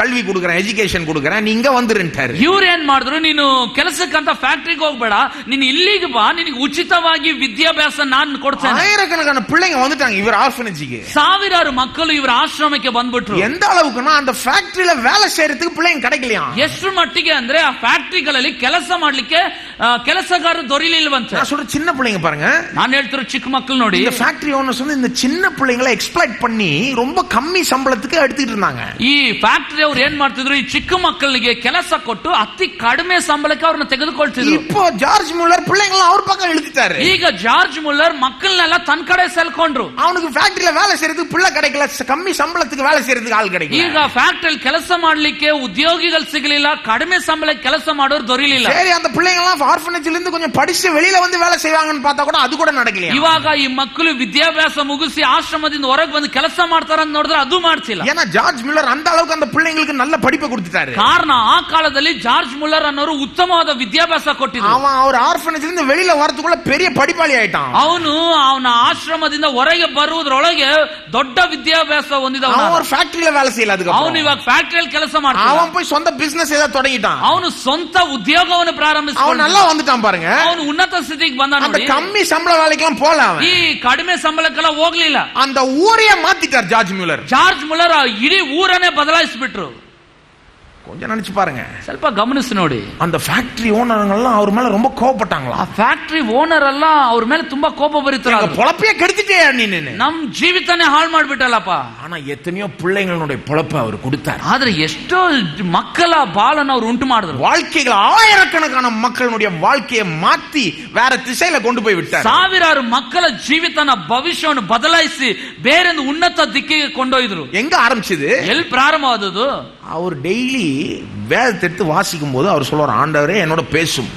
[SPEAKER 4] கல்வி கொடுக்கறேன், எஜுகேஷன் கொடுக்கறேன், நீ இங்க வந்துருன்ட்டாரு.
[SPEAKER 2] ಇವ್ರು ಏನ್ ಮಾಡಿದ್ರು, ನೀನು ಕೆಲಸಕ್ಕಂತ ಫ್ಯಾಕ್ಟ್ರಿಗೆ ಹೋಗ್ಬೇಡ, ನೀನು ಇಲ್ಲಿಗೆ ಬಾ, ನಿನಗೆ ಉಚಿತವಾಗಿ ವಿದ್ಯಾಭ್ಯಾಸ ನಾನು ಕೊಡ್ತೇನೆ.
[SPEAKER 4] ஆயிரக்கணக்கான பிள்ளைங்க வந்துட்டாங்க இவர் ஆர்ஃபனேஜ்க்கு.
[SPEAKER 2] ಸಾವಿರಾರು ಮಕ್ಕಳು ಇವರ ಆಶ್ರಮಕ್ಕೆ ಬಂದ್ಬಿಟ್ರು.
[SPEAKER 4] எந்த அளவுக்குன்னா அந்த ஃபேக்டரியில வேலை செய்யறதுக்கு பிள்ளைங்க கிடைக்கலையா.
[SPEAKER 2] ಎಷ್ಟು ಮಟ್ಟಿಗೆ ಅಂದ್ರೆ ಆ ಫ್ಯಾಕ್ಟರಿಗಳಲ್ಲಿ ಕೆಲಸ ಮಾಡ್ಲಿಕ್ಕೆ ಕೆಲಸಗಾರರು ದೊರೆಯಲಿಲ್ವಂತೆ.
[SPEAKER 4] நான் சொல்ற சின்ன பிள்ளைங்க பாருங்க,
[SPEAKER 2] ನಾನು ಹೇಳ್ತಿರೋ ಚಿಕ್ಕ ಮಕ್ಕಳು ನೋಡಿ,
[SPEAKER 4] இந்த ஃபேக்டரி ஓனர்ஸ் வந்து இந்த சின்ன பிள்ளைங்களை எக்ஸ்ப்ளாய்ட் பண்ணி ரொம்ப கம்மி சம்பளத்துக்கு எடுத்துட்டு இருந்தாங்க.
[SPEAKER 2] ಈ ಫ್ಯಾಕ್ಟರಿ ಅವ್ರು ಏನ್ ಮಾಡ್ತಿದ್ರು, ಈ ಚಿಕ್ಕ ಮಕ್ಕಳಿಗೆ ಕೆಲಸ ಕೊಟ್ಟು ಅತಿ ಕಡಿಮೆ ಸಂಬಳಕ್ಕೆ ಅವ್ರನ್ನ ತೆಗೆದುಕೊಳ್ತಿದ್ರು.
[SPEAKER 4] இப்போ ಜಾರ್ಜ್ ಮುಲ್ಲರ್ பிள்ளைங்களை அவர் பக்கம் இழுத்துட்டாரு.
[SPEAKER 2] ಈಗ ಜಾರ್ಜ್ ಮುಲ್ಲರ್ ಮಕ್ಕಳನ್ನೆಲ್ಲ ತನ್ನ ಕಡೆ ಸೆಳ್ಕೊಂಡ್ರು.
[SPEAKER 4] அவனுக்கு ஃபேக்டரியில வேலை செய்யறதுக்கு பிள்ளை கிடைக்கல, கம்மி சம்பளத்துக்கு வேலை செய்யறதுக்கு ஆள் கிடைக்கல.
[SPEAKER 2] ಈಗ ಫ್ಯಾಕ್ಟರಿಯಲ್ಲಿ ಕೆಲಸ ಮಾಡ್ಲಿಕ್ಕೆ ಉದ್ಯೋಗಿಗಳು ಸಿಗಲಿಲ್ಲ, ಕಡಿಮೆ ಸಂಬಳಕ್ಕೆ ಕೆಲಸ ಮಾಡೋರು ದೊರೆಯಲಿಲ್ಲ.
[SPEAKER 4] சரி, அந்த பிள்ளைங்க எல்லாம் ஆர்ஃபனேஜ்ல இருந்து கொஞ்சம் படிச்சு வெளியில வந்து வேலை செய்வாங்கன்னு பார்த்தா கூட அது கூட நடக்கலையா.
[SPEAKER 2] ಇವಾಗ ಈ ಮಕ್ಕಳು ವಿದ್ಯಾಭ್ಯಾಸ ಮುಗಿಸಿ ಆಶ್ರಮದಿಂದ ಹೊರಗೆ ಬಂದು ಕೆಲಸ ಮಾಡ್ತಾರಂತ ನೋಡಿದ್ರೆ ಅದು ಮಾಡ್ತಿಲ್ಲ.
[SPEAKER 4] ஏன்னா ಜಾರ್ಜ್ ಮುಲ್ಲರ್ அந்த அளவுக்கு அந்த பிள்ளைங்களுக்கு நல்ல படிப்பை கொடுத்துட்டாரு.
[SPEAKER 2] ಕಾರಣ ಆ ಕಾಲದಲ್ಲಿ ಜಾರ್ಜ್ ಮುಲ್ಲರ್ ಅನ್ನೋರು ಉತ್ತಮವಾದ ವಿದ್ಯಾಭ್ಯಾಸ ಕೊಟ್ಟಿದ್ರು.
[SPEAKER 4] அவன் அவர் ஆர்ஃபனேஜ்ல இருந்து வெளியில வரதுக்குள்ள பெரிய படிப்பாளி ஆயிட்டான்.
[SPEAKER 2] ಅವನ ಆಶ್ರಮದಿಂದ ಹೊರಗೆ ಬರುವುದರೊಳಗೆ ದೊಡ್ಡ ವಿದ್ಯಾಭ್ಯಾಸ ಹೊಂದಿದವ.
[SPEAKER 4] அவன் ஒரு ஃபேக்டரியில வேலை செய்யல, அதுக்கு
[SPEAKER 2] ಅವನು ಇವಾಗ ಫ್ಯಾಕ್ಟರಿಯಲ್ಲಿ ಕೆಲಸ ಮಾಡ್ತಾನೆ.
[SPEAKER 4] அவன் போய் சொந்த பிசினஸ் ஏதோ தொடங்கிட்டான்.
[SPEAKER 2] ಅವನು ಸ್ವಂತ ಉದ್ಯೋಗವನ್ನು ಪ್ರಾರಂಭಿಸಿದ.
[SPEAKER 4] அவன் நல்லா வந்துட்டான் பாருங்க.
[SPEAKER 2] ಅವನು ಉನ್ನತ ಸ್ಥಿತಿಗೆ ಬಂದ.
[SPEAKER 4] அந்த கம்மி சம்பள வேலைக்கெல்லாம் போல, அவன்
[SPEAKER 2] ಈ ಕಡಿಮೆ ಸಂಬಳಕ್ಕೆಲ್ಲ ಹೋಗ್ಲಿಲ್ಲ.
[SPEAKER 4] அந்த ஊரையே மாத்திட்டார் ಜಾರ್ಜ್ ಮುಲ್ಲರ್.
[SPEAKER 2] ಜಾರ್ಜ್ ಮುಲ್ಲರ್ ಇಡೀ ಊರನ್ನೇ ಬದಲಾಯಿಸಿಬಿಟ್ರು.
[SPEAKER 4] கொஞ்சம் நினைச்சு பாருங்க,
[SPEAKER 2] ಸ್ವಲ್ಪ ಗಮನಿಸಿ ನೋಡಿ.
[SPEAKER 4] அந்த ஃபேக்டரி ஓனர்ங்கெல்லாம் அவர் மேல ரொம்ப கோபப்பட்டாங்களா.
[SPEAKER 2] ಆ ಫ್ಯಾಕ್ಟರಿ ಓನರ್ ಎಲ್ಲ ಅವ್ರ ಮೇಲೆ ತುಂಬಾ ಕೋಪ ಬರೀತಾರೆ.
[SPEAKER 4] பொழப்பையே கெடுத்துட்டே நீ,
[SPEAKER 2] ನಮ್ ಜೀವಿತನೇ ಹಾಳು ಮಾಡ್ಬಿಟ್ಟಲ್ಲಪ್ಪ.
[SPEAKER 4] ஆனா எத்தனையோ பிள்ளைங்களுடைய பொழப்பை அவர் கொடுத்தார்.
[SPEAKER 2] ಆದ್ರೆ ಎಷ್ಟೋ ಮಕ್ಕಳ ಬಾಳನ್ನು ಅವ್ರು ಉಂಟು ಮಾಡಿದ್ರು.
[SPEAKER 4] வாழ்க்கைகள் ஆயிரக்கணக்கான மக்களுடைய வாழ்க்கையை மாத்தி வேற திசையில கொண்டு போய் விட்டார்.
[SPEAKER 2] ಸಾವಿರಾರು ಮಕ್ಕಳ ಜೀವಿತನ ಭವಿಷ್ಯವನ್ನು ಬದಲಾಯಿಸಿ ಬೇರೊಂದು ಉನ್ನತ ದಿಕ್ಕಿಗೆ ಕೊಂಡೊಯ್ದ್ರು.
[SPEAKER 4] எங்க ஆரம்பிச்சது,
[SPEAKER 2] ಎಲ್ಲಿ ಪ್ರಾರಂಭವಾದದ್ದು?
[SPEAKER 4] அவர் டெய்லி வேதத்தை எடுத்து வாசிக்கும் போது அவர் சொல்லுவார், ஆண்டவரே என்னோட பேசும்.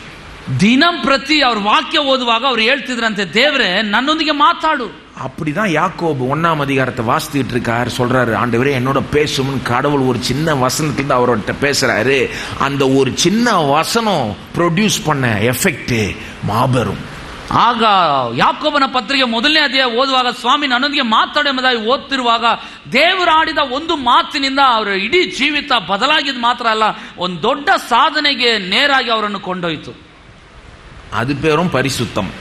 [SPEAKER 2] ದಿನಂ ಪ್ರತಿ ಅವ್ರ ವಾಕ್ಯ ಓದುವಾಗ ಅವ್ರು ಹೇಳ್ತಿದ್ರಂತೆ, ದೇವ್ರೆ ನನ್ನೊಂದಿಗೆ ಮಾತಾಡು.
[SPEAKER 4] அப்படிதான் யாக்கோபு 1ஆம் அதிகாரத்தை வாசித்துட்டு இருக்காரு, சொல்றாரு, ஆண்டவரே என்னோட பேசும்னு கடவுள் ஒரு சின்ன வசனத்துல அவர்கிட்ட பேசுறாரு. அந்த ஒரு சின்ன வசனம் ப்ரொடியூஸ் பண்ண எஃபெக்ட் மாபெரும்.
[SPEAKER 2] ಆಗ ಯಾಕೋಬನ ಪತ್ರಿಕೆ 1ನೇ ಅಧ್ಯಾಯ ಓದುವಾಗ, ಸ್ವಾಮಿ ನನ್ನೊಂದಿಗೆ ಮಾತಾಡು ಎಂಬುದಾಗಿ ಓದ್ತಿರುವಾಗ ದೇವರು ಆಡಿದ ಒಂದು ಮಾತಿನಿಂದ ಅವರ ಇಡೀ ಜೀವಿತ ಬದಲಾಗಿದ್ದು ಮಾತ್ರ ಅಲ್ಲ, ಒಂದು ದೊಡ್ಡ ಸಾಧನೆಗೆ ನೇರಾಗಿ ಅವರನ್ನು ಕೊಂಡೊಯ್ತು.
[SPEAKER 4] அது பேரும் பரிசுத்தம்.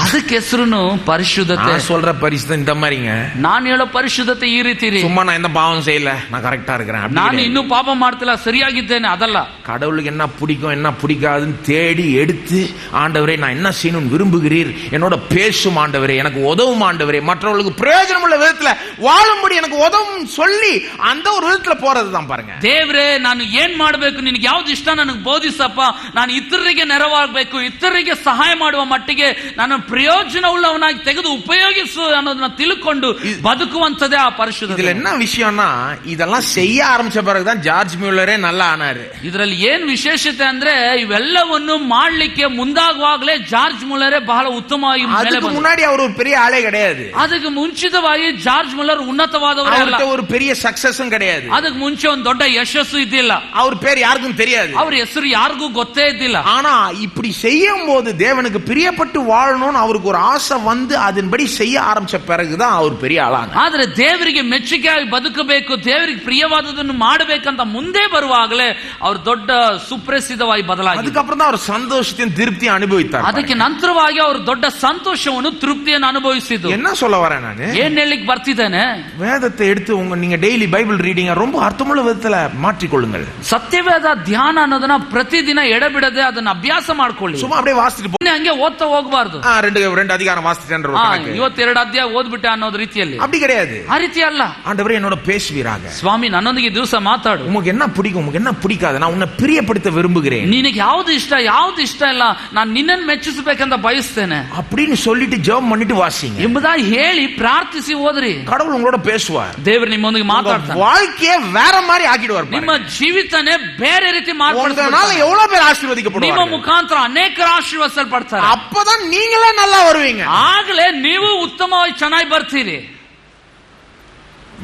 [SPEAKER 2] ಅದಕ್ಕೆ ಹೆಸರುನು ಪರಿಶುದ್ಧತೆ.
[SPEAKER 4] நான் சொல்ற பரிசுத்தம் இந்த மாதிரிங்க.
[SPEAKER 2] ನಾನು ಹೇಳೋ ಪರಿಶುದ್ಧತೆ ಈ ರೀತಿ ರೀ.
[SPEAKER 4] சும்மா நான் எந்த பாவம் செய்யல, நான் கரெக்டா இருக்கிறேன்,
[SPEAKER 2] ನಾನು ಇನ್ನೂ ಪಾಪ ಮಾಡ್ತಿಲ್ಲ, ಸರಿಯಾಗಿದ್ದೇನೆ, ಅದಲ್ಲ.
[SPEAKER 4] கடவுளுக்கு என்ன பிடிக்கும் என்ன பிடிக்காதுன்னு தேடி எடுத்து, ஆண்டவரே நான் என்ன செய்யணும்னு விரும்புகிறீர், என்னோட பேசும் ஆண்டவரே, எனக்கு உதவும் ஆண்டவரே, மற்றவர்களுக்கு பிரயோஜனம் உள்ள விதத்துல வாழும்படி எனக்கு உதவும் சொல்லி அந்த ஒரு விதத்துல போறதுதான் பாருங்க.
[SPEAKER 2] ದೇವ್ರೆ ನಾನು ಏನ್ ಮಾಡ್ಬೇಕು, ನಿನಗೆ ಯಾವ್ದು ಇಷ್ಟ ನನಗೆ ಬೋಧಿಸಪ್ಪ, ನಾನು ಇತರರಿಗೆ ನೆರವಾಗಬೇಕು, ಇತರರಿಗೆ ಸಹಾಯ ಮಾಡುವ ಮಟ್ಟಿಗೆ ನಾನು ಪ್ರಯೋಜನ ಉಳ್ಳವನಾಗಿ ತೆಗೆದು ಉಪಯೋಗಿಸು ಅನ್ನೋದನ್ನ ತಿಳ್ಕೊಂಡು ಬದುಕುವಂತದೇ ಆ ಪರಿಶುದ್ಧತೆ.
[SPEAKER 4] இதுல என்ன விஷயம்னா, இதெல்லாம் செய்ய ஆரம்பிச்ச பிறகுதான் ಜಾರ್ಜ್ ಮುಲ್ಲರೇ நல்லா ஆனாரு.
[SPEAKER 2] ಇದರಲ್ಲಿ ಏನ್ ವಿಶೇಷತೆ ಅಂದ್ರೆ, ಇವೆಲ್ಲವನ್ನು ಮಾಡ್ಲಿಕ್ಕೆ ಮುಂದಾಗುವಾಗಲೇ ಜಾರ್ಜ್ ಮುಲ್ಲರೇ ಬಹಳ ಉತ್ತಮವಾಗಿ ಮೇಲೆ ಬಂದ್ರು.
[SPEAKER 4] முன்னாடி அவர் ஒரு பெரிய ஆளே கிடையாது.
[SPEAKER 2] ಅದಕ್ಕೆ ಮುಂಚಿತವಾಗಿ ಜಾರ್ಜ್ ಮುಲ್ಲರ್ ಉನ್ನತವಾದವರು ಅಲ್ಲ.
[SPEAKER 4] அவருக்கு ஒரு பெரிய சக்சஸும் கிடையாது.
[SPEAKER 2] ಅದಕ್ಕೆ ಮುಂಚೆ ಒಂದು ದೊಡ್ಡ ಯಶಸ್ಸು ಇದ್ದಿಲ್ಲ.
[SPEAKER 4] அவர் பேர் யாருக்கும் தெரியாது.
[SPEAKER 2] ಅವ್ರ ಹೆಸರು ಯಾರಿಗೂ ಗೊತ್ತೇ ಇದ್ದಿಲ್ಲ.
[SPEAKER 4] ஆனா இப்படி செய்யும் போது தேவனுக்கு பிரியப்பட்டு வாழணும் அவருக்கு ஒரு ஆசை வந்து அதன்படி செய்ய ஆரம்பிச்ச பிறகுதான் அவர் பெரிய ஆளான.
[SPEAKER 2] ಆದ್ರೆ ದೇವರಿಗೆ ಮೆಚ್ಚುಗೆಯಾಗಿ ಬದುಕಬೇಕು, ದೇವರಿಗೆ ಪ್ರಿಯವಾದದನ್ನು ಮಾಡಬೇಕಂತ ಮುಂದೆ ಬರುವಾಗಲೇ ಅವರು ದೊಡ್ಡ ಸುಪ್ರಸಿದ್ಧವಾಗಿ ಬದಲಾಗಿ,
[SPEAKER 4] அதுக்கப்புறம் தான் அவர் சந்தோஷத்தையும் திருப்தியும் அனுபவித்தார்.
[SPEAKER 2] ಅದಕ್ಕೆ ನಂತರವಾಗಿ ಅವರು ದೊಡ್ಡ ಸಂತೋಷವನ್ನು ತೃಪ್ತಿಯನ್ನು ಅನುಭವಿಸಿದ್ದು.
[SPEAKER 4] என்ன சொல்ல வரேன் ನಾನು,
[SPEAKER 2] ಏನ್ ಹೇಳಿಕ್ ಬರ್ತಿದ್ದೇನೆ,
[SPEAKER 4] வேதத்தை எடுத்து நீங்க டெய்லி பைபிள் ரீடிங் ரொம்ப அர்த்தமுள்ள விதத்துல மாற்றிக்கொள்ளுங்கள்.
[SPEAKER 2] ಸತ್ಯವೇದ ಧ್ಯಾನ ಅನ್ನೋದನ್ನ ಪ್ರತಿದಿನ ಎಡಬಿಡದೆ ಅದನ್ನ ಅಭ್ಯಾಸ ಮಾಡ್ಕೊಳ್ಳಿ.
[SPEAKER 4] சும்மா அப்படியே வாசிட்டு
[SPEAKER 2] ಹಂಗೆ ಓದ್ತಾ ಹೋಗಬಾರ್ದು.
[SPEAKER 4] ரெண்டு அதிகாரம் வாசிட்டேன்ற ஒரு கணக்கு.
[SPEAKER 2] 22 ಅಧ್ಯಾಯ ಓದ್ಬಿಟ್ಟೆ ಅನ್ನೋದು ರೀತಿಯಲ್ಲಿ
[SPEAKER 4] அப்படி கிடையாது.
[SPEAKER 2] ಆ ರೀತಿ ಅಲ್ಲ.
[SPEAKER 4] ஆண்டவரே என்னோட பேசுவீராக,
[SPEAKER 2] ಸ್ವಾಮಿ ನನ್ನೊಂದಿಗೆ ದಿವಸ ಮಾತಾಡು,
[SPEAKER 4] உமக்கு என்ன பிடிக்கும் உமக்கு என்ன பிடிக்காது, நான் உன்னை பிரியப்படுத்த விரும்புகிறேன்,
[SPEAKER 2] ನಿನಗೆ ಯಾವ್ದು ಇಷ್ಟ ಯಾವ್ದು ಇಷ್ಟ ಇಲ್ಲ, ನಾನು ನಿನ್ನನ್ನು ಮೆಚ್ಚಿಸಬೇಕಂತ ಬಯಸ್ತೇನೆ
[SPEAKER 4] அப்படின்னு சொல்லிட்டு ஜெபம் பண்ணிட்டு வாசிங்க
[SPEAKER 2] ಎಂಬುದಾಗಿ ಹೇಳಿ ಪ್ರಾರ್ಥಿಸಿ ಓದ್ರಿ.
[SPEAKER 4] கடவுள் உங்களோட பேசுவார்.
[SPEAKER 2] ದೇವರು ನಿಮ್ಮೊಂದಿಗೆ ಮಾತಾಡ್ತಾನೆ.
[SPEAKER 4] வாழ்க்கையே வேற மாதிரி ஆக்கிடுவார்.
[SPEAKER 2] ನಿಮ್ಮ ಜೀವಿತನೇ ಬೇರೆ ರೀತಿ
[SPEAKER 4] உங்களால எவ்வளவு பேர் ஆசீர்வதிக்கப்படுவாங்க,
[SPEAKER 2] ನಿಮ್ಮ ಮುಖಾಂತರ ಅನೇಕರು ಆಶೀರ್ವದಿಸಲ್ಪಡ್ತಾರೆ.
[SPEAKER 4] அப்பதான் நீங்களே நல்லா வருவீங்க.
[SPEAKER 2] ಆಗಲೇ ನೀವು ಉತ್ತಮವಾಗಿ ಚೆನ್ನಾಗಿ ಬರ್ತೀರಿ.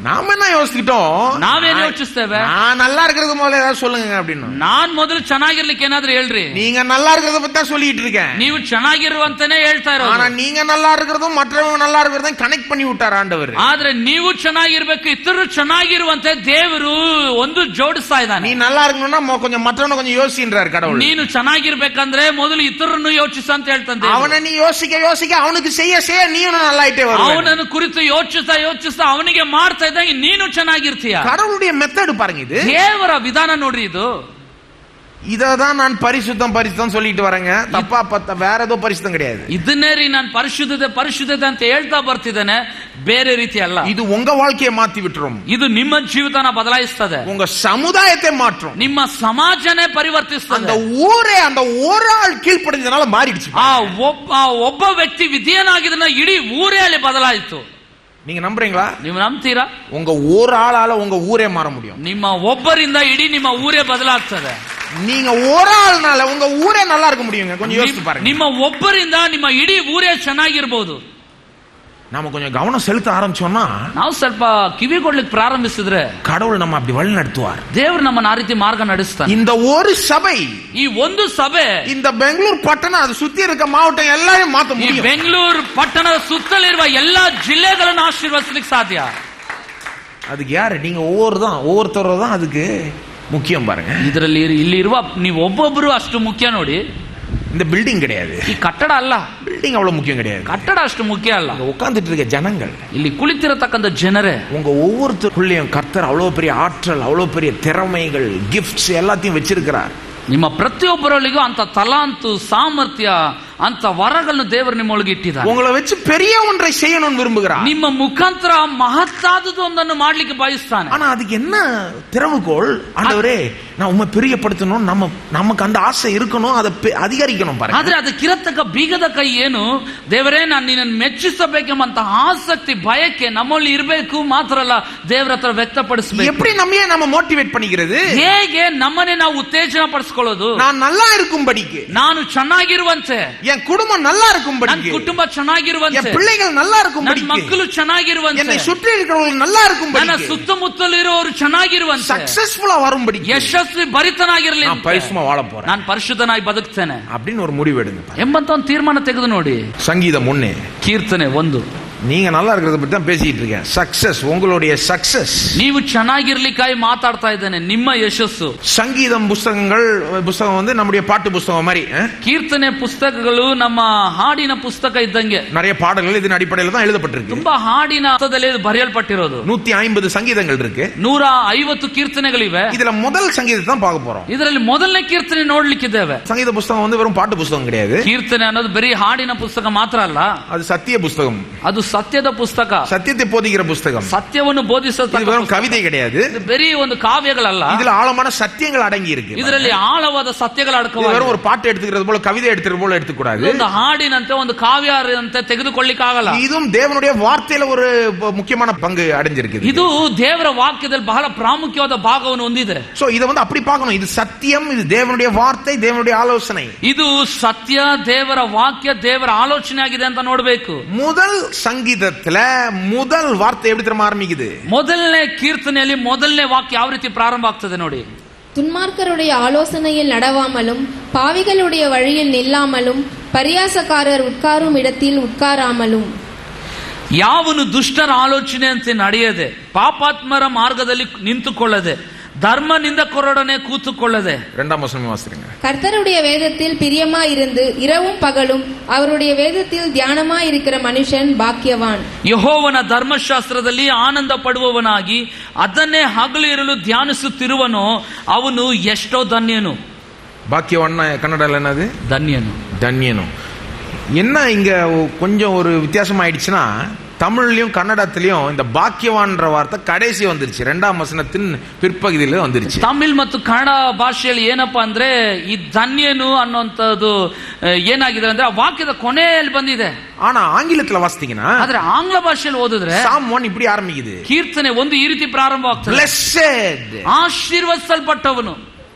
[SPEAKER 4] நாம என்ன யோசிக்கிட்டோம்,
[SPEAKER 1] ನಾವೇನ್ ಯೋಚಿಸ್ತೇವೆ?
[SPEAKER 4] நான் நல்லா இருக்கிறது முதல்ல ஏதாவது சொல்லுங்க அப்படின்னு.
[SPEAKER 1] ನಾನ್ ಮೊದಲು ಚೆನ್ನಾಗಿರ್ಲಿಕ್ಕೆ ಏನಾದ್ರೂ ಹೇಳ್ರಿ.
[SPEAKER 4] நீங்க நல்லா இருக்கிறத பத்தி தான் சொல்லிட்டு இருக்கேன்.
[SPEAKER 1] ನೀವು ಚೆನ್ನಾಗಿರುವಂತಾನೆ ಹೇಳ್ತಾ ಇರೋದು.
[SPEAKER 4] ஆனா நீங்க நல்லா இருக்கிறதும் மற்றவங்க நல்லா இருக்கிறதும் கனெக்ட் பண்ணி விட்டார் ஆண்டவர்.
[SPEAKER 1] ಆದ್ರೆ ನೀವು ಚೆನ್ನಾಗಿರ್ಬೇಕು, ಇತರರು ಚೆನ್ನಾಗಿರುವಂತೆ ದೇವರು ಒಂದು ಜೋಡಿಸ್ತಾ ಇದ್ದಾನೆ.
[SPEAKER 4] நீ நல்லா இருக்கணும்னா கொஞ்சம் மற்றவன கொஞ்சம் யோசின்றார் கடவுள்.
[SPEAKER 1] ನೀನು ಚೆನ್ನಾಗಿರ್ಬೇಕಂದ್ರೆ ಮೊದಲು ಇತರರನ್ನು ಯೋಚಿಸು ಅಂತ ಹೇಳ್ತಾನೆ.
[SPEAKER 4] அவனை நீ யோசிக்க அவனுக்கு செய்ய நீயும் நல்லாயிட்டே வருவாய்.
[SPEAKER 1] ಅವನನ್ನು ಕುರಿತು ಯೋಚಿಸ್ತಾ ಅವನಿಗೆ ಮಾಡ್ತಾ ಇದ್ದಂಗೆ ನೀನು ಚೆನ್ನಾಗಿರ್ತೀಯ.
[SPEAKER 4] கடவுளுடைய மெத்தட் பாருங்க, இது
[SPEAKER 1] ದೇವರ ವಿಧಾನ ನೋಡ್ರಿ. ಇದು
[SPEAKER 4] இததான் நான் பரிசுத்தம் சொல்லிட்டு வரேங்க. தப்பா பத்த வேற ஏதோ பரிசுத்தம் கிடையாது.
[SPEAKER 1] ಇದನ್ನೇ ರೀ ನಾನು ಪರಿಶುದ್ಧತೆ ಅಂತ ಹೇಳ್ತಾ ಬರ್ತಿದ್ದೇನೆ, ಬೇರೆ ರೀತಿ ಅಲ್ಲ.
[SPEAKER 4] இது உங்க வாழ்க்கையை மாத்தி விட்டுரும்.
[SPEAKER 1] ಇದು ನಿಮ್ಮ ಜೀವಿತನ ಬದಲಾಯಿಸ್ತದೆ.
[SPEAKER 4] உங்க சமுதாயத்தை மாற்றும்.
[SPEAKER 1] ನಿಮ್ಮ ಸಮಾಜನೇ ಪರಿವರ್ತಿಸ್ತದೆ.
[SPEAKER 4] அந்த ஊரே அந்த ஒரு ஆள் கீழ்ப்படிஞ்சதனால மாறிடுச்சு.
[SPEAKER 1] ಒಬ್ಬ ವ್ಯಕ್ತಿ ವಿಧೇಯನಾಗಿದ್ದನ್ನ ಇಡೀ ಊರೇ ಅಲ್ಲಿ ಬದಲಾಯಿತು.
[SPEAKER 4] நீங்க நம்புறீங்களா?
[SPEAKER 1] ನೀವು ನಂಬ್ತೀರಾ?
[SPEAKER 4] உங்க ஒரு ஆளால உங்க ஊரே மாற முடியும்.
[SPEAKER 1] ನಿಮ್ಮ ಒಬ್ಬರಿಂದ ಇಡೀ ನಿಮ್ಮ ಊರೇ ಬದಲಾಗ್ತದೆ.
[SPEAKER 4] நீங்க ஒரு ஆள்னால உங்க ஊரே நல்லா இருக்க முடியுங்க. கொஞ்சம் யோசிச்சு பாருங்க.
[SPEAKER 1] ನಿಮ್ಮ ಒಬ್ಬರಿಂದ ನಿಮ್ಮ ಇಡೀ ಊರೇ ಚೆನ್ನಾಗಿರಬಹುದು.
[SPEAKER 4] நாம கொஞ்சம் கவனம் செலுத்த ஆரம்பிச்சோம்னா,
[SPEAKER 1] ನಾವು ಸ್ವಲ್ಪ ಕಿವಿ ಕೊಡ್ಲಿಕ್ಕೆ ಪ್ರಾರಂಭಿಸಿದ್ರೆ
[SPEAKER 4] கடவுள் நம்ம அப்படி வழி நடத்துவார்.
[SPEAKER 1] ದೇವರು ನಮ್ಮನ್ನ ಆ ರೀತಿ ಮಾರ್ಗ ನಡೆಸ್ತಾನೆ.
[SPEAKER 4] இந்த ஒரு சபை,
[SPEAKER 1] ಈ ಒಂದು ಸಭೆ,
[SPEAKER 4] இந்த பெங்களூர் பட்டணம், அது சுத்தி இருக்க மாவட்டம் எல்லாரையும் மாத்த முடியும்.
[SPEAKER 1] ಬೆಂಗಳೂರು ಪಟ್ಟಣದ ಸುತ್ತಲಿರುವ ಎಲ್ಲಾ ಜಿಲ್ಲೆಗಳನ್ನು ಆಶೀರ್ವದಿಸಲಿಕ್ಕೆ ಸಾಧ್ಯ.
[SPEAKER 4] அதுக்கு யாரு? நீங்க ஒவ்வொருத்தரும் தான் அதுக்கு முக்கியம் பாருங்க.
[SPEAKER 1] ಇದರಲ್ಲಿ ಇಲ್ಲಿರುವ ನೀವು ಒಬ್ಬೊಬ್ಬರು ಅಷ್ಟು ಮುಖ್ಯ ನೋಡಿ.
[SPEAKER 4] இந்த பில்டிங் கிடையாது,
[SPEAKER 1] ಈ ಕಟ್ಟಡ ಅಲ್ಲ.
[SPEAKER 4] பில்டிங் அவ்வளவு முக்கியம் கிடையாது.
[SPEAKER 1] ಕಟ್ಟಡ ಅಷ್ಟು ಮುಖ್ಯ ಅಲ್ಲ.
[SPEAKER 4] உட்கார்ந்துட்டு இருக்க ஜனங்கள்,
[SPEAKER 1] ಇಲ್ಲಿ ಕುಳಿತಿರತಕ್ಕಂತ ಜನರೇ,
[SPEAKER 4] உங்க ஒவ்வொருத்தருக்குள்ளேயும் கர்த்தர் அவ்வளவு பெரிய ஆற்றல், அவ்வளவு பெரிய திறமைகள், கிஃப்ட்ஸ் எல்லாத்தையும் வச்சிருக்கிறார்.
[SPEAKER 1] ನಿಮ್ಮ ಪ್ರತಿಯೊಬ್ಬರಲ್ಲಿಗೂ ಅಂತ ತಲಾಂತು, ಸಾಮರ್ಥ್ಯ, ಅಂತ ವರಗಳನ್ನು ದೇವರು ನಿಮ್ಮೊಳಗೆ ಇಟ್ಟಿದ್ದಾರೆ.
[SPEAKER 4] உங்களை வச்சு பெரிய ஒன்றை செய்யணும்னு விரும்புகிறார்.
[SPEAKER 1] ನಿಮ್ಮ ಮುಖಾಂತರ ಮಹತ್ತಾದದ್ದು ಒಂದನ್ನು ಮಾಡ್ಲಿಕ್ಕೆ ಬಯಸ್ತಾನೆ.
[SPEAKER 4] ஆனா அதுக்கு என்ன திறவுகோல்? ஆண்டவரே, நான் உம்மை பிரியப்படுத்தணும், நமக்கு அந்த ஆசை இருக்கணும், அதை அதிகரிக்கணும் பாருங்க.
[SPEAKER 1] ಆದ್ರೆ ಅದಕ್ಕಿರತಕ್ಕ ಬೀಗದ ಕೈ ಏನು? ದೇವರೇ, ನಾನು ನಿನ್ನನ್ನು ಮೆಚ್ಚಿಸಬೇಕೆಂಬಂತ ಆಸಕ್ತಿ, ಬಯಕೆ ನಮ್ಮಲ್ಲಿ ಇರಬೇಕು. ಮಾತ್ರ ಅಲ್ಲ, ದೇವರ ಹತ್ರ ವ್ಯಕ್ತಪಡಿಸಬೇಕು.
[SPEAKER 4] எப்படி நம்ம மோಟಿವೇட் பண்ணிக்கிறது?
[SPEAKER 1] ಹೇಗೆ ನಮ್ಮನ್ನೇ ನಾವು ಉತ್ತೇಜನ ಪಡಿಸ್ಕೊಳ್ಳೋದು?
[SPEAKER 4] நான் நல்லா இருக்கும்படிக்கு,
[SPEAKER 1] ನಾನು ಚೆನ್ನಾಗಿರುವಂತೆ,
[SPEAKER 4] என் குடும்பம் நல்லா இருக்கும்படிக்கு,
[SPEAKER 1] ನನ್ನ ಕುಟುಂಬ ಚೆನ್ನಾಗಿರುವಂತೆ,
[SPEAKER 4] என் பிள்ளைகள் நல்லா இருக்கும்படிக்கு,
[SPEAKER 1] ನನ್ನ ಮಕ್ಕಳು ಚೆನ್ನಾಗಿರುವಂತೆ,
[SPEAKER 4] என்னை சுற்றி இருக்கிறவர்கள் நல்லா இருக்கும்படிக்கு,
[SPEAKER 1] ನನ್ನ ಸುತ್ತಮುತ್ತಲಿರೋರು ಚೆನ್ನಾಗಿರುವಂತೆ,
[SPEAKER 4] சக்சஸ்ஃபுல்லா வரும்படிக்கு,
[SPEAKER 1] ಯಶಸ್ವಿ ಭರಿತನಾಗಿರಲಿ,
[SPEAKER 4] நான் பரிசுத்தமா வாழ போறேன்,
[SPEAKER 1] ನಾನು ಪರಿಶುದ್ಧನಾಗಿ ಬದುಕ್ತೇನೆ
[SPEAKER 4] அப்படின்னு ஒரு முடிவு எடுங்க
[SPEAKER 1] ಎಂಬಂತ ಒಂದು ತೀರ್ಮಾನ ತೆಗೆದು ನೋಡಿ.
[SPEAKER 4] சங்கீதம் 1
[SPEAKER 1] ಕೀರ್ತನೆ 1.
[SPEAKER 4] நீங்க நல்லா இருக்கிறத பத்தி தான் பேசிட்டு இருக்கேன். சக்சஸ், உங்களுடைய சக்சஸ்.
[SPEAKER 1] ನೀವು ಚೆನ್ನಾಗಿರ್ಲಿಕ್ಕಾಗಿ ಮಾತಾಡ್ತಾ ಇದ್ದೇನೆ, ನಿಮ್ಮ ಯಶಸ್ಸು.
[SPEAKER 4] சங்கீதம் புஸ்தகம் வந்து நம்முடைய பாட்டு புஸ்தகம் மாதிரி.
[SPEAKER 1] ಕೀರ್ತನೆ ಪುಸ್ತಕಗಳು ನಮ್ಮ ಹಾಡಿನ ಪುಸ್ತಕ ಇದ್ದಂಗೆ.
[SPEAKER 4] நிறைய பாடல்கள் இதன் அடிப்படையில் தான் எழுதப்பட்டிருக்கு.
[SPEAKER 1] ತುಂಬಾ ಹಾಡಿನ ಅರ್ಥದಲ್ಲಿ ಇದು ಬರೆಯಲ್ಪಟ್ಟಿರೋದು.
[SPEAKER 4] 150 சங்கீதங்கள் இருக்கு.
[SPEAKER 1] 150 ಕೀರ್ತನೆಗಳಿವೆ.
[SPEAKER 4] இதுல முதல் சங்கீதத்தை தான் பார்க்க போறோம்.
[SPEAKER 1] ಇದರಲ್ಲಿ ಮೊದಲನೇ ಕೀರ್ತನೆ ನೋಡ್ಲಿಕ್ಕಿದ್ದೇವೆ.
[SPEAKER 4] சங்கீத புஸ்தகம் வந்து வெறும் பாட்டு புஸ்தகம் கிடையாது.
[SPEAKER 1] ಕೀರ್ತನೆ ಅನ್ನೋದು ಬರೀ ಹಾಡಿನ ಪುಸ್ತಕ ಮಾತ್ರ ಅಲ್ಲ,
[SPEAKER 4] அது சத்திய புஸ்தகம்.
[SPEAKER 1] ಅದು ಸತ್ಯದ ಪುಸ್ತಕ,
[SPEAKER 4] சத்தியத்தை போதிக்கிற புஸ்தகம்.
[SPEAKER 1] ಸತ್ಯವನ್ನು ಬೋಧಿಸುವ
[SPEAKER 4] வெறும் கவிதை கிடையாது.
[SPEAKER 1] ಇದು ಬರೀ ಒಂದು ಕಾವ್ಯಗಳಲ್ಲ,
[SPEAKER 4] இதுல ஆழமான சத்தியங்கள் அடங்கி இருக்கு.
[SPEAKER 1] ಇದರಲ್ಲಿ ಆಳವಾದ ಸತ್ಯಗಳ ಅಡಕವಾಗಿದೆ.
[SPEAKER 4] வெறும் ஒரு பாட்டு எடுத்துக்கிறது போல, கவிதை எடுத்துக்கிறது போல எடுத்துக்க கூடாது.
[SPEAKER 1] ಒಂದು ಹಾಡಿನಂತೆ, ಒಂದು ಕಾವ್ಯಂತೆ ತೆಗೆದುಕೊಳ್ಳಿಕ್ಕೆ ಆಗಲ್ಲ.
[SPEAKER 4] இதுவும் தேவனுடைய வார்த்தையில ஒரு முக்கியமான பங்கு அடைஞ்சிருக்கு.
[SPEAKER 1] ಇದು ದೇವರ ವಾಕ್ಯದಲ್ಲಿ ಬಹಳ ಪ್ರಾಮುಖ್ಯವಾದ ಭಾಗವನ್ನು ಹೊಂದಿದೆ.
[SPEAKER 4] சோ இத வந்து அப்படி பார்க்கணும். இது சத்தியம், இது தேவனுடைய வார்த்தை, தேவனுடைய ஆலோசனை.
[SPEAKER 1] ಇದು ಸತ್ಯ, ದೇವರ ವಾಕ್ಯ, ದೇವರ ಆಲೋಚನೆ ಆಗಿದೆ ಅಂತ ನೋಡಬೇಕು.
[SPEAKER 4] முதல் சங்கீதத்துல முதல் வார்த்தை எப்படி தெரியுமா ஆரம்பிக்குது?
[SPEAKER 1] ಮೊದಲನೇ ಕೀರ್ತನೆಯಲ್ಲಿ ಮೊದಲನೇ ವಾಕ್ಯ ಯಾವ ರೀತಿ ಪ್ರಾರಂಭ ಆಗ್ತದೆ ನೋಡಿ.
[SPEAKER 3] துன்மார்க்கருடைய ஆலோசனையில் நடவாமலும், பாவிகளுடைய வழியில் நில்லாமலும், பரியாசக்காரர் உட்காரும் இடத்தில் உட்காராமலும்.
[SPEAKER 1] ಯಾವನು ದುಷ್ಟರ ಆಲೋಚನೆಯಂತೆ ನಡೆಯದೆ, ಪಾಪಾತ್ಮರ ಮಾರ್ಗದಲ್ಲಿ ನಿಂತುಕೊಳ್ಳದೆ, ಧರ್ಮ ನಿಂದಕರೊಡನೆ ಕೂತುಕೊಳ್ಳದೆ. 2ாம் வசனம் வாசிங்க.
[SPEAKER 3] கர்த்தருடைய வேதத்தில் பிரியமாயிருந்து இரவும் பகலும் அவருடைய வேதத்தில் தியானமாயிருக்கிற மனுஷன் பாக்கியவான்.
[SPEAKER 1] ಯೆಹೋವನ ಧರ್ಮಶಾಸ್ತ್ರದಲ್ಲಿ ಆನಂದ ಪಡುವವನಾಗಿ ಅದನ್ನೇ ಹಗಲು ಇರಲು ಧ್ಯಾನಿಸುತ್ತಿರುವನೋ ಅವನು ಎಷ್ಟೋ ಧನ್ಯನು.
[SPEAKER 4] பாக்கியவான் கன்னடல என்னது?
[SPEAKER 1] ಧನ್ಯನು.
[SPEAKER 4] ಧನ್ಯನು. என்ன இங்க கொஞ்சம் ஒரு வித்தியாசம் ஆயிடுச்சுன்னா, தமிழ்லயும் கன்னடத்திலயும் இந்த பாக்கியவான்ற வார்த்தை கடைசி வந்துருச்சு. 2ாம் வசனத்தின் பிற்பகுதியில வந்துருச்சு.
[SPEAKER 1] ತಮಿಳ್ ಮತ್ತು ಕನ್ನಡ ಭಾಷೆಯಲ್ಲಿ ಏನಪ್ಪಾ ಅಂದ್ರೆ ಈ ಧನ್ಯನು ಅನ್ನುವಂಥದ್ದು ಏನಾಗಿದೆ ಅಂದ್ರೆ ಆ ವಾಕ್ಯದ ಕೊನೆಯಲ್ಲಿ ಬಂದಿದೆ.
[SPEAKER 4] ஆனா ஆங்கிலத்துல வாசித்தீங்கன்னா,
[SPEAKER 1] ಆದ್ರೆ ಆಂಗ್ಲ ಭಾಷೆಯಲ್ಲಿ ಓದಿದ್ರೆ
[SPEAKER 4] Psalm 1 இப்படி ஆரம்பிக்குது.
[SPEAKER 1] ಕೀರ್ತನೆ 1 ಈ ರೀತಿ ಪ್ರಾರಂಭ ಆಗ್ತದೆ.
[SPEAKER 4] Blessed,
[SPEAKER 1] ಆಶೀರ್ವದಿಸಲ್ಪಟ್ಟವನು.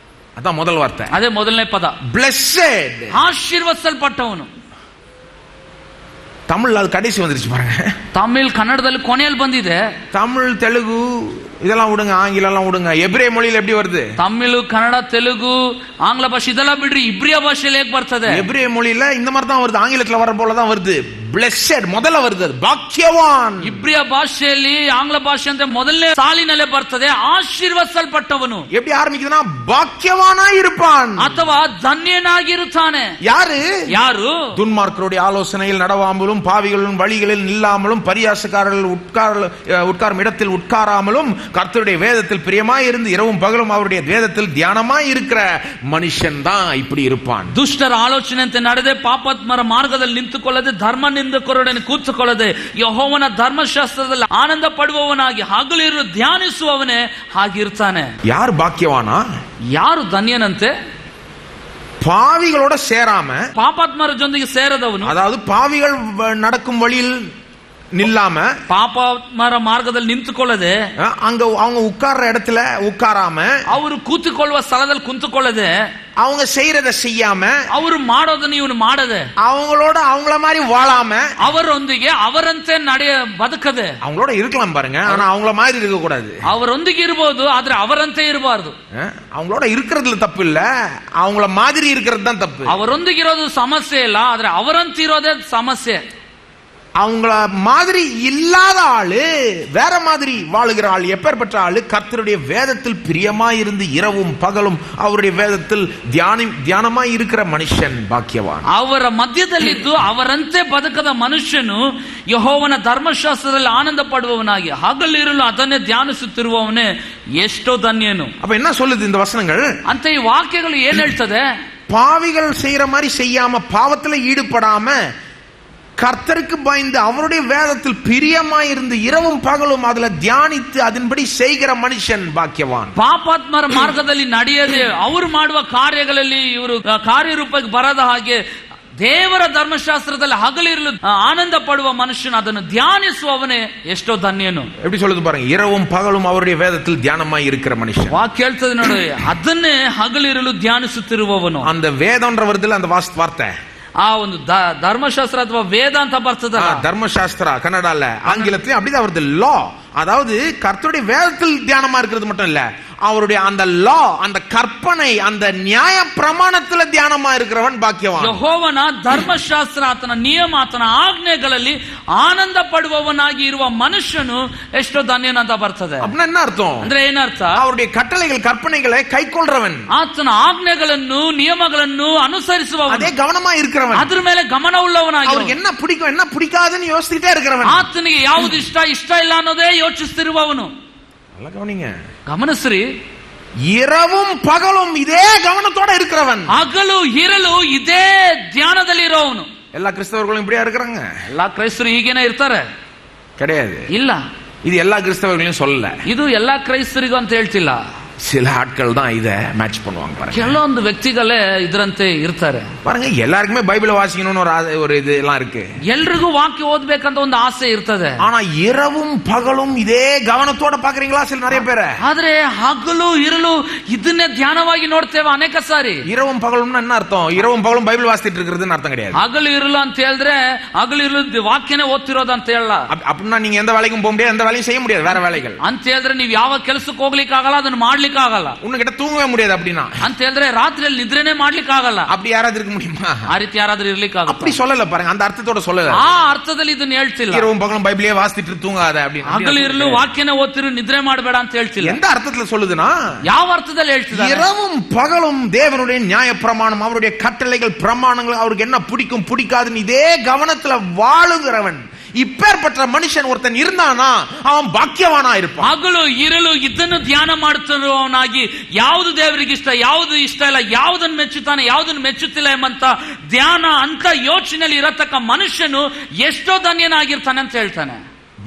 [SPEAKER 4] அதான் முதல் வார்த்தை.
[SPEAKER 1] ಅದೇ ಮೊದಲನೇ ಪದ.
[SPEAKER 4] Blessed,
[SPEAKER 1] ಆಶೀರ್ವದಿಸಲ್ಪಟ್ಟವನು.
[SPEAKER 4] தமிழ்ல அது கடைசி வந்துருச்சு பாருங்க.
[SPEAKER 1] ತಮಿಳ್ ಕನ್ನಡದಲ್ಲಿ ಕೊನೆಯಲ್ಲಿ ಬಂದಿದೆ.
[SPEAKER 4] தமிழ் தெலுங்கு இதெல்லாம் விடுங்க, ஆங்கிலம் எல்லாம் விடுங்க. எபிரேய மொழியில எப்படி வருது?
[SPEAKER 1] ತಮಿಳು, ಕನ್ನಡ, ತೆಲುಗು, ಆಂಗ್ಲ ಭಾಷೆ ಇದೆಲ್ಲ ಬಿಡ್ರಿ, ಇಬ್ರಿಯ ಭಾಷೆಯಲ್ಲಿ ಹೇಗೆ ಬರ್ತದೆ?
[SPEAKER 4] எபிரேய மொழியில இந்த மாதிரி தான் வருது, ஆங்கிலத்துல வர போல தான் வருது. blessed முதல்ல வருது, பாக்கியவான்.
[SPEAKER 1] ಇಬ್ರಿಯ ಭಾಷೆಯಲ್ಲಿ ಆಂಗ್ಲ ಭಾಷೆ ಅಂತ ಮೊದಲನೇ ಸಾಲಿನಲ್ಲೇ ಬರ್ತದೆ, ಆಶೀರ್ವದಿಸಲ್ಪಟ್ಟವನು.
[SPEAKER 4] எப்படி ஆரம்பிக்குதுன்னா பாக்கியவானா இருப்பான்
[SPEAKER 1] ಅಥವಾ ಧನ್ಯನಾಗಿರುತ್ತಾನೆ.
[SPEAKER 4] யாரு?
[SPEAKER 1] ಯಾರು?
[SPEAKER 4] துன்மார்க்கருடைய ஆலோசனையில் நடவாமலும், பாவிகளின் வழிகளில் நில்லாமலும், பரியாசக்காரர்கள் உட்காரும் இடத்தில் உட்காராமலும், கர்த்தருடைய வேதத்தில் பிரியமாய் இருந்து இரவும் பகலும் அவருடைய வேதத்தில் தியானமாய் இருக்கிற மனுஷன் தான் இப்படி இருப்பான்.
[SPEAKER 1] ದುಷ್ಟರ ಆಲೋಚನೆಯಂತೆ ನಡೆದೆ, ಪಾಪಾತ್ಮರ ಮಾರ್ಗದಲ್ಲಿ ನಿಂತುಕೊಳ್ಳದೆ, ಧರ್ಮ ನಿಂದಕರೊಡನೆ ಕೂತುಕೊಳ್ಳದೆ, ಯೆಹೋವನ ಧರ್ಮಶಾಸ್ತ್ರದಲ್ಲಿ ಆನಂದ ಪಡುವವನಾಗಿ ಹಗಲಿರುಳು ಧ್ಯಾನಿಸುವವನೇ ಹಾಗಿರ್ತಾನೆ.
[SPEAKER 4] யார் பாக்கியவானா?
[SPEAKER 1] ಯಾರು ಧನ್ಯನಂತೆ?
[SPEAKER 4] பாவிகளோட சேராம,
[SPEAKER 1] ಪಾಪಾತ್ಮರ ಜೊತೆಗೆ ಸೇರದವನು,
[SPEAKER 4] அதாவது பாவிகள் நடக்கும் வழியில் நில்லாம,
[SPEAKER 1] ಪಾಪಾತ್ಮರ ಮಾರ್ಗದಲ್ಲಿ ನಿಂತುಕೊಳ್ಳದೆ,
[SPEAKER 4] அங்க அவங்க உட்கார்ற இடத்துல உட்காராம,
[SPEAKER 1] ಅವರು ಕೂತುಕೊಳ್ಳುವ ಸ್ಥಳದಲ್ಲಿ ಕುಂತುಕೊಳ್ಳದೆ,
[SPEAKER 4] அவங்க செய்யறத செய்யாம,
[SPEAKER 1] ಅವರು ಮಾಡೋದನ್ನ ಇವನು ಮಾಡದೆ,
[SPEAKER 4] அவங்களோட அவங்கள மாதிரி வாழாம,
[SPEAKER 1] ಅವರೊಂದಿಗೆ ಅವರಂತೆ ಬದುಕದೆ.
[SPEAKER 4] அவங்களோட இருக்கலாம் பாருங்க, ஆனா அவங்கள மாதிரி இருக்க கூடாது.
[SPEAKER 1] ಅವರೊಂದಿಗೆ ಇರಬಹುದು, ಆದ್ರೆ ಅವರಂತೆ ಇರಬಾರದು.
[SPEAKER 4] அவங்களோட இருக்கிறதுல தப்பு இல்ல, அவங்கள மாதிரி இருக்கிறது தான் தப்பு.
[SPEAKER 1] ಅವರೊಂದಿಗಿರೋದು ಸಮಸ್ಯೆ ಇಲ್ಲ, ಆದ್ರೆ ಅವರಂತೆ ಇರೋದೇ ಸಮಸ್ಯೆ.
[SPEAKER 4] அவங்கள மாதிரி இல்லாத ஆளு, வேற மாதிரி வாழுகிற ஆள், எப்பேற்பட்ட ஆளு? கர்த்தருடைய வேதத்தில் பிரியமாயிருந்து இரவும் பகலும் அவருடைய வேதத்தில் தியானமாய் இருக்கிற மனுஷன் பாக்கியவான்.
[SPEAKER 1] ಅವರ ಮಧ್ಯದಲ್ಲಿದ್ದು ಅವರಂತೆ ಬದುಕದ ಮನುಷ್ಯನು ಯೆಹೋವನ ಧರ್ಮಶಾಸ್ತ್ರದಲ್ಲಿ ಆನಂದ ಪಡುವವನಾಗಿ ಹಗಲಿರುಳು ಅದನ್ನೇ ಧ್ಯಾನಿಸುತ್ತಿರುವವನೇ ಎಷ್ಟೋ ಧನ್ಯನು.
[SPEAKER 4] அப்ப என்ன சொல்லுது இந்த வசனங்கள்?
[SPEAKER 1] ಅಂತ ಈ ವಾಕ್ಯಗಳು ಏನ್ ಹೇಳ್ತದೆ?
[SPEAKER 4] பாவிகள் செய்யற மாதிரி செய்யாம, பாவத்துல ஈடுபடாம, கர்த்தருக்கு பயந்து அவருடைய வேதத்தில் பிரியமாயிருந்து இரவும் பகலும் அதுல தியானித்து அதன்படி செய்கிற மனுஷன் பாக்கியவான்.
[SPEAKER 1] ಪಾಪಾತ್ಮರ ಮಾರ್ಗದಲ್ಲಿ ನಡೆಯದೆ ಅವರು ಮಾಡುವ ಕಾರ್ಯಗಳಲ್ಲಿ ಇವರು ಕಾರ್ಯರೂಪಕ್ಕೆ ಬರದ ಹಾಗೆ ದೇವರ ಧರ್ಮಶಾಸ್ತ್ರದಲ್ಲಿ ಹಗಲಿರಲು ಆನಂದ ಪಡುವ ಮನುಷ್ಯನು, ಅದನ್ನು ಧ್ಯಾನಿಸುವವನೇ ಎಷ್ಟೋ ಧನ್ಯನು.
[SPEAKER 4] எப்படி சொல்லுது பாருங்க, இரவும் பகலும் அவருடைய வேதத்தில் தியானமாய் இருக்கிற மனுஷன்.
[SPEAKER 1] ವಾಕ್ಯ ಹೇಳ್ತದೆ ನೋಡಿ, ಅದನ್ನೇ ಹಗಲಿರಲು ಧ್ಯಾನಿಸುತ್ತಿರುವವನು.
[SPEAKER 4] அந்த வேதம்ன்ற வருதுல அந்த வார்த்தை,
[SPEAKER 1] ಆ ಒಂದು ಧರ್ಮಶಾಸ್ತ್ರ ಅಥವಾ ವೇದ ಅಂತ ಬರ್ತದ.
[SPEAKER 4] தர்மசாஸ்திரா கன்னடால, ஆங்கிலத்திலும் அப்படிதான் வருது, லா. அதாவது கர்த்தருடைய வேதத்தில் தியானமா இருக்கிறது மட்டும் இல்ல, அவருடைய அந்த லா, அந்த கற்பனை, அந்த நியாய பிரமாணத்துல தியானமா இருக்கிறவன் பாக்கியவான்.
[SPEAKER 1] ಯೆಹೋವನ ಧರ್ಮಶಾಸ್ತ್ರ, ಆತನ ನಿಯಮ, ಆತನ ಆಜ್ಞೆಗಳಲ್ಲಿ ಆನಂದ ಪಡುವವನಾಗಿ ಇರುವ ಮನುಷ್ಯನು ಎಷ್ಟೋ ಧನ್ಯನಂತ ಬರ್ತದೆ.
[SPEAKER 4] அப்படின்னா என்ன அர்த்தம்?
[SPEAKER 1] ಅಂದ್ರೆ ಏನರ್ಥ?
[SPEAKER 4] அவருடைய கட்டளைகள் கற்பனைகளை கைக்கொள்றவன்,
[SPEAKER 1] ಆತನ ಆಜ್ಞೆಗಳನ್ನು ನಿಯಮಗಳನ್ನು ಅನುಸರಿಸುವವನು,
[SPEAKER 4] அதே கவனமா இருக்கிறவன்,
[SPEAKER 1] ಅದ್ರ ಮೇಲೆ ಗಮನ ಉಳ್ಳವನಾಗಿ,
[SPEAKER 4] அவருக்கு என்ன பிடிக்கும் என்ன பிடிக்காதுன்னு யோசிச்சுட்டே இருக்கிறவன்,
[SPEAKER 1] ಆತನಿಗೆ ಯಾವುದು ಇಷ್ಟ ಇಷ್ಟ ಇಲ್ಲ ಅನ್ನೋದೇ ಯೋಚಿಸ್ತಿರುವವನು.
[SPEAKER 4] நல்லா கவனிங்க,
[SPEAKER 1] ಗಮನಿಸ್ರಿ,
[SPEAKER 4] இரவும் பகலும் இதே கவனத்தோட இருக்கிறவன்,
[SPEAKER 1] ಹಗಲು ಇರಲು ಇದೇ ಧ್ಯಾನದಲ್ಲಿ ಇರೋವನು.
[SPEAKER 4] எல்லா கிறிஸ்தவர்களும் இப்படியா இருக்கிறாங்க?
[SPEAKER 1] ಎಲ್ಲಾ ಕ್ರೈಸ್ತರು ಹೀಗೇನೆ ಇರ್ತಾರೆ?
[SPEAKER 4] கிடையாது.
[SPEAKER 1] ಇಲ್ಲ,
[SPEAKER 4] இது எல்லா கிறிஸ்தவர்களையும் சொல்லல,
[SPEAKER 1] ಇದು ಎಲ್ಲಾ ಕ್ರೈಸ್ತರಿಗೂ ಅಂತ ಹೇಳ್ತಿಲ್ಲ.
[SPEAKER 4] சில ஆட்கள் தான் இத மேட்ச் பண்ணுவாங்க பாருங்க.
[SPEAKER 1] ಕೆಲವೊಂದು ವ್ಯಕ್ತಿಗಳೇ ಇದರಂತೆ ಇರ್ತಾರೆ.
[SPEAKER 4] பாருங்க, எல்லாருக்குமே பைபிளை வாசிக்கணும்னு ஒரு இது எல்லாம் இருக்கு,
[SPEAKER 1] ಎಲ್ರಿಗೂ ವಾಕ್ಯ ಓದ್ಬೇಕಂತ ಒಂದು ಆಸೆ ಇರ್ತದೆ.
[SPEAKER 4] ஆனா இரவும் பகலும் இதே கவனத்தோட பாக்குறீங்களா சில நிறைய பேரை?
[SPEAKER 1] ಆದ್ರೆ ಹಗಲು ಇರಲು ಇದನ್ನೇ ಧ್ಯಾನವಾಗಿ ನೋಡ್ತೇವೆ ಅನೇಕ ಸಾರಿ.
[SPEAKER 4] இரவும் பகலும்னா என்ன அர்த்தம்? இரவும் பகலும் பைபிள் வாசிட்டு இருக்கிறதுன்னு அர்த்தம் கிடையாது.
[SPEAKER 1] ಹಗಲು ಇರಲು ಅಂತ ಹೇಳಿದ್ರೆ ಹಗಲು ಇರಲು ವಾಕ್ಯನೇ ಓದ್ತಿರೋದು ಅಂತ ಹೇಳಲ್ಲ.
[SPEAKER 4] அப்படின்னா நீங்க எந்த வேலைக்கும் போக முடியாது, எந்த வேலையும் செய்ய முடியாது, வேற வேலைகள்
[SPEAKER 1] ಅಂತ ಹೇಳಿದ್ರೆ ನೀವು ಯಾವ ಕೆಲಸಕ್ಕೆ ಹೋಗ್ಲಿಕ್ಕೆ ಆಗಲ್ಲ, ಅದನ್ನ ಮಾಡ್ಲಿಕ್ಕೆ ಆಗಲ್ಲ.
[SPEAKER 4] உன்கிட்ட தூங்கவே முடியாது. அப்படின்னா
[SPEAKER 1] ಅಂತ ಹೇಳಿದ್ರೆ ರಾತ್ರಿಯಲ್ಲಿ ನಿದ್ರೆನೇ ಮಾಡ್ಲಿಕ್ಕೆ ಆಗಲ್ಲ.
[SPEAKER 4] அப்படி யாராவது இருக்க முடியுமா?
[SPEAKER 1] ಆ ರೀತಿ ಯಾರಾದ್ರೂ ಇರ್ಲಿಕ್ಕೆ ಆಗಲ್ಲ.
[SPEAKER 4] அப்படி சொல்லல பாருங்க, அந்த அர்த்தத்தோட சொல்லல.
[SPEAKER 1] ಆ ಅರ್ಥದಲ್ಲಿ ಇದನ್ನ ಹೇಳ್ತಿಲ್ಲ.
[SPEAKER 4] இரவும் பகலும் பைபிளே வாசிட்டு தூங்காத அப்படின்னு.
[SPEAKER 1] ಹಗಲು ಇರಲು ವಾಕ್ಯನೇ ಓದ್ತಿರು, ನಿದ್ರೆ ಮಾಡಬೇಡ ಅಂತ ಹೇಳ್ತಿಲ್ಲ.
[SPEAKER 4] எந்த அர்த்தத்துல சொல்லுதுன்னா,
[SPEAKER 1] ಯಾವ ಅರ್ಥದಲ್ಲಿ ಹೇಳ್ತಿದ್ದಾರೆ?
[SPEAKER 4] இரவும் பகலும் தேவனுடைய நியாய பிரமாணம், அவருடைய கட்டளைகள் பிரமாணங்கள், அவருக்கு என்ன பிடிக்கும் பிடிக்காதுன்னு இதே கவனத்துல வாழுகிறவன், இப்பேற்பட்ட மனுஷன் ஒருத்தன் இருந்தானா அவன் பாக்கியவானா இருப்பான்.
[SPEAKER 1] ಹಗಲು ಇರಲು ಇದನ್ನು ಧ್ಯಾನ ಮಾಡುತ್ತಿರುವವನಾಗಿ ಯಾವುದು ದೇವರಿಗೆ ಇಷ್ಟ, ಯಾವುದು ಇಷ್ಟ ಇಲ್ಲ, ಯಾವುದನ್ನು ಮೆಚ್ಚುತ್ತಾನೆ, ಯಾವುದನ್ನು ಮೆಚ್ಚುತ್ತಿಲ್ಲ ಎಂಬಂತ ಧ್ಯಾನ ಅಂತ ಯೋಚನೆಯಲ್ಲಿ ಇರತಕ್ಕ ಮನುಷ್ಯನು ಎಷ್ಟೋ ಧನ್ಯನಾಗಿರ್ತಾನೆ ಅಂತ ಹೇಳ್ತಾನೆ.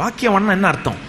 [SPEAKER 4] பாக்கியவான் என்ன அர்த்தம்?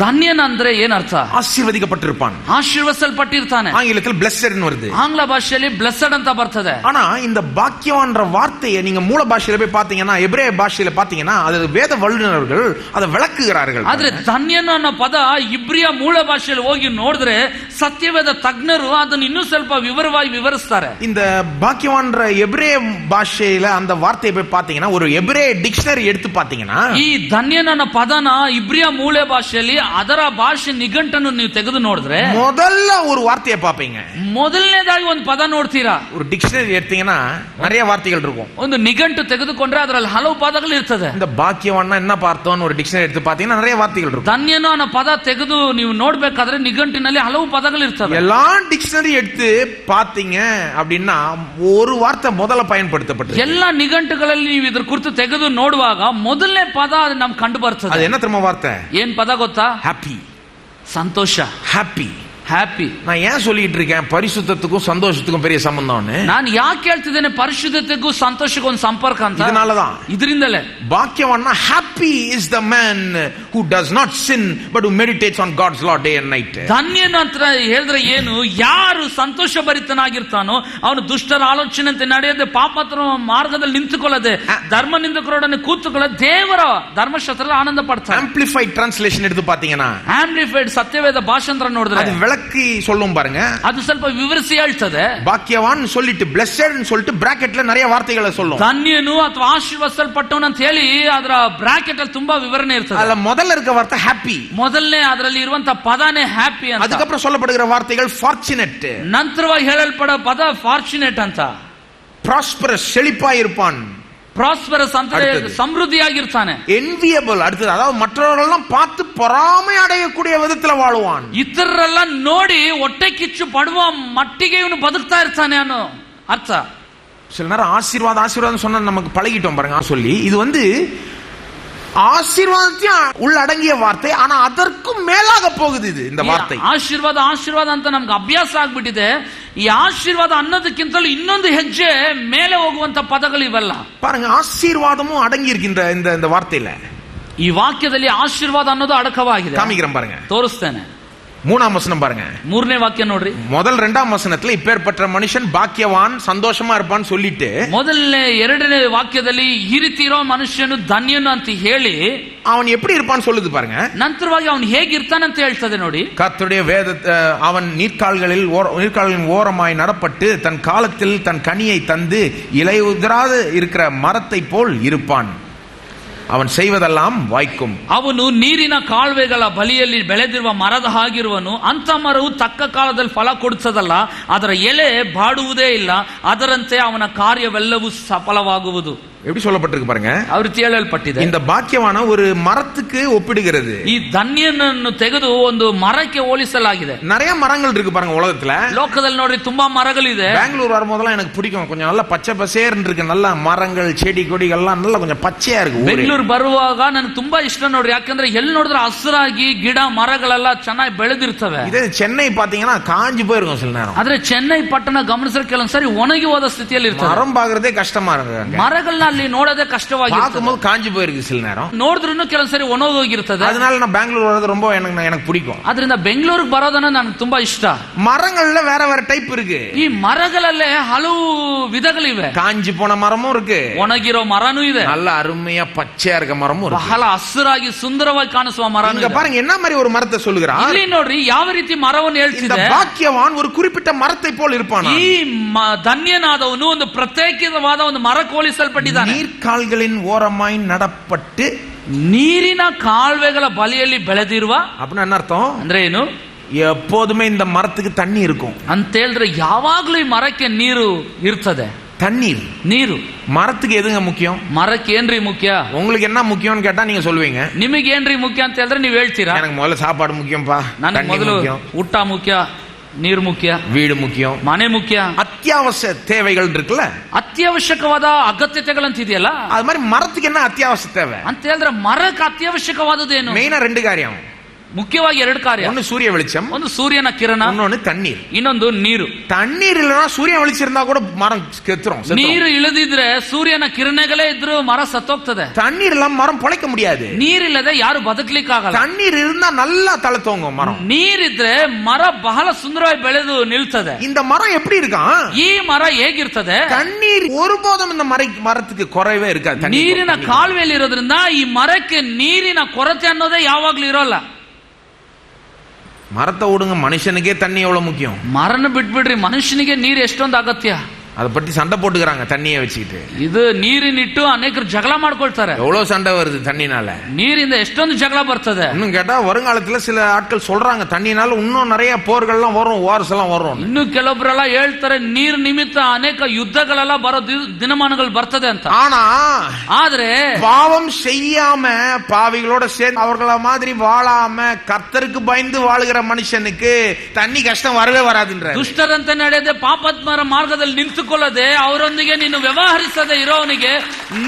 [SPEAKER 1] ಧನ್ಯನಂದ್ರೆ ಏನರ್ಥ?
[SPEAKER 4] ஆசீர்வதிக்கப்பட்டிருப்பான்.
[SPEAKER 1] ಆಶೀರ್ವದಿಸಲ್ಪಟ್ಟಿರ್ತಾನೆ.
[SPEAKER 4] ஆங்கிலத்தில் blessed ன்னு வருது.
[SPEAKER 1] ಆಂಗ್ಲ ಭಾಷೆಯಲ್ಲಿ ಬ್ಲೆಸ್ಸಡ್ ಅಂತ ಬರ್ತದೆ.
[SPEAKER 4] ஆனா இந்த பாக்கியவான்ற வார்த்தையை நீங்க மூல பாஷையில போய் பாத்தீங்கன்னா, எபிரேய பாஷையில பாத்தீங்கன்னா அது வேத வல்லுநர்கள் அதை விளக்குகிறார்கள்.
[SPEAKER 1] ಆದ್ರೆ ಧನ್ಯನು ಅನ್ನೋ ಪದ ಇಬ್ರಿಯ ಮೂಲ ಭಾಷೆಯಲ್ಲಿ ಹೋಗಿ ನೋಡಿದ್ರೆ ಸತ್ಯವೇದ ತಜ್ಞರು ಅದನ್ನ ಇನ್ನೂ ಸ್ವಲ್ಪ ವಿವರವಾಗಿ ವಿವರಿಸ್ತಾರೆ.
[SPEAKER 4] இந்த பாக்கியவான்ற எபிரேய பாஷையில அந்த வார்த்தையை போய் பாத்தீங்கன்னா, ஒரு எபிரேய டிக்ஷனரி எடுத்து பாத்தீங்கன்னா,
[SPEAKER 1] ಈ ಧನ್ಯನ ಅನ್ನೋ ಪದನ ಇಬ್ರಿಯ ಮೂಲ ಭಾಷೆಯಲ್ಲಿ ಅದರ ಭಾಷೆ ನಿಘಂಟನ್ನು ನೀವು ತೆಗೆದು ನೋಡಿದ್ರೆ
[SPEAKER 4] முதல்ல ஒரு வார்த்தையை பாப்பீங்க.
[SPEAKER 1] ಮೊದಲನೇದಾಗಿ ಒಂದು ಪದ ನೋಡ್ತೀರಾ.
[SPEAKER 4] ஒரு டிக்ஷனரி எடுத்தீங்கன்னா நிறைய வார்த்தைகள் இருக்கும்.
[SPEAKER 1] ಒಂದು ನಿಘಂಟು ತೆಗೆದುಕೊಂಡ್ರೆ ಅದರಲ್ಲಿ ಹಲವು ಪದಗಳು ಇರ್ತದೆ.
[SPEAKER 4] இந்த பாக்கியவான்னா என்ன பார்த்தோம்னு ஒரு டிக்ஷனரி எடுத்து பாத்தீங்கன்னா நிறைய வார்த்தைகள் இருக்கும்.
[SPEAKER 1] ಧನ್ಯನು ಅನ್ನೋ ಪದ ತೆಗೆದು ನೀವು ನೋಡ್ಬೇಕಾದ್ರೆ ನಿಘಂಟಿನಲ್ಲಿ ಹಲವು ಪದಗಳು ಇರ್ತವೆ.
[SPEAKER 4] எல்லா டிக்ஷனரி எடுத்து பாத்தீங்க அப்படின்னா ஒரு வார்த்தை முதல்ல பயன்படுத்தப்பட்டது.
[SPEAKER 1] ಎಲ್ಲ ನಿಘಂಟುಗಳಲ್ಲಿ ನೀವು ಇದ್ರ ಕುರಿತು ತೆಗೆದು ನೋಡುವಾಗ ಮೊದಲನೇ ಪದ ಅದು ನಮ್ಗೆ ಕಂಡು ಬರ್ತದೆ.
[SPEAKER 4] அது என்ன தெரியுமா வார்த்தை?
[SPEAKER 1] ಏನ್ ಪದ ಗೊತ್ತಾ?
[SPEAKER 4] ஹாப்பி.
[SPEAKER 1] ಸಂತೋಷ.
[SPEAKER 4] ஹாப்பி.
[SPEAKER 1] ಹ್ಯಾಪಿ.
[SPEAKER 4] நான் ஏன் சொல்லிட்டு இருக்கேன் பரிசுத்தத்துக்கும் சந்தோஷத்துக்கும் பெரிய சம்பந்தம்னு?
[SPEAKER 1] ನಾನು ಯಾಕೆ ಹೇಳ್ತಿದ್ದೇನೆ ಪರಿಶುದ್ಧತೆಗೂ ಸಂತೋಷಕ್ಕೂ ಒಂದು ಸಂಪರ್ಕ ಅಂತ?
[SPEAKER 4] இதனாலதான்.
[SPEAKER 1] ಇದರಿಂದಲೇ
[SPEAKER 4] பாக்கியவான்னா happy is the man who does not sin but who meditates on God's law day and night.
[SPEAKER 1] ಧನ್ಯನ ಅಂತ ಹೇಳಿದ್ರೆ ಏನು? ಯಾರು ಸಂತೋಷ ಭರಿತನಾಗಿರ್ತಾನೋ ಅವನು ದುಷ್ಟರ ಆಲೋಚನೆಯಂತೆ ನಡೆಯದೆ ಪಾಪತ್ರ ಮಾರ್ಗದಲ್ಲಿ ನಿಂತುಕೊಳ್ಳದೆ ಧರ್ಮ ನಿಂದಕರೊಡನೆ ಕೂತುಕೊಳ್ಳದೆ ದೇವರ ಧರ್ಮಶಾಸ್ತ್ರದಲ್ಲಿ ಆನಂದ ಪಡ್ತಾನೆ.
[SPEAKER 4] ಆಂಪ್ಲಿಫೈಡ್ ಟ್ರಾನ್ಸ್ಲೇಷನ್ எடுத்து பாத்தீங்கன்னா,
[SPEAKER 1] ಆಂಪ್ಲಿಫೈಡ್ ಸತ್ಯವೇದ ಭಾಷಾಂತರ ನೋಡಿದ್ರೆ
[SPEAKER 4] அது விளக்கி சொல்லும் பாருங்க.
[SPEAKER 1] ಅದು ಸ್ವಲ್ಪ ವಿವರಿಸಿ ಹೇಳ್ತದೆ.
[SPEAKER 4] பாக்கியவான் சொல்லிட்டு blessed ன்னு சொல்லிட்டு பிராக்கெட்ல நிறைய வார்த்தைகளை சொல்லும்.
[SPEAKER 1] ಧನ್ಯನು ಅಥವಾ ಆಶೀರ್ವದಿಸಲ್ಪಟ್ಟವನು ಅಂತ ಹೇಳಿ ಅದರ ಬ್ರಾಕೆಟ್ ಅಲ್ಲಿ ತುಂಬಾ ವಿವರಣೆ ಇರ್ತದೆ.
[SPEAKER 4] ಅದರ ಮೊದಲ இருக்க வார்த்தை happy.
[SPEAKER 1] ಮೊದಲನೇ ಅದರಲ್ಲಿ ಇರುವಂತ ಪದನೇ ಹ್ಯಾಪಿ ಅಂತ.
[SPEAKER 4] அதுக்கப்புறம் சொல்லப்படுகிற வார்த்தைகள் fortunate.
[SPEAKER 1] ನಂತರವಾಗಿ ಹೇಳಲ್ಪಡ ಪದ ಫಾರ್ಚುನೇಟ್ ಅಂತ.
[SPEAKER 4] prosperous செழிப்பா இருப்பான்.
[SPEAKER 1] ಪ್ರಾಸ್ಪರಸ್ ಅಂತ ಸಮೃದ್ಧಿಯಾಗಿರ್ತಾನೆ.
[SPEAKER 4] enviable அடுத்து, அதாவது மற்றவர்களெல்லாம் பார்த்து பொறாமை அடையக்கூடிய விதத்துல வாழுவான்.
[SPEAKER 1] ಇತರರೆಲ್ಲ ನೋಡಿ ಹೊಟ್ಟೆ ಕಿಚ್ಚು ಪಡುವ ಮಟ್ಟಿಗೆ ಇವನು ಬದುಕ್ತಾ ಇರ್ತಾನೆ ಅನ್ನೋ ಅರ್ಥ.
[SPEAKER 4] சில நேரம் ஆசீர்வாதம் சொன்னா நமக்கு பழகிட்டோம் பாருங்க சொல்லி. இது வந்து ஆசீர்வாதத்தையும் உள்ளடங்கிய வார்த்தை, ஆனா அதற்கும் மேலாக போகுது இது இந்த வார்த்தை.
[SPEAKER 1] ಆಶೀರ್ವಾದ ಅಂತ ನಮ್ಗೆ ಅಭ್ಯಾಸ ಆಗ್ಬಿಟ್ಟಿದೆ. ಈ ಆಶೀರ್ವಾದ ಅನ್ನೋದಕ್ಕಿಂತಲೂ ಇನ್ನೊಂದು ಹೆಜ್ಜೆ ಮೇಲೆ ಹೋಗುವಂತ ಪದಗಳು ಇವೆಲ್ಲ.
[SPEAKER 4] பாருங்க, ஆசீர்வாதமும் அடங்கி இருக்கின்ற இந்த வார்த்தையில,
[SPEAKER 1] ಈ ವಾಕ್ಯದಲ್ಲಿ ಆಶೀರ್ವಾದ ಅನ್ನೋದು ಅಡಕವಾಗಿದೆ.
[SPEAKER 4] காமிக்கிறேன் பாருங்க,
[SPEAKER 1] ತೋರಿಸ್ತೇನೆ.
[SPEAKER 4] 3ஆம் வசனம் பாருங்க.
[SPEAKER 1] 3ನೇ ವಾಕ್ಯ ನೋಡ್ರಿ.
[SPEAKER 4] முதல் 2ஆம் வசனத்துல இப்பேற்பட்ட மனுஷன் பாக்கியவான் சந்தோஷமா இருப்பான்னு சொல்லிட்டு,
[SPEAKER 1] ಮೊದಲನೇ 2ನೇ ವಾಕ್ಯದಲ್ಲಿ ಈ ರೀತಿ ಇರೋ ಮನುಷ್ಯನು ಧನ್ಯನು ಅಂತ ಹೇಳಿ
[SPEAKER 4] அவன் எப்படி இருப்பான்னு சொல்லுது பாருங்க.
[SPEAKER 1] ನಂತರವಾಗಿ ಅವನು ಹೇಗಿರ್ತಾನೆ ಅಂತ ಹೇಳ್ತದೆ ನೋಡಿ.
[SPEAKER 4] கர்த்தருடைய வேத அவன் நீர்க்கால்களின் ஓரமாய் நடப்பட்டு தன் காலத்தில் தன் கனியை தந்து இலையுதிராது இருக்கிற மரத்தை போல் இருப்பான். ಅವನು செய்வதெல்லாம் வாய்க்கும்.
[SPEAKER 1] ಅವನು ನೀರಿನ ಕಾಲುವೆಗಳ ಬಳಿಯಲ್ಲಿ ಬೆಳೆದಿರುವ ಮರದ ಹಾಗಿರುವನು. ಅಂತ ಮರವು ತಕ್ಕ ಕಾಲದಲ್ಲಿ ಫಲ ಕೊಡುತ್ತದಲ್ಲ, ಅದರ ಎಲೆ ಬಾಡುವುದೇ ಇಲ್ಲ, ಅದರಂತೆ ಅವನ ಕಾರ್ಯವೆಲ್ಲವೂ ಸಫಲವಾಗುವುದು.
[SPEAKER 4] எப்படி சொல்லப்பட்டிருக்கு பாருங்க.
[SPEAKER 1] ಅವರು ಹೇಳಲ್ಪಟ್ಟಿದೆ.
[SPEAKER 4] இந்த பாக்கியவான ஒரு மரத்துக்கு ஒப்பிடுகிறது.
[SPEAKER 1] ಈ ಧನ್ಯನನ್ನು ತೆಗೆದು ಒಂದು ಮರಕ್ಕೆ ಹೋಲಿಸಲಾಗಿದೆ.
[SPEAKER 4] நிறைய மரங்கள் இருக்கு பாருங்க உலகத்துல.
[SPEAKER 1] ಲೋಕದಲ್ಲಿ ನೋಡ್ರಿ ತುಂಬಾ ಮರಗಳಿದೆ.
[SPEAKER 4] பெங்களூர் வரும்போதெல்லாம் எனக்கு பிடிக்கும். கொஞ்சம் நல்லா பச்சை பசேர்னு இருக்கு. நல்ல மரங்கள் செடி கொடிகள்லாம் நல்லா கொஞ்சம் பச்சையா இருக்கு.
[SPEAKER 1] ಬೆಂಗಳೂರು ಬರುವಾಗ ನನಗೆ ತುಂಬಾ ಇಷ್ಟ ನೋಡ್ರಿ. ಯಾಕಂದ್ರೆ ಎಲ್ಲಿ ನೋಡಿದ್ರೆ ಹಸಿರಾಗಿ ಗಿಡ ಮರಗಳೆಲ್ಲ ಚೆನ್ನಾಗಿ ಬೆಳೆದಿರ್ತವೆ.
[SPEAKER 4] இதே சென்னை பாத்தீங்கன்னா காஞ்சி போயிருக்கும் சில நேரம்.
[SPEAKER 1] ಆದ್ರೆ ಚೆನ್ನೈ ಪಟ್ಟಣ ಗಮನಿಸಿದ್ರೆ ಕೆಲವೊಂದ್ಸರಿ ಒಣಗಿ ಹೋದ ಸ್ಥಿತಿಯಲ್ಲಿ ಇರ್ತದೆ.
[SPEAKER 4] மரம் பாக்குறதே கஷ்டமா இருக்கு.
[SPEAKER 1] ಮರಗಳನ್ನ ಅಲ್ಲಿ ನೋಡೋದೇ ಕಷ್ಟವಾಗಿ
[SPEAKER 4] பார்க்கும்போது காஞ்சி போயிருக்கு சில நேரம்.
[SPEAKER 1] ನೋಡಿದ್ರೂ ಕೆಲವೊಂದ್ಸರಿ ಒಣಗೋಗಿರ್ತದೆ.
[SPEAKER 4] அதனால நான் பெங்களூர் வரது ரொம்ப எனக்கு பிடிக்கும்.
[SPEAKER 1] ಅದರಿಂದ ಬೆಂಗಳೂರಿಗೆ ಬರೋದನ್ನ ನನಗೆ ತುಂಬಾ ಇಷ್ಟ.
[SPEAKER 4] மரங்கள்ல வேற வேற டைப் இருக்கு.
[SPEAKER 1] ಈ ಮರಗಳಲ್ಲೇ ಹಲವು ವಿಧಗಳಿವೆ.
[SPEAKER 4] காஞ்சி போன மரமும் இருக்கு,
[SPEAKER 1] ಒಣಗಿರೋ ಮರನೂ ಇದೆ,
[SPEAKER 4] நல்ல ಅರುமையா பச்சையா இருக்க மரமும் இருக்கு.
[SPEAKER 1] ಬಹಳ ಹಸಿರಾಗಿ ಸುಂದರವಾಗಿ ಕಾಣಿಸುವ ಮರನೂ ಇದೆ.
[SPEAKER 4] பாருங்க என்ன மாதிரி ஒரு மரத்தை சொல்லுகிறார்.
[SPEAKER 1] ಇಲ್ಲಿ ನೋಡ್ರಿ ಯಾವ ರೀತಿ ಮರವನ್ನು ಹೇಳ್ತಿದೆ.
[SPEAKER 4] இந்த பாக்கியவான் ஒரு குறிப்பிட்ட மரத்தை போல் இருப்பான்.
[SPEAKER 1] ಈ ಧನ್ಯನಾದವನು ಒಂದು ಪ್ರತ್ಯೇಕವಾದ ಒಂದು ಮರಕ್ಕೆ ಹೋಲಿಸಲ್ಪಟ್ಟಿದ್ದಾನೆ.
[SPEAKER 4] நீர்க்கால்களின் ஓரமாய் நடப்பட்டு,
[SPEAKER 1] ನೀರಿನ ಕಾಲುವೆಗಳ ಬಳಿಯಲ್ಲಿ ಬೆಳೆದಿರುವ
[SPEAKER 4] அப்படின்னா என்ன அர்த்தம்?
[SPEAKER 1] ಅಂದ್ರೆ ಏನು?
[SPEAKER 4] எப்போதுமே இந்த மரத்துக்கு தண்ணி இருக்கும்
[SPEAKER 1] ಅಂತ ಹೇಳಿದ್ರೆ ಯಾವಾಗ್ಲೂ ಈ ಮರಕ್ಕೆ ನೀರು ಇರ್ತದೆ.
[SPEAKER 4] தண்ணீர்,
[SPEAKER 1] ನೀರು.
[SPEAKER 4] மரத்துக்கு எதுங்க முக்கியம்?
[SPEAKER 1] ಮರಕ್ಕೆ ಏನ್ರಿ ಮುಖ್ಯ?
[SPEAKER 4] உங்களுக்கு என்ன முக்கியம்னு கேட்டா நீங்க சொல்லுவீங்க.
[SPEAKER 1] ನಿಮಗೆ ಏನ್ರಿ ಮುಖ್ಯ ಅಂತ ಹೇಳಿದ್ರೆ ನೀವು ಹೇಳ್ತೀರಾ,
[SPEAKER 4] எனக்கு முதல்ல சாப்பாடு முக்கியம்பா,
[SPEAKER 1] ನನಗೆ ಮೊದಲು ಊಟ ಮುಖ್ಯ, ನೀರು ಮುಖ್ಯ,
[SPEAKER 4] வீடு முக்கியம்,
[SPEAKER 1] ಮನೆ ಮುಖ್ಯ.
[SPEAKER 4] அத்தியாவசிய தேவைகள் இருக்குல்ல,
[SPEAKER 1] ಅತ್ಯವಶ್ಯಕವಾದ ಅಗತ್ಯತೆಗಳಂತಿದೆಯಲ್ಲ,
[SPEAKER 4] அது மாதிரி மரத்துக்கு என்ன அத்தியாவசிய தேவை
[SPEAKER 1] ಅಂತ ಹೇಳಿದ್ರೆ ಮರಕ್ಕೆ ಅತ್ಯವಶ್ಯಕವಾದದೇನು?
[SPEAKER 4] மெயினா 2 காரியம்.
[SPEAKER 1] ಮುಖ್ಯವಾಗಿ ಎರಡು ಕಾರ್ಯ.
[SPEAKER 4] ஒன்னு சூரிய வெளிச்சம்,
[SPEAKER 1] ಒಂದು ಸೂರ್ಯನ ಕಿರಣ,
[SPEAKER 4] இன்னொன்னு தண்ணீர்.
[SPEAKER 1] ಇನ್ನೊಂದು ನೀರು.
[SPEAKER 4] தண்ணீர் இல்லனா சூரிய வெளிச்சம் இருந்தா கூட மரம் செத்துரும்.
[SPEAKER 1] ನೀರು ಇಲ್ಲದಿದ್ರೆ ಸೂರ್ಯನ ಕಿರಣಗಳೇ ಇದ್ರೂ ಮರ ಸತ್ತೋಗ್ತದೆ.
[SPEAKER 4] தண்ணீர் இல்லாம மரம் பொழைக்க முடியாது.
[SPEAKER 1] ನೀರಿಲ್ಲದೆ ಯಾರು ಬದುಕಲಿಕ್ಕೆ ಆಗಲ್ಲ.
[SPEAKER 4] தண்ணீர் இருந்தா நல்லா தலை தோங்கும் மரம்.
[SPEAKER 1] ನೀರಿದ್ರೆ ಮರ ಬಹಳ ಸುಂದರವಾಗಿ ಬೆಳೆದು ನಿಲ್ತದೆ.
[SPEAKER 4] இந்த மரம் எப்படி இருக்கான்?
[SPEAKER 1] ಈ ಮರ ಹೇಗಿರ್ತದೆ?
[SPEAKER 4] தண்ணீர் ஒருபோதும் இந்த மரத்துக்கு குறைவே இருக்காது.
[SPEAKER 1] ನೀರಿನ ಕಾಲುವೆಯಲ್ಲಿ ಇರೋದ್ರಿಂದ ಈ ಮರಕ್ಕೆ ನೀರಿನ ಕೊರತೆ ಅನ್ನೋದೇ ಯಾವಾಗ್ಲೂ ಇರೋಲ್ಲ.
[SPEAKER 4] மரத்தை விடுங்க, மனுஷனுக்கே தண்ணி எவ்வளவு முக்கியம்.
[SPEAKER 1] ಮರನ ಬಿಟ್ಬಿಡ್ರಿ, ಮನುಷ್ಯನಿಗೆ ನೀರು ಎಷ್ಟೊಂದು ಅಗತ್ಯ.
[SPEAKER 4] அதை பத்தி சண்டை போட்டுக்கிறாங்க தண்ணியை வச்சுக்கிட்டு.
[SPEAKER 1] ಇದು ನೀರಿನಿಟ್ಟು ಅನೇಕರು ಜಗಳ ಮಾಡ್ಕೊಳ್ತಾರೆ.
[SPEAKER 4] எவ்வளவு சண்டை வருது தண்ணினால.
[SPEAKER 1] ನೀರಿಂದ ಎಷ್ಟೊಂದು ಜಗಳ ಬರ್ತದೆ.
[SPEAKER 4] இன்னும் கேட்டா வருங்காலத்துல சில ஆட்கள் சொல்றாங்க தண்ணினால இன்னும் நிறைய போர்கள்லாம் வரும், வார்ஸ் எல்லாம் வரும்.
[SPEAKER 1] ಇನ್ನು ಕೆಲವೊಬ್ಬರೆಲ್ಲ ಹೇಳ್ತಾರೆ ನೀರ್ ನಿಮಿತ್ತ ಅನೇಕ ಯುದ್ಧಗಳೆಲ್ಲ ಬರೋ ದಿನಮಾನಗಳು ಬರ್ತದೆ ಅಂತ.
[SPEAKER 4] ஆனா
[SPEAKER 1] ಆದ್ರೆ
[SPEAKER 4] பாவம் செய்யாம பாவிகளோட சேர்ந்து அவர்கள மாதிரி வாழாம கர்த்தருக்கு பயந்து வாழுகிற மனுஷனுக்கு தண்ணி கஷ்டம் வரவே வராதுன்ற.
[SPEAKER 1] ದುಷ್ಟರಂತೆ ನಡೆಯದೆ ಪಾಪಾತ್ಮರ ಮಾರ್ಗದಲ್ಲಿ ನಿಂತುಕೊಳ್ಳದೆ ಅವರೊಂದಿಗೆ ನೀನು ವ್ಯವಹರಿಸದೆ ಇರೋವನಿಗೆ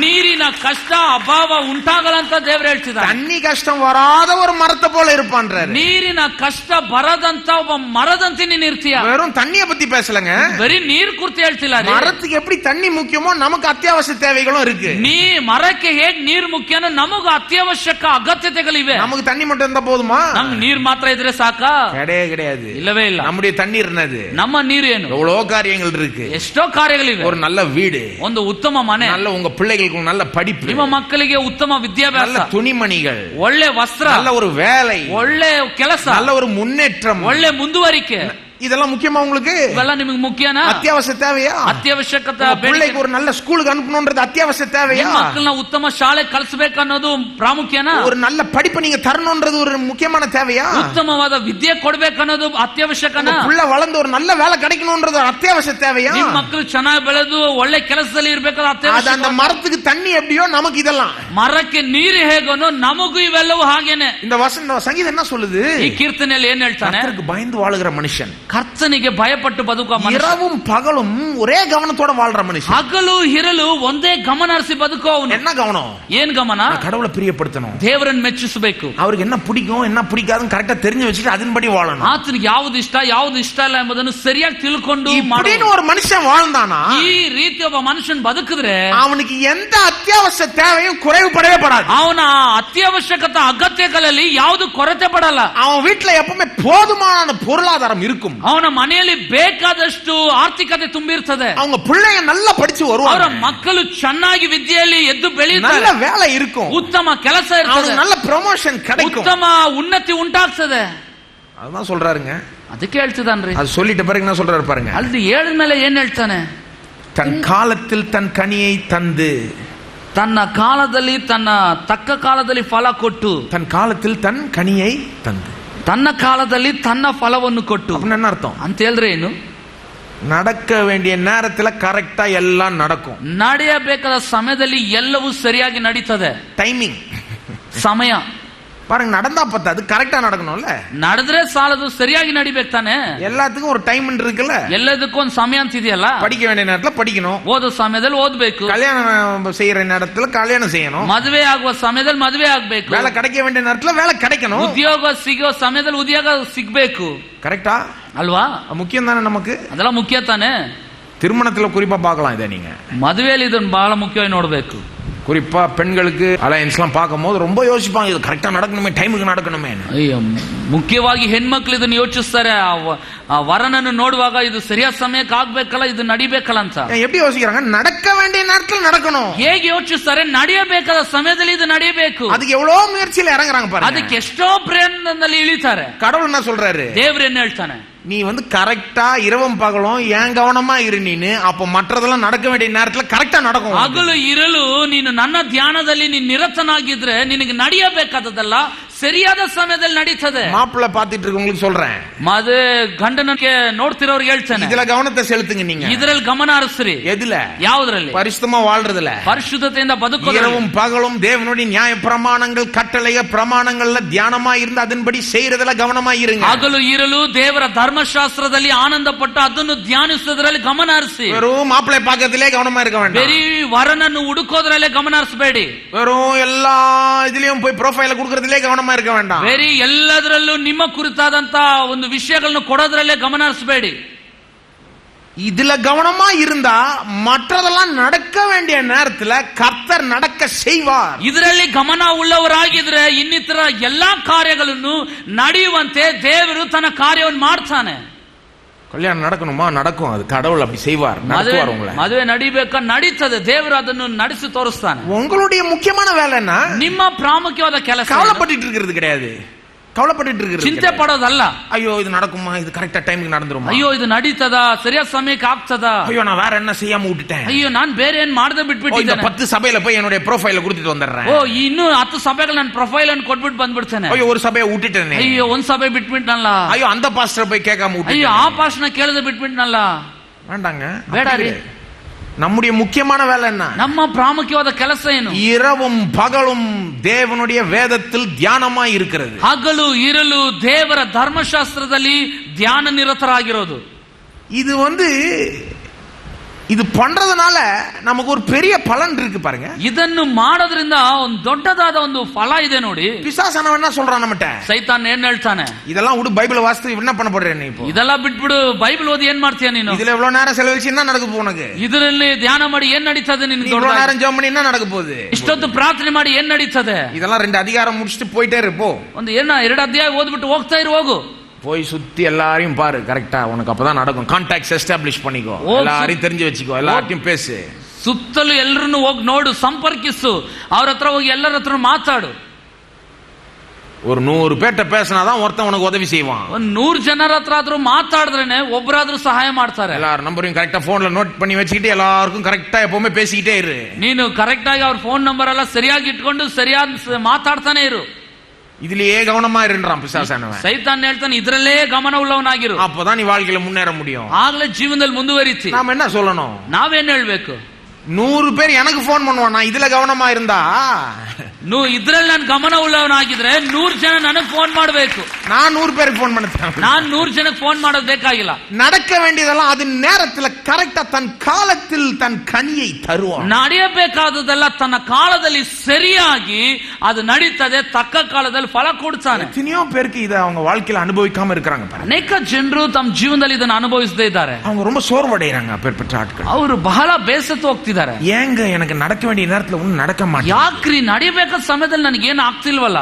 [SPEAKER 1] ನೀರಿನ ಕಷ್ಟ ಅಭಾವ ಉಂಟಾಗಲಂತ ದೇವರು ಹೇಳ್ತಿದ್ದಾರೆ.
[SPEAKER 4] தண்ணி கஷ்டம் வராத ஒரு மரத்தை போல இருப்பான்றாரு.
[SPEAKER 1] ನೀರಿನ ಕಷ್ಟ ಬರದಂತ ಒಬ್ಬ ಮರದಂತೆ ನೀನು ಇರ್ತೀಯ.
[SPEAKER 4] வெறும் தண்ணியை பத்தி பேசலங்க,
[SPEAKER 1] ಬರೀ ನೀರ್ ಕುರಿತು ಹೇಳ್ತಿಲ್ಲ.
[SPEAKER 4] மரத்துக்கு எப்படி தண்ணி முக்கியமோ நமக்கு அத்தியாவசிய தேவைகளும் இருக்கு.
[SPEAKER 1] ನೀ ಮರಕ್ಕೆ ಹೇಗ್ ನೀರ್ ಮುಖ್ಯನೋ ನಮಗೂ ಅತ್ಯವಶ್ಯಕ ಅಗತ್ಯತೆಗಳಿವೆ.
[SPEAKER 4] நமக்கு தண்ணி மட்டும் இருந்தா போதுமா?
[SPEAKER 1] ನಮ್ಗೆ ನೀರ್ ಮಾತ್ರ ಇದ್ರೆ ಸಾಕಾ?
[SPEAKER 4] கிடையாது.
[SPEAKER 1] ಇಲ್ಲವೇ ಇಲ್ಲ.
[SPEAKER 4] நம்முடைய தண்ணீர் என்னது?
[SPEAKER 1] ನಮ್ಮ ನೀರು ಏನು?
[SPEAKER 4] எவ்வளவு காரியங்கள் இருக்கு.
[SPEAKER 1] ಎಷ್ಟೋ ಕಾರ್ಯಗಳಿವೆ.
[SPEAKER 4] ஒரு நல்ல வீடு,
[SPEAKER 1] ಒಂದು ಉತ್ತಮ ಮನೆ,
[SPEAKER 4] நல்ல உங்க பிள்ளைகளுக்கு நல்ல படிப்பு,
[SPEAKER 1] ನಿಮ್ಮ ಮಕ್ಕಳಿಗೆ ಉತ್ತಮ ವಿದ್ಯಾಭ್ಯಾಸ,
[SPEAKER 4] நல்ல துணிமணிகள்,
[SPEAKER 1] ಒಳ್ಳೆ ವಸ್ತ್ರ,
[SPEAKER 4] நல்ல ஒரு வேலை,
[SPEAKER 1] ಒಳ್ಳೆ ಕೆಲಸ,
[SPEAKER 4] நல்ல ஒரு முன்னேற்றம்,
[SPEAKER 1] ಒಳ್ಳೆ ಮುಂದುವರಿಕೆ,
[SPEAKER 4] இதெல்லாம் முக்கியமா உங்களுக்கு?
[SPEAKER 1] ಇವೆಲ್ಲ ನಿಮಗೆ ಮುಖ್ಯನಾ?
[SPEAKER 4] அத்தியாவசிய தேவையா?
[SPEAKER 1] ಅತ್ಯವಶ್ಯಕತೆ.
[SPEAKER 4] பிள்ளைக்கு ஒரு நல்ல ஸ்கூலுக்கு அனுப்பணும்ன்றது அத்தியாவசிய தேவையா?
[SPEAKER 1] ನಿಮ್ಮ ಮಕ್ಕಳನ್ನ ಉತ್ತಮ ಶಾಲೆ ಕಲಿಸಬೇಕನ್ನೋದು ಪ್ರಾಮುಖ್ಯನಾ?
[SPEAKER 4] ஒரு நல்ல படிப்பு நீங்க தரணும்ன்றது ஒரு முக்கியமான தேவையா?
[SPEAKER 1] ಉತ್ತಮವಾದ ವಿದ್ಯೆ ಕೊಡಬೇಕನ್ನೋದು ಅತ್ಯವಶ್ಯಕನಾ?
[SPEAKER 4] புள்ள வளர்ந்து ஒரு நல்ல வேலை கிடைக்கணும்ன்றது அத்தியாவசிய தேவையா?
[SPEAKER 1] ನಿಮ್ಮ ಮಕ್ಕಳು ಚೆನ್ನಾಗಿ ಬೆಳೆದು ಒಳ್ಳೆ ಕೆಲಸದಲ್ಲಿ ಇರಬೇಕಾದ
[SPEAKER 4] அது
[SPEAKER 1] ಅತ್ಯವಶ್ಯಕ.
[SPEAKER 4] அந்த மரத்துக்கு தண்ணி எப்படியோ நமக்கு இதெல்லாம்.
[SPEAKER 1] ಮರಕ್ಕೆ ನೀರು ಹೇಗನೋ ನಮಗೂ ಇವೆಲ್ಲವೂ ಹಾಗೇನೆ.
[SPEAKER 4] இந்த சங்கீதம் என்ன சொல்லுது?
[SPEAKER 1] ಈ ಕೀರ್ತನೆಯಲ್ಲಿ ಏನ್ ಹೇಳ್ತಾನೆ?
[SPEAKER 4] கர்த்தருக்கு பயந்து வாழுகிற மனுஷன்,
[SPEAKER 1] ಕರ್ತನಿಗೆ ಭಯಪಟ್ಟು ಬದುಕುವ ಮನುಷ್ಯ,
[SPEAKER 4] இரவும் பகலும் ஒரே கவனத்தோட வாழ்ற மனுஷன்,
[SPEAKER 1] ಹಗಲು ಹಿರಲು ಒಂದೇ ಗಮನ ಹರಿಸಿ ಬದುಕುವವನು.
[SPEAKER 4] என்ன கவனம்?
[SPEAKER 1] ಏನ್ ಗಮನ?
[SPEAKER 4] கடவுளை பிரியப்படுத்தணும்,
[SPEAKER 1] ದೇವರನ್ನು ಮೆಚ್ಚಿಸಬೇಕು,
[SPEAKER 4] அவருக்கு என்ன பிடிக்கும் என்ன பிடிக்காதுன்னு கரெக்டா தெரிஞ்சு வச்சுட்டு அதன்படி வாழணும்.
[SPEAKER 1] ಆತನಿಗೆ ಯಾವ್ದು ಇಷ್ಟ ಯಾವ್ದು ಇಷ್ಟ ಇಲ್ಲ ಎಂಬುದನ್ನು ಸರಿಯಾಗಿ ತಿಳ್ಕೊಂಡು
[SPEAKER 4] இப்படின்னு ஒரு மனுஷன் வாழ்ந்தானா,
[SPEAKER 1] ಈ ರೀತಿ ಒಬ್ಬ ಮನುಷ್ಯನ್ ಬದುಕಿದ್ರೆ
[SPEAKER 4] அவனுக்கு எந்த அத்தியாவசிய தேவையும் குறைவுபடவே படாது.
[SPEAKER 1] ಅವನ ಅತ್ಯವಶ್ಯಕತೆ ಅಗತ್ಯಗಳಲ್ಲಿ ಯಾವುದು ಕೊರತೆ ಪಡಲ್ಲ.
[SPEAKER 4] அவன் வீட்டுல எப்பவுமே போதுமான பொருளாதாரம் இருக்கும்.
[SPEAKER 1] ಅವನ ಮನೆಯಲ್ಲಿ ಬೇಕಾದಷ್ಟು ಆರ್ಥಿಕತೆ ತುಂಬಿರ್ತದೆ.
[SPEAKER 4] அவங்க பிள்ளைங்க நல்லா படிச்சு
[SPEAKER 1] ಅವರ
[SPEAKER 4] வருவாங்க,
[SPEAKER 1] ಮಕ್ಕಳು ಚೆನ್ನಾಗಿ ವಿದ್ಯೆಯಲ್ಲಿ ಎದ್ದು
[SPEAKER 4] நல்ல
[SPEAKER 1] ಬೆಳೆಯುತ್ತಾರೆ,
[SPEAKER 4] வேலை இருக்கும்,
[SPEAKER 1] ಉತ್ತಮ ಕೆಲಸ ಇರ್ತದೆ,
[SPEAKER 4] அவனுக்கு நல்ல ப்ரமோஷன் கிடைக்கும்.
[SPEAKER 1] ಉತ್ತಮ ಉನ್ನತಿ ಉಂಟಾಗ್ತದೆ.
[SPEAKER 4] அதுதான் சொல்றாருங்க.
[SPEAKER 1] ಅದಕ್ಕೆ ಹೇಳ್ತಿದ್ದಾನ್ರಿ.
[SPEAKER 4] அது சொல்லிட்ட பிறகு என்ன சொல்றாரு பாருங்க.
[SPEAKER 1] ಅಲ್ಲಿ ಹೇಳಿದ್ಮೇಲೆ ಏನ್ ಹೇಳ್ತಾನೆ?
[SPEAKER 4] தன் காலத்தில் தன் கனியை தந்து,
[SPEAKER 1] ತನ್ನ ಕಾಲದಲ್ಲಿ ತನ್ನ ತಕ್ಕ ಕಾಲದಲ್ಲಿ ಫಲ ಕೊಟ್ಟು,
[SPEAKER 4] தன் காலத்தில் தன் கனியை தந்து,
[SPEAKER 1] ತನ್ನ ಕಾಲದಲ್ಲಿ ತನ್ನ ಫಲವನ್ನು ಕೊಟ್ಟು
[SPEAKER 4] அப்படின்னு என்ன அர்த்தம்?
[SPEAKER 1] ಅಂತ ಹೇಳಿದ್ರೆ ಏನು?
[SPEAKER 4] நடக்க வேண்டிய நேரத்துல கரெக்டா எல்லாம் நடக்கும்.
[SPEAKER 1] ನಡೆಯಬೇಕಾದ ಸಮಯದಲ್ಲಿ ಎಲ್ಲವೂ ಸರಿಯಾಗಿ ನಡೀತದೆ.
[SPEAKER 4] டைமிங்
[SPEAKER 1] ಸಮಯ
[SPEAKER 4] பாருங்க, நடந்தா பத்தாது, கரெக்டா நடக்கணும்ல.
[SPEAKER 1] ನಡೆದ್ರೆ ಸಾಲದು, ಸರಿಯಾಗಿ ನಡಿಬೇಕು ತಾನೆ.
[SPEAKER 4] எல்லாத்துக்கும் ஒரு டைம் இருக்குல்ல.
[SPEAKER 1] ಎಲ್ಲದಕ್ಕೂ ಒಂದು ಸಮಯ ಅಂತ ಇದೆಯಲ್ಲ.
[SPEAKER 4] படிக்க வேண்டிய நேரத்துல படிக்கணும்,
[SPEAKER 1] ಓದೋ ಸಮಯದಲ್ಲಿ ಓದ್ಬೇಕು,
[SPEAKER 4] கல்யாணம் செய்யற நேரத்துல கல்யாணம் செய்யணும்,
[SPEAKER 1] ಮದುವೆ ಆಗುವ ಸಮಯದಲ್ಲಿ ಮದುವೆ ಆಗ್ಬೇಕು,
[SPEAKER 4] வேலை கிடைக்க வேண்டிய நேரத்துல வேலை கிடைக்கணும்,
[SPEAKER 1] ಉದ್ಯೋಗ ಸಿಗೋ ಸಮಯದಲ್ಲಿ ಉದ್ಯೋಗ ಸಿಗ್ಬೇಕು.
[SPEAKER 4] கரெக்டா?
[SPEAKER 1] ಅಲ್ವಾ?
[SPEAKER 4] முக்கியம் தானே நமக்கு.
[SPEAKER 1] ಅದೆಲ್ಲ ಮುಖ್ಯ ತಾನೆ.
[SPEAKER 4] திருமணத்துல குறிப்பா பார்க்கலாம் இதை நீங்க.
[SPEAKER 1] ಮದುವೆಯಲ್ಲಿ ಇದನ್ನು ಬಹಳ ಮುಖ್ಯವಾಗಿ ನೋಡ್ಬೇಕು.
[SPEAKER 4] குறிப்பா பெண்களுக்கு அலையன்ஸ்லாம் பார்க்கும் போது ரொம்ப யோசிப்பாங்க, இது கரெக்டா நடக்கணுமே, டைமுக்கு நடக்கணுமே.
[SPEAKER 1] ಅಯ್ಯೋ, ಮುಖ್ಯವಾಗಿ ಹೆಣ್ಮಕ್ಳು ಇದನ್ನು ಯೋಚಿಸ್ತಾರೆ. ಆ ವರನನ್ನು ನೋಡುವಾಗ ಇದು ಸರಿಯಾದ ಸಮಯಕ್ಕೆ ಆಗ್ಬೇಕಲ್ಲ, ಇದು ನಡಿಬೇಕಲ್ಲ ಅಂತ.
[SPEAKER 4] எப்படி யோசிக்கிறாங்க? நடக்க வேண்டிய நேரத்துல நடக்கணும்.
[SPEAKER 1] ಹೇಗೆ ಯೋಚಿಸ್ತಾರೆ? ನಡೆಯಬೇಕಾದ ಸಮಯದಲ್ಲಿ ಇದು ನಡೆಯಬೇಕು.
[SPEAKER 4] அதுக்கு எவ்வளவு முயற்சியில இறங்குறாங்க பாருங்க.
[SPEAKER 1] ಅದಕ್ಕೆ ಎಷ್ಟೋ ಪ್ರಯತ್ನದಲ್ಲಿ ಇಳಿತಾರೆ.
[SPEAKER 4] கடவுள் என்ன சொல்றாரு?
[SPEAKER 1] ದೇವ್ರು ಏನ್ ಹೇಳ್ತಾನೆ?
[SPEAKER 4] நீ கரெக்டா இரவும் பகலும் ஏன் கவனமா இரு நீனு, அப்ப மற்றதெல்லாம் நடக்க வேண்டிய நேரத்துல கரெக்டா நடக்கும்.
[SPEAKER 1] ಹಗಲು ಇರಲು ನೀನು ನನ್ನ ಧ್ಯಾನದಲ್ಲಿ ನೀನು ನಿರತನಾಗಿದ್ರೆ ನಿನಗೆ ನಡೆಯಬೇಕಾದದಲ್ಲ ಸರಿಯಾದ ಸಮಯದಲ್ಲಿ ನಡೀತದೆ.
[SPEAKER 4] மாப்பிள்ளை பாத்துட்டு இருக்கவங்களுக்கு சொல்றேன்,
[SPEAKER 1] ಮದುವೆ ಗಂಡನಕ್ಕೆ ನೋಡ್ತಿರೋರ್ಗೆ ಹೇಳ್ತಾನೆ,
[SPEAKER 4] இதுல கவனத்தை செலுத்துங்க. நீங்க
[SPEAKER 1] ಇದರಲ್ಲಿ ಗಮನ ಹರಿಸ್ರಿ.
[SPEAKER 4] எதுல?
[SPEAKER 1] ಯಾವುದ್ರಲ್ಲಿ?
[SPEAKER 4] பரிசுத்தமா வாழ்றதுல,
[SPEAKER 1] ಪರಿಶುದ್ಧತೆಯಿಂದ ಬದುಕೋದ್ರಲ್ಲಿ.
[SPEAKER 4] இரவும் பகலும் தேவனுடைய நியாய பிரமாணங்கள் கட்டளைய பிரமாணங்கள்ல தியானமா இருந்து அதன்படி செய்யறதுல கவனமா இருங்க.
[SPEAKER 1] ಹಗಲು ಇರಲು ದೇವರ ಧರ್ಮಶಾಸ್ತ್ರದಲ್ಲಿ ಆನಂದ ಪಟ್ಟು ಅದನ್ನು ಧ್ಯಾನಿಸೋದ್ರಲ್ಲಿ ಗಮನ ಹರಿಸಿ.
[SPEAKER 4] வெறும் மாப்பிள்ளை பார்க்கறதுலே கவனமா இருக்க வேண்டாம்.
[SPEAKER 1] ಬರೀ ವರನನ್ನು ಹುಡುಕೋದ್ರಲ್ಲೇ ಗಮನ ಹರಿಸಬೇಡಿ.
[SPEAKER 4] வெறும் எல்லா இதுலயும் போய் ப்ரொஃபைல குடுக்கறதுலே கவனமா கவனமா இருக்க வேண்டாம்.
[SPEAKER 1] ಬೇರೆ ಎಲ್ಲದರಲ್ಲೂ ನಿಮ್ಮ ಕುರಿತಾದಂತ ಒಂದು ವಿಷಯಗಳನ್ನು ಕೊಡೋದ್ರಲ್ಲೇ ಗಮನ ಹರಿಸಬೇಡಿ.
[SPEAKER 4] இதுல கவனமா இருந்தா மற்றதெல்லாம் நடக்க வேண்டிய நேரத்துல கர்த்தர் நடக்க செய்வார்.
[SPEAKER 1] ಇದರಲ್ಲಿ ಗಮನ ಉಳ್ಳವರಾಗಿದ್ರೆ ಇನ್ನಿತರ ಎಲ್ಲಾ ಕಾರ್ಯಗಳನ್ನು ನಡೆಯುವಂತೆ ದೇವರು ತನ್ನ ಕಾರ್ಯವನ್ನು ಮಾಡ್ತಾನೆ.
[SPEAKER 4] கல்யாணம் நடக்கணுமா? நடக்கும். அது கடவுள் அப்படி செய்வார், நடத்துவார். உங்களை
[SPEAKER 1] ಮದುವೆ ನಡಿಬೇಕಾ? ನಡೀತದೆ. ದೇವರು ಅದನ್ನು ನಡೆಸಿ ತೋರಿಸ್ತಾನೆ.
[SPEAKER 4] உங்களுடைய முக்கியமான வேலை என்ன?
[SPEAKER 1] ನಿಮ್ಮ ಪ್ರಾಮುಖ್ಯವಾದ ಕೆಲಸ
[SPEAKER 4] கவலைப்பட்டு இருக்கிறது கிடையாது. கவலைப்பட்டு இருக்கிறது,
[SPEAKER 1] ಚಿಂತೆ ಪಡೋದಲ್ಲ.
[SPEAKER 4] ஐயோ இது நடக்குமா, இது கரெக்டா டைமுக்கு நடந்துருமா,
[SPEAKER 1] ಅಯ್ಯೋ ಇದು ನಡೀತದ, ಸರಿಯಾದ ಸಮಯಕ್ಕೆ ಆಗ್ತದ,
[SPEAKER 4] ஐயோ நான் வேற என்ன செய்யாம விட்டுட்டேன்,
[SPEAKER 1] ಅಯ್ಯೋ ನಾನು ಬೇರೆ ಏನ್ ಮಾಡದೆ ಬಿಟ್ಬಿಟ್ಟಿದ್ದೇನೆ,
[SPEAKER 4] 10 ಸಭೆயில போய் என்னுடைய ப்ரொஃபைல கொடுத்துட்டு வந்துடுறேன்,
[SPEAKER 1] ಓ ಇನ್ನು 10 ಸಭೆಗಳು ನನ್ನ ಪ್ರೊಫೈಲ್ ಅನ್ನು ಕೊಟ್ಬಿಟ್ಟು ಬಂದ್ಬಿಡ್ತೇನೆ,
[SPEAKER 4] ஐயோ ஒரு சபையை விட்டுட்டேனே,
[SPEAKER 1] ಅಯ್ಯೋ ಒಂದ್ ಸಭೆ ಬಿಟ್ಬಿಟ್ನಲ್ಲ,
[SPEAKER 4] ஐயோ அந்த பாஸ்டர் போய் கேட்காம விட்டுட்டேன்,
[SPEAKER 1] ಅಯ್ಯೋ ಆ ಪಾಸ್ಟರ್ನ ಕೇಳದೆ ಬಿಟ್ಬಿಟ್ನಲ್ಲ.
[SPEAKER 4] வேண்டாங்க,
[SPEAKER 1] ಬೇಡ ರೀ.
[SPEAKER 4] நம்முடைய முக்கியமான வேலை என்ன?
[SPEAKER 1] ನಮ್ಮ ಪ್ರಾಮುಖ್ಯವಾದ ಕೆಲಸ ಏನು?
[SPEAKER 4] இரவும் பகலும் தேவனுடைய வேதத்தில் தியானமாய் இருக்கிறது.
[SPEAKER 1] ಹಗಲು ಇರಲು ದೇವರ ಧರ್ಮಶಾಸ್ತ್ರದಲ್ಲಿ ಧ್ಯಾನ ನಿರತರಾಗಿರೋದು.
[SPEAKER 4] இது பண்றதுனால நமக்கு ஒரு பெரிய பலன் இருக்கு பாருங்க.
[SPEAKER 1] ಇದನ್ನು ಮಾಡೋದ್ರಿಂದ ಒಂದು ದೊಡ್ಡದಾದ ಒಂದು ಫಲ ಇದೆ ನೋಡಿ.
[SPEAKER 4] பிசாசானவன் என்ன சொல்றான் நம்மட்ட?
[SPEAKER 1] ಸೈತಾನ್ ಏನ್ ಹೇಳ್ತಾನೆ?
[SPEAKER 4] இதெல்லாம் விடு, பைபிள் வாசித்து என்ன பண்ண போறே நீ? இப்போ
[SPEAKER 1] ಇದೆಲ್ಲ ಬಿಟ್ಬಿಡು, ಬೈಬಲ್ ಓದಿ ಏನ್ ಮಾಡ್ತೀಯ ನೀನು?
[SPEAKER 4] இதுல எவ்வளவு நேரம் செலவழிச்சு என்ன நடக்க போகுது உனக்கு?
[SPEAKER 1] ಇದರಲ್ಲಿ ಧ್ಯಾನ ಮಾಡಿ ಏನ್ ನಡೀತದೆ ನಿನಗೆ?
[SPEAKER 4] இவ்வளவு நேரம் ஜெபம் பண்ணி என்ன நடக்க போகுது?
[SPEAKER 1] ಇಷ್ಟೊತ್ತು ಪ್ರಾರ್ಥನೆ ಮಾಡಿ ಏನ್ ನಡೀತದೆ?
[SPEAKER 4] இதெல்லாம் 2 அதிகாரம் முடிச்சிட்டு போயிட்டே இரு போ.
[SPEAKER 1] ಒಂದು 2 ಅಧ್ಯಾಯ ಓದ್ಬಿಟ್ಟು ಹೋಗ್ತಾ ಇರು, ಹೋಗು.
[SPEAKER 4] போய் சுத்தி எல்லாரையும் பாரு, கரெக்டா உனக்கு அப்பதான் நடக்கும். கான்டாக்ட்ஸ் எஸ்டாப்லிஷ் பண்ணிக்கோ, எல்லாரையும் தெரிஞ்சு வச்சுக்கோ, எல்லார்ட்டையும் பேசு.
[SPEAKER 1] ಸುತ್ತಲೂ ಎಲ್ಲರನ್ನು ಹೋಗಿ ನೋಡು, ಸಂಪರ್ಕಿಸು, ಅವ್ರ ಹತ್ರ ಹೋಗಿ ಎಲ್ಲರ ಹತ್ರ ಮಾತಾಡು.
[SPEAKER 4] ஒரு 100 பேர்ட்ட பேசினாதான் ஒருத்தன் உனக்கு உதவி செய்வான்.
[SPEAKER 1] ಒಂದು 100 ಜನರ ಹತ್ರ ಆದ್ರೂ ಮಾತಾಡಿದ್ರೇನೆ ಒಬ್ಬರಾದ್ರೂ ಸಹಾಯ ಮಾಡ್ತಾರೆ.
[SPEAKER 4] எல்லாரும் நம்பரையும் கரெக்டா போன்ல நோட் பண்ணி வச்சுக்கிட்டு எல்லாருக்கும் கரெக்டா எப்பவுமே பேசிக்கிட்டே இரு.
[SPEAKER 1] ನೀನು ಕರೆಕ್ಟ್ ಆಗಿ ಅವ್ರ ಫೋನ್ ನಂಬರ್ ಎಲ್ಲ ಸರಿಯಾಗಿ ಇಟ್ಕೊಂಡು ಸರಿಯಾದ ಮಾತಾಡ್ತಾನೆ ಇರು.
[SPEAKER 4] இதுலயே கவனமா இருன்றான் பிசாசானவன்.
[SPEAKER 1] ಸೈತಾನ್ ಹೇಳ್ತಾನೆ ಇದರಲ್ಲೇ ಗಮನ ಉಳ್ಳವನಾಗಿರು,
[SPEAKER 4] அப்பதான் நீ வாழ்க்கையில முன்னேற முடியும்.
[SPEAKER 1] ಆಗ್ಲೇ ಜೀವನದಲ್ಲಿ ಮುಂದುವರಿತಿ.
[SPEAKER 4] நாம என்ன சொல்லணும்?
[SPEAKER 1] ನಾವೇನ್ ಹೇಳ್ಬೇಕು?
[SPEAKER 4] 100 பேர் எனக்கு போன் பண்ணுவான், நான் இதுல கவனமா இருந்தா.
[SPEAKER 1] ಇದ್ರಲ್ಲಿ ನಾನು ಗಮನ ಉಳ್ಳವನಾಗಿದ್ರೆ 100 ಜನ ನನಗೆ ಫೋನ್ ಮಾಡಬೇಕು.
[SPEAKER 4] நான் 100 பேருக்கு போன் பண்ண,
[SPEAKER 1] நான் 100 ಜನಕ್ಕೆ ಫೋನ್ ಮಾಡೋದು ಬೇಕಾಗಿಲ್ಲ.
[SPEAKER 4] நடக்க வேண்டியதெல்லாம் அது நேரத்துல கரெக்டா தன் காலத்தில் தன் கனியை தருவான்.
[SPEAKER 1] ನಡೆಯಬೇಕಾದದೆಲ್ಲ ತನ್ನ ಕಾಲದಲ್ಲಿ ಸರಿಯಾಗಿ ಅದು ನಡೀತದೆ, ತಕ್ಕ ಕಾಲದಲ್ಲಿ ಫಲ ಕೊಡ್ತಾನೆ.
[SPEAKER 4] எத்தனையோ பேருக்கு இதை அவங்க வாழ்க்கையில அனுபவிக்காம இருக்கிறாங்க பாருங்க.
[SPEAKER 1] ಅನೇಕ ಜನರು ತಮ್ಮ ಜೀವನದಲ್ಲಿ ಇದನ್ನು ಅನುಭವಿಸದೇ ಇದ್ದಾರೆ.
[SPEAKER 4] அவங்க ரொம்ப சோர்வடைறாங்க. அப்பேற்பட்ட ஆட்கள்
[SPEAKER 1] ಅವರು ಬಹಳ ಬೇಸತ್ತು ಹೋಗ್ತಿದ್ದಾರೆ.
[SPEAKER 4] ஏங்க எனக்கு நடக்க வேண்டிய நேரத்துல ஒன்னும் நடக்க மாட்டேங்குது,
[SPEAKER 1] ಯಾಕ್ರಿ ನಡಿಬೇಕಾದ ಸಮಯದಲ್ಲಿ ನನಗೇನು ಆಗ್ತಿಲ್ವಲ್ಲ?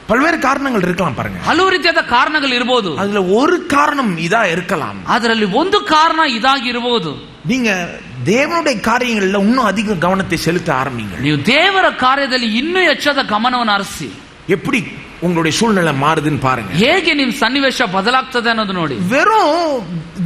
[SPEAKER 4] பல்வேறு காரணங்கள் இருக்கலாம் பாருங்க.
[SPEAKER 1] ಹಲವು ರೀತಿಯಾದ ಕಾರಣಗಳು ಇರಬಹುದು.
[SPEAKER 4] அதுல ஒரு காரணம் இதா இருக்கலாம்.
[SPEAKER 1] ಅದರಲ್ಲಿ ಒಂದು ಕಾರಣ ಇದಾಗಿರಬಹುದು.
[SPEAKER 4] நீங்க தேவனுடைய காரியங்கள்ல இன்னும் அதிக கவனத்தை செலுத்த ஆரம்பிங்க.
[SPEAKER 1] ನೀವು ದೇವರ ಕಾರ್ಯದಲ್ಲಿ ಇನ್ನೂ ಹೆಚ್ಚಾದ ಗಮನವನ್ನು ಹರಿಸಿ.
[SPEAKER 4] எப்படி உங்களுடைய சூழ்நிலை மாறுதுன்னு பாருங்க.
[SPEAKER 1] ಹೇಗೆ ನಿಮ್ಮ ಸನ್ನಿವೇಶ ಬದಲಾಗ್ತದೆ ಅನ್ನೋದು ನೋಡಿ.
[SPEAKER 4] வெறும்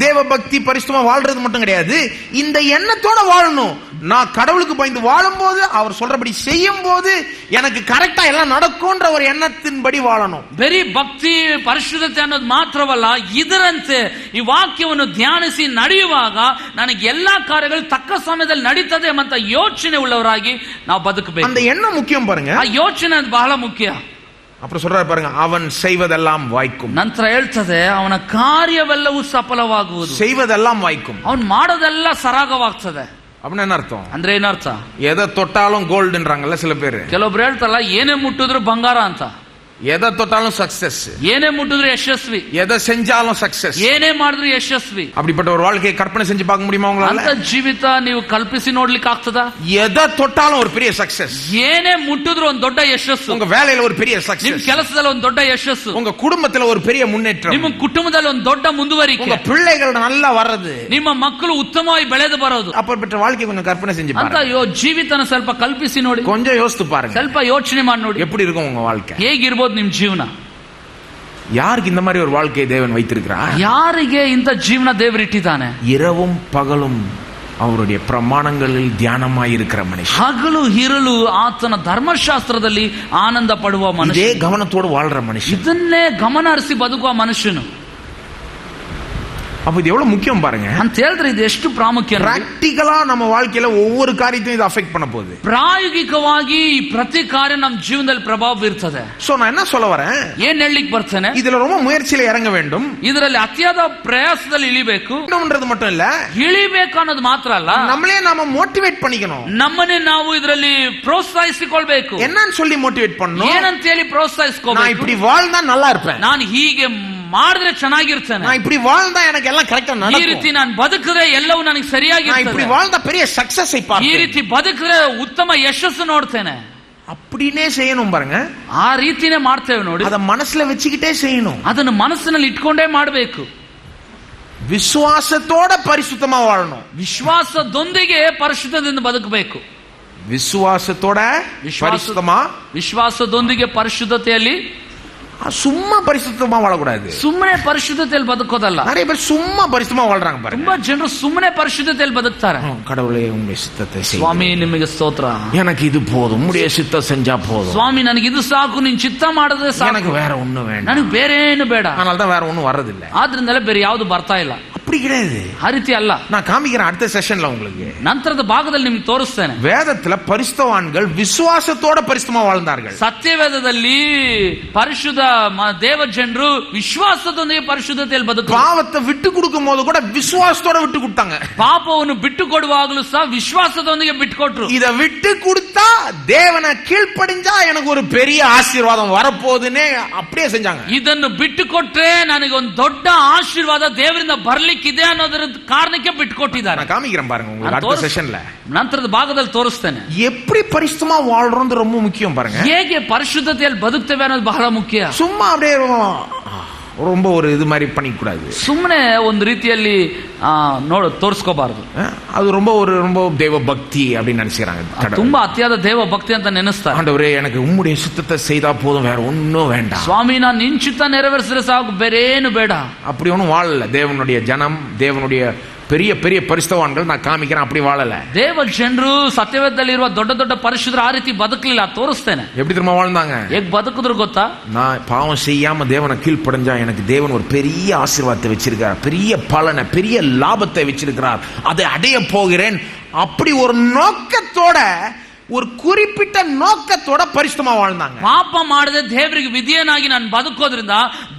[SPEAKER 4] தேவ பக்தி பரிசுத்தமா வாழ்றது மட்டும் கிடையாது, இந்த எண்ணத்தோட வாழணும். நான் கடவுளுக்கு பயந்து வாழும்போது, அவர் சொல்றபடி செய்யும் போது எனக்கு கரெக்டா எல்லாம் நடக்கும்ன்ற ஒரு எண்ணத்தின்படி வாழணும்.
[SPEAKER 1] ಬರೀ ಭಕ್ತಿ ಪರಿಶುದ್ಧತೆ ಅನ್ನೋದು ಮಾತ್ರವಲ್ಲ, ಇದರಂತೆ ಈ ವಾಕ್ಯವನ್ನು ಧ್ಯಾನಿಸಿ ನಡೆಯುವಾಗ ನನಗೆ ಎಲ್ಲಾ ಕಾರ್ಯಗಳು ತಕ್ಕ ಸಮಯದಲ್ಲಿ ನಡೀತದೆ ಎಂಬ ಯೋಚನೆ ಉಳ್ಳವರಾಗಿ ನಾವು ಬದುಕಬೇಕು.
[SPEAKER 4] அந்த எண்ணம் முக்கியம் பாருங்க.
[SPEAKER 1] ಆ ಯೋಚನೆ ಬಹಳ ಮುಖ್ಯ.
[SPEAKER 4] அப்புறம் சொல்றாரு பாருங்க, அவன் செய்வதெல்லாம் வாய்க்கும்.
[SPEAKER 1] ನಂತರ ಹೇಳ್ತದೆ ಅವನ ಕಾರ್ಯವೆಲ್ಲವೂ ಸಫಲವಾಗುವುದು.
[SPEAKER 4] செய்வதெல்லாம் வாய்க்கும்,
[SPEAKER 1] ಅವನು ಮಾಡೋದೆಲ್ಲ ಸರಾಗವಾಗ್ತದೆ.
[SPEAKER 4] அப்படின்னா என்ன அர்த்தம்?
[SPEAKER 1] ಅಂದ್ರೆ ಏನರ್ಥ?
[SPEAKER 4] எதை தொட்டாலும் கோல்டுன்றாங்கல்ல சில பேர்.
[SPEAKER 1] ಕೆಲವೊಬ್ರು ಹೇಳ್ತಾರಲ್ಲ, ಏನೇ ಮುಟ್ಟಿದ್ರು ಬಂಗಾರ ಅಂತ.
[SPEAKER 4] எதை தொட்டாலும் சக்சஸ்,
[SPEAKER 1] ಏನೇ ಮುಟ್ಟಿದ್ರು ಯಶಸ್ವಿ,
[SPEAKER 4] எதை செஞ்சாலும் சக்சஸ்,
[SPEAKER 1] ಏನೇ ಮಾಡಿದ್ರು ಯಶಸ್ವಿ.
[SPEAKER 4] அப்படிப்பட்ட ஒரு வாழ்க்கையை கற்பனை செஞ்சு பார்க்க முடியுமா உங்களால?
[SPEAKER 1] ಅಂತ ಜೀವಿತ ನೀವು ಕಲ್ಪಿಸಿ ನೋಡ್ಲಿಕ್ಕೆ ಆಗ್ತದ?
[SPEAKER 4] எதை தொட்டாலும் ஒரு பெரிய சக்சஸ்.
[SPEAKER 1] ಏನೇ ಮುಟ್ಟಿದ್ರು ಒಂದು ದೊಡ್ಡ ಯಶಸ್ಸು.
[SPEAKER 4] உங்க வேலையில ஒரு பெரிய
[SPEAKER 1] ನಿಮ್
[SPEAKER 4] சக்சஸ்,
[SPEAKER 1] ಕೆಲಸದಲ್ಲಿ ಒಂದು ದೊಡ್ಡ ಯಶಸ್ಸು,
[SPEAKER 4] உங்க குடும்பத்துல ஒரு பெரிய முன்னேற்றம்,
[SPEAKER 1] ನಿಮ್ಮ ಕುಟುಂಬದಲ್ಲಿ ಒಂದು ದೊಡ್ಡ ಮುಂದುವರಿಕೆ,
[SPEAKER 4] உங்க பிள்ளைகள் நல்லா வர்றது,
[SPEAKER 1] ನಿಮ್ಮ ಮಕ್ಕಳು ಉತ್ತಮವಾಗಿ ಬೆಳೆದು ಬರೋದು.
[SPEAKER 4] அப்பேற்பட்ட வாழ்க்கை கொஞ்சம் கற்பனை செஞ்சு
[SPEAKER 1] ಅಂತ
[SPEAKER 4] பாருங்க.
[SPEAKER 1] ಜೀವಿತನ ಸ್ವಲ್ಪ ಕಲ್ಪಿಸಿ ನೋಡಿ,
[SPEAKER 4] கொஞ்சம் யோசித்து பாருங்க,
[SPEAKER 1] ಸ್ವಲ್ಪ ಯೋಚನೆ ಮಾಡಿ ನೋಡಿ
[SPEAKER 4] எப்படி இருக்கும் உங்க வாழ்க்கை,
[SPEAKER 1] ಹೇಗಿರ್ಬೋದು ನಿಮ್ ಜೀವನ.
[SPEAKER 4] யாருக்கு இந்த மாதிரி ஒரு வாழ்க்கையை தேவன் வைத்திருக்கிறார்?
[SPEAKER 1] ಯಾರಿಗೆ ಇಂಥ ಜೀವನ ದೇವರು ಇಟ್ಟಿದ್ದಾನೆ?
[SPEAKER 4] இரவும் பகலும் அவருடைய பிரமாணங்களில் தியானமாய் இருக்கிற மனுஷன்,
[SPEAKER 1] ಹಗಲು ಇರಲು ಆತನ ಧರ್ಮಶಾಸ್ತ್ರದಲ್ಲಿ ಆನಂದ ಪಡುವ
[SPEAKER 4] இதே
[SPEAKER 1] ಮನುಷ್ಯ,
[SPEAKER 4] கவனத்தோடு வாழ்ற மனுஷன்.
[SPEAKER 1] ಇದನ್ನೇ ಗಮನ ಹರಿಸಿ ಬದುಕುವ ಮನುಷ್ಯನು.
[SPEAKER 4] அப்ப இது எவ்வளவு முக்கியம் பாருங்க.
[SPEAKER 1] ಅಂತ ಹೇಳಿದ್ರೆ ಇದು ಎಷ್ಟು ಪ್ರಾಮುಖ್ಯ.
[SPEAKER 4] ಪ್ರಾಕ್ಟಿಕಲಾ ನಮ್ಮ வாழ்க்கையில ஒவ்வொரு காரியத்தையும் இது அஃபெக்ட் பண்ண போகுது.
[SPEAKER 1] ಪ್ರಾಯೋಗಿಕವಾಗಿ ಈ ಪ್ರತಿ ಕಾರ್ಯ ನಮ್ಮ ಜೀವನದಲ್ಲಿ ಪ್ರಭಾವ ಬೀರ್ತದೆ.
[SPEAKER 4] சோ நான் என்ன சொல்ல வரேன்,
[SPEAKER 1] ಏನ್ ಹೇಳಲಿಕ್ಕೆ ಬರ್ತೇನೆ,
[SPEAKER 4] இதுல ரொம்ப முயற்சியில இறங்க வேண்டும்,
[SPEAKER 1] ಇದರಲ್ಲಿ ಅತಿಯಾದ ಪ್ರಯಾಸದಲ್ಲಿ ಇಳಿಬೇಕು.
[SPEAKER 4] ன்றது மட்டும் இல்ல,
[SPEAKER 1] ಇಳಿಬೇಕು ಅನ್ನೋದು ಮಾತ್ರ ಅಲ್ಲ,
[SPEAKER 4] நம்மளே நாம மோட்டிவேட் பண்ணிக்கணும்.
[SPEAKER 1] ನಮ್ಮನ್ನೇ ನಾವು ಇದರಲ್ಲಿ ಪ್ರೋತ್ಸಾಹಿಸಿಕೊಳ್ಬೇಕು.
[SPEAKER 4] என்னன்னு சொல்லி மோಟಿವೇಟ್ பண்ணணும்,
[SPEAKER 1] ಏನಂತ ಹೇಳಿ ಪ್ರೋತ್ಸಾಹಿಸ್ಕೋಬೇಕು.
[SPEAKER 4] நான் இப்படி வாழ்ந்தா நல்லா இருப்பேன்,
[SPEAKER 1] ನಾನು ಹೀಗೆ ಮಾಡಿದ್ರೆ ಚೆನ್ನಾಗಿರ್ತೇನೆ,
[SPEAKER 4] நான் இப்படி வாழ்ந்தா எனக்கு எல்லாம் கரெக்ட்டா நடக்கும்,
[SPEAKER 1] ಈ ರೀತಿ ನಾನು ಬದುಕಿದ್ರೆ ಎಲ್ಲವೂ ನನಗೆ ಸರಿಯಾಗಿ
[SPEAKER 4] நான் இப்படி வாழ்ந்தா பெரிய சக்சஸ் ஐ
[SPEAKER 1] ಈ
[SPEAKER 4] பார்ப்பேன்,
[SPEAKER 1] ರೀತಿ ಬದುಕಿದ್ರೆ ಉತ್ತಮ ಯಶಸ್ಸು ನೋಡ್ತೇನೆ.
[SPEAKER 4] அப்படினே செய்யணும் பாருங்க.
[SPEAKER 1] ಆ ರೀತಿನೇ ಮಾಡ್ತೇವೆ ನೋಡಿ.
[SPEAKER 4] ಅದ ಮನಸ್ಸಲ್ಲಿ வெச்சிக்கிட்டே செய்யணும்,
[SPEAKER 1] ಅದನ್ನು ಮನಸ್ಸಿನಲ್ಲಿ ಇಟ್ಕೊಂಡೇ ಮಾಡಬೇಕು.
[SPEAKER 4] ವಿಶ್ವಾಸத்தோட ಪರಿಶುದ್ಧமா வாழணும்,
[SPEAKER 1] ವಿಶ್ವಾಸದೊಂದಿಗೆ ಪರಿಶುದ್ಧದಿಂದ ಬದುಕಬೇಕು.
[SPEAKER 4] ವಿಶ್ವಾಸத்தோட ಪರಿಶುದ್ಧமா,
[SPEAKER 1] ವಿಶ್ವಾಸದೊಂದಿಗೆ ಪರಿಶುದ್ಧತೆಯಲ್ಲಿ,
[SPEAKER 4] சும்மா பரிசுத்தமா வாழக்கூடாது.
[SPEAKER 1] ಸುಮ್ಮನೆ ಪರಿಶುದ್ಧತೆಯಲ್ಲಿ ಬದುಕೋದಲ್ಲ.
[SPEAKER 4] நிறைய பேர் சும்மா பரிசுத்தமா வாழ்றாங்க பாருங்க.
[SPEAKER 1] ತುಂಬಾ ಜನರು ಸುಮ್ಮನೆ ಪರಿಶುದ್ಧತೆಯಲ್ಲಿ ಬದುಕ್ತಾರೆ.
[SPEAKER 4] கடவுளே உம்முடைய சித்தத்தை செய்,
[SPEAKER 1] ಸ್ವಾಮಿ ನಿಮಗೆ ಸ್ತೋತ್ರ,
[SPEAKER 4] எனக்கு இது போதும், உம்முடைய சித்தம் செஞ்சா போதும்,
[SPEAKER 1] ಸ್ವಾಮಿ ನನಗೆ ಇದು ಸಾಕು, ನೀನು ಚಿತ್ತ ಮಾಡಿದ್ರೆ ಸಾಕು,
[SPEAKER 4] எனக்கு வேற ஒண்ணும் வேண்டாம்,
[SPEAKER 1] ನನಗೆ ಬೇರೆ ಏನು ಬೇಡ.
[SPEAKER 4] அதனால தான் வேற ஒண்ணும் வர்றதில்ல.
[SPEAKER 1] ಆದ್ರಿಂದಲೇ ಬೇರೆ ಯಾವುದು ಬರ್ತಾ ಇಲ್ಲ.
[SPEAKER 4] அப்படி கிடையாது,
[SPEAKER 1] ಆ ರೀತಿ ಅಲ್ಲ.
[SPEAKER 4] நான் காமிக்கிறேன் அடுத்த செஷன்ல உங்களுக்கு.
[SPEAKER 1] ನಂತರದ ಭಾಗದಲ್ಲಿ ನಿಮ್ಗೆ ತೋರಿಸ್ತೇನೆ.
[SPEAKER 4] வேதத்துல பரிசுத்தவான்கள் விசுவாசத்தோட பரிசுத்தமா வாழ்ந்தார்கள்.
[SPEAKER 1] ಸತ್ಯವೇದದಲ್ಲಿ ಪರಿಶುದ್ಧ ದೇವ ಜನರು ವಿಶ್ವಾಸದೊಂದಿಗೆ ಪರಿಶುದ್ಧತೆಯಲ್ಲಿ ಬದುಕು.
[SPEAKER 4] பாவத்தை விட்டு கொடுக்கும் போது கூட விசுவாசத்தோட விட்டு கொடுத்தாங்க.
[SPEAKER 1] ಪಾಪವನ್ನು ಬಿಟ್ಟು ಕೊಡುವಾಗಲೂ ಸಹ ವಿಶ್ವಾಸದೊಂದಿಗೆ ಬಿಟ್ಟುಕೊಟ್ರು.
[SPEAKER 4] இத விட்டு கொடுத்தா தேவனை கீழ்ப்படிஞ்சா எனக்கு ஒரு பெரிய ஆசீர்வாதம் வரப்போகுதுன்னு அப்படியே செஞ்சாங்க.
[SPEAKER 1] ಇದನ್ನು ಬಿಟ್ಟು ಕೊಟ್ರೆ ನನಗೆ ಒಂದು ದೊಡ್ಡ ಆಶೀರ್ವಾದ ದೇವರಿಂದ ಬರ್ಲಿಕ್ಕಿದೆ ಅನ್ನೋದರ ಕಾರಣಕ್ಕೆ ಬಿಟ್ಟುಕೊಟ್ಟಿದ್ದಾರೆ.
[SPEAKER 4] நான் காமிக்கிறேன் பாருங்க உங்களுக்கு அடுத்த செஷன்ல.
[SPEAKER 1] ನಂತರದ ಭಾಗದಲ್ಲಿ ತೋರಿಸ್ತೇನೆ.
[SPEAKER 4] எப்படி பரிசுத்தமா வாழ்றோம்ன்றது ரொம்ப முக்கியம் பாருங்க.
[SPEAKER 1] ಹೇಗೆ ಪರಿಶುದ್ಧತೆಯಲ್ಲಿ ಬದುಕ್ತೇವೆ ಅನ್ನೋದು ಬಹಳ ಮುಖ್ಯ.
[SPEAKER 4] சும்மா அப்படியே ரொம்ப ஒரு இது மாதிரி பண்ணிக்க கூடாது.
[SPEAKER 1] ಸುಮ್ಮನೆ ಒಂದು ರೀತಿಯಲ್ಲಿ ತೋರಿಸ್ಕೋಬಾರದು.
[SPEAKER 4] அது ரொம்ப தேவ பக்தி அப்படின்னு நினைச்சுக்கிறாங்க.
[SPEAKER 1] ತುಂಬಾ ಅತಿಯಾದ ದೇವ ಭಕ್ತಿ ಅಂತ ನೆನೆಸ್ತಾರೆ.
[SPEAKER 4] ஆண்டவரே எனக்கு உம்முடைய சித்தத்தை செய்தா போதும், வேற ஒண்ணும் வேண்டாம்.
[SPEAKER 1] ಸ್ವಾಮಿ ನಾನು ನಿನ್ನ ಚಿತ್ತ ನೆರವೇರಿಸಿದ್ರೆ ಸಾಕು, ಬೇರೆ ಏನು ಬೇಡ.
[SPEAKER 4] அப்படி ஒன்றும் வாழல தேவனுடைய ஜனம், தேவனுடைய பெரிய பெரிய பரிசுத்தவான்கள் நான் காமிக்கிறேன், அப்படி வாழல.
[SPEAKER 1] ದೇವ ಜನರು ಸತ್ಯವೇದದಲ್ಲಿರುವ ದೊಡ್ಡ ದೊಡ್ಡ ಪರಿಶುದ್ಧರು ಆ ರೀತಿ ಬದುಕಲಿಲ್ಲ. ತೋರಿಸ್ತೇನೆ
[SPEAKER 4] எப்படி திரும்ப வாழ்ந்தாங்க,
[SPEAKER 1] ಹೇಗೆ ಬದುಕಿದ್ರು ಗೊತ್ತಾ?
[SPEAKER 4] நான் பாவம் செய்யாம தேவனை கீழ்ப்படிஞ்சா எனக்கு தேவன் ஒரு பெரிய ஆசீர்வாதத்தை வச்சிருக்கிறார், பெரிய பலனை, பெரிய லாபத்தை வச்சிருக்கிறார், அதை அடைய போகிறேன். அப்படி ஒரு நோக்கத்தோட, ஒரு குறிப்பிட்ட நோக்கத்தோட ಪರಿಶುದ್ಧமா வாழ்ந்தாங்க.
[SPEAKER 1] ಪಾಪ ಮಾಡದೆ ದೇವರಿಗೆ ವಿಧೇಯನಾಗಿ ನಾನು ಬದುಕೋದ್ರಿಂದ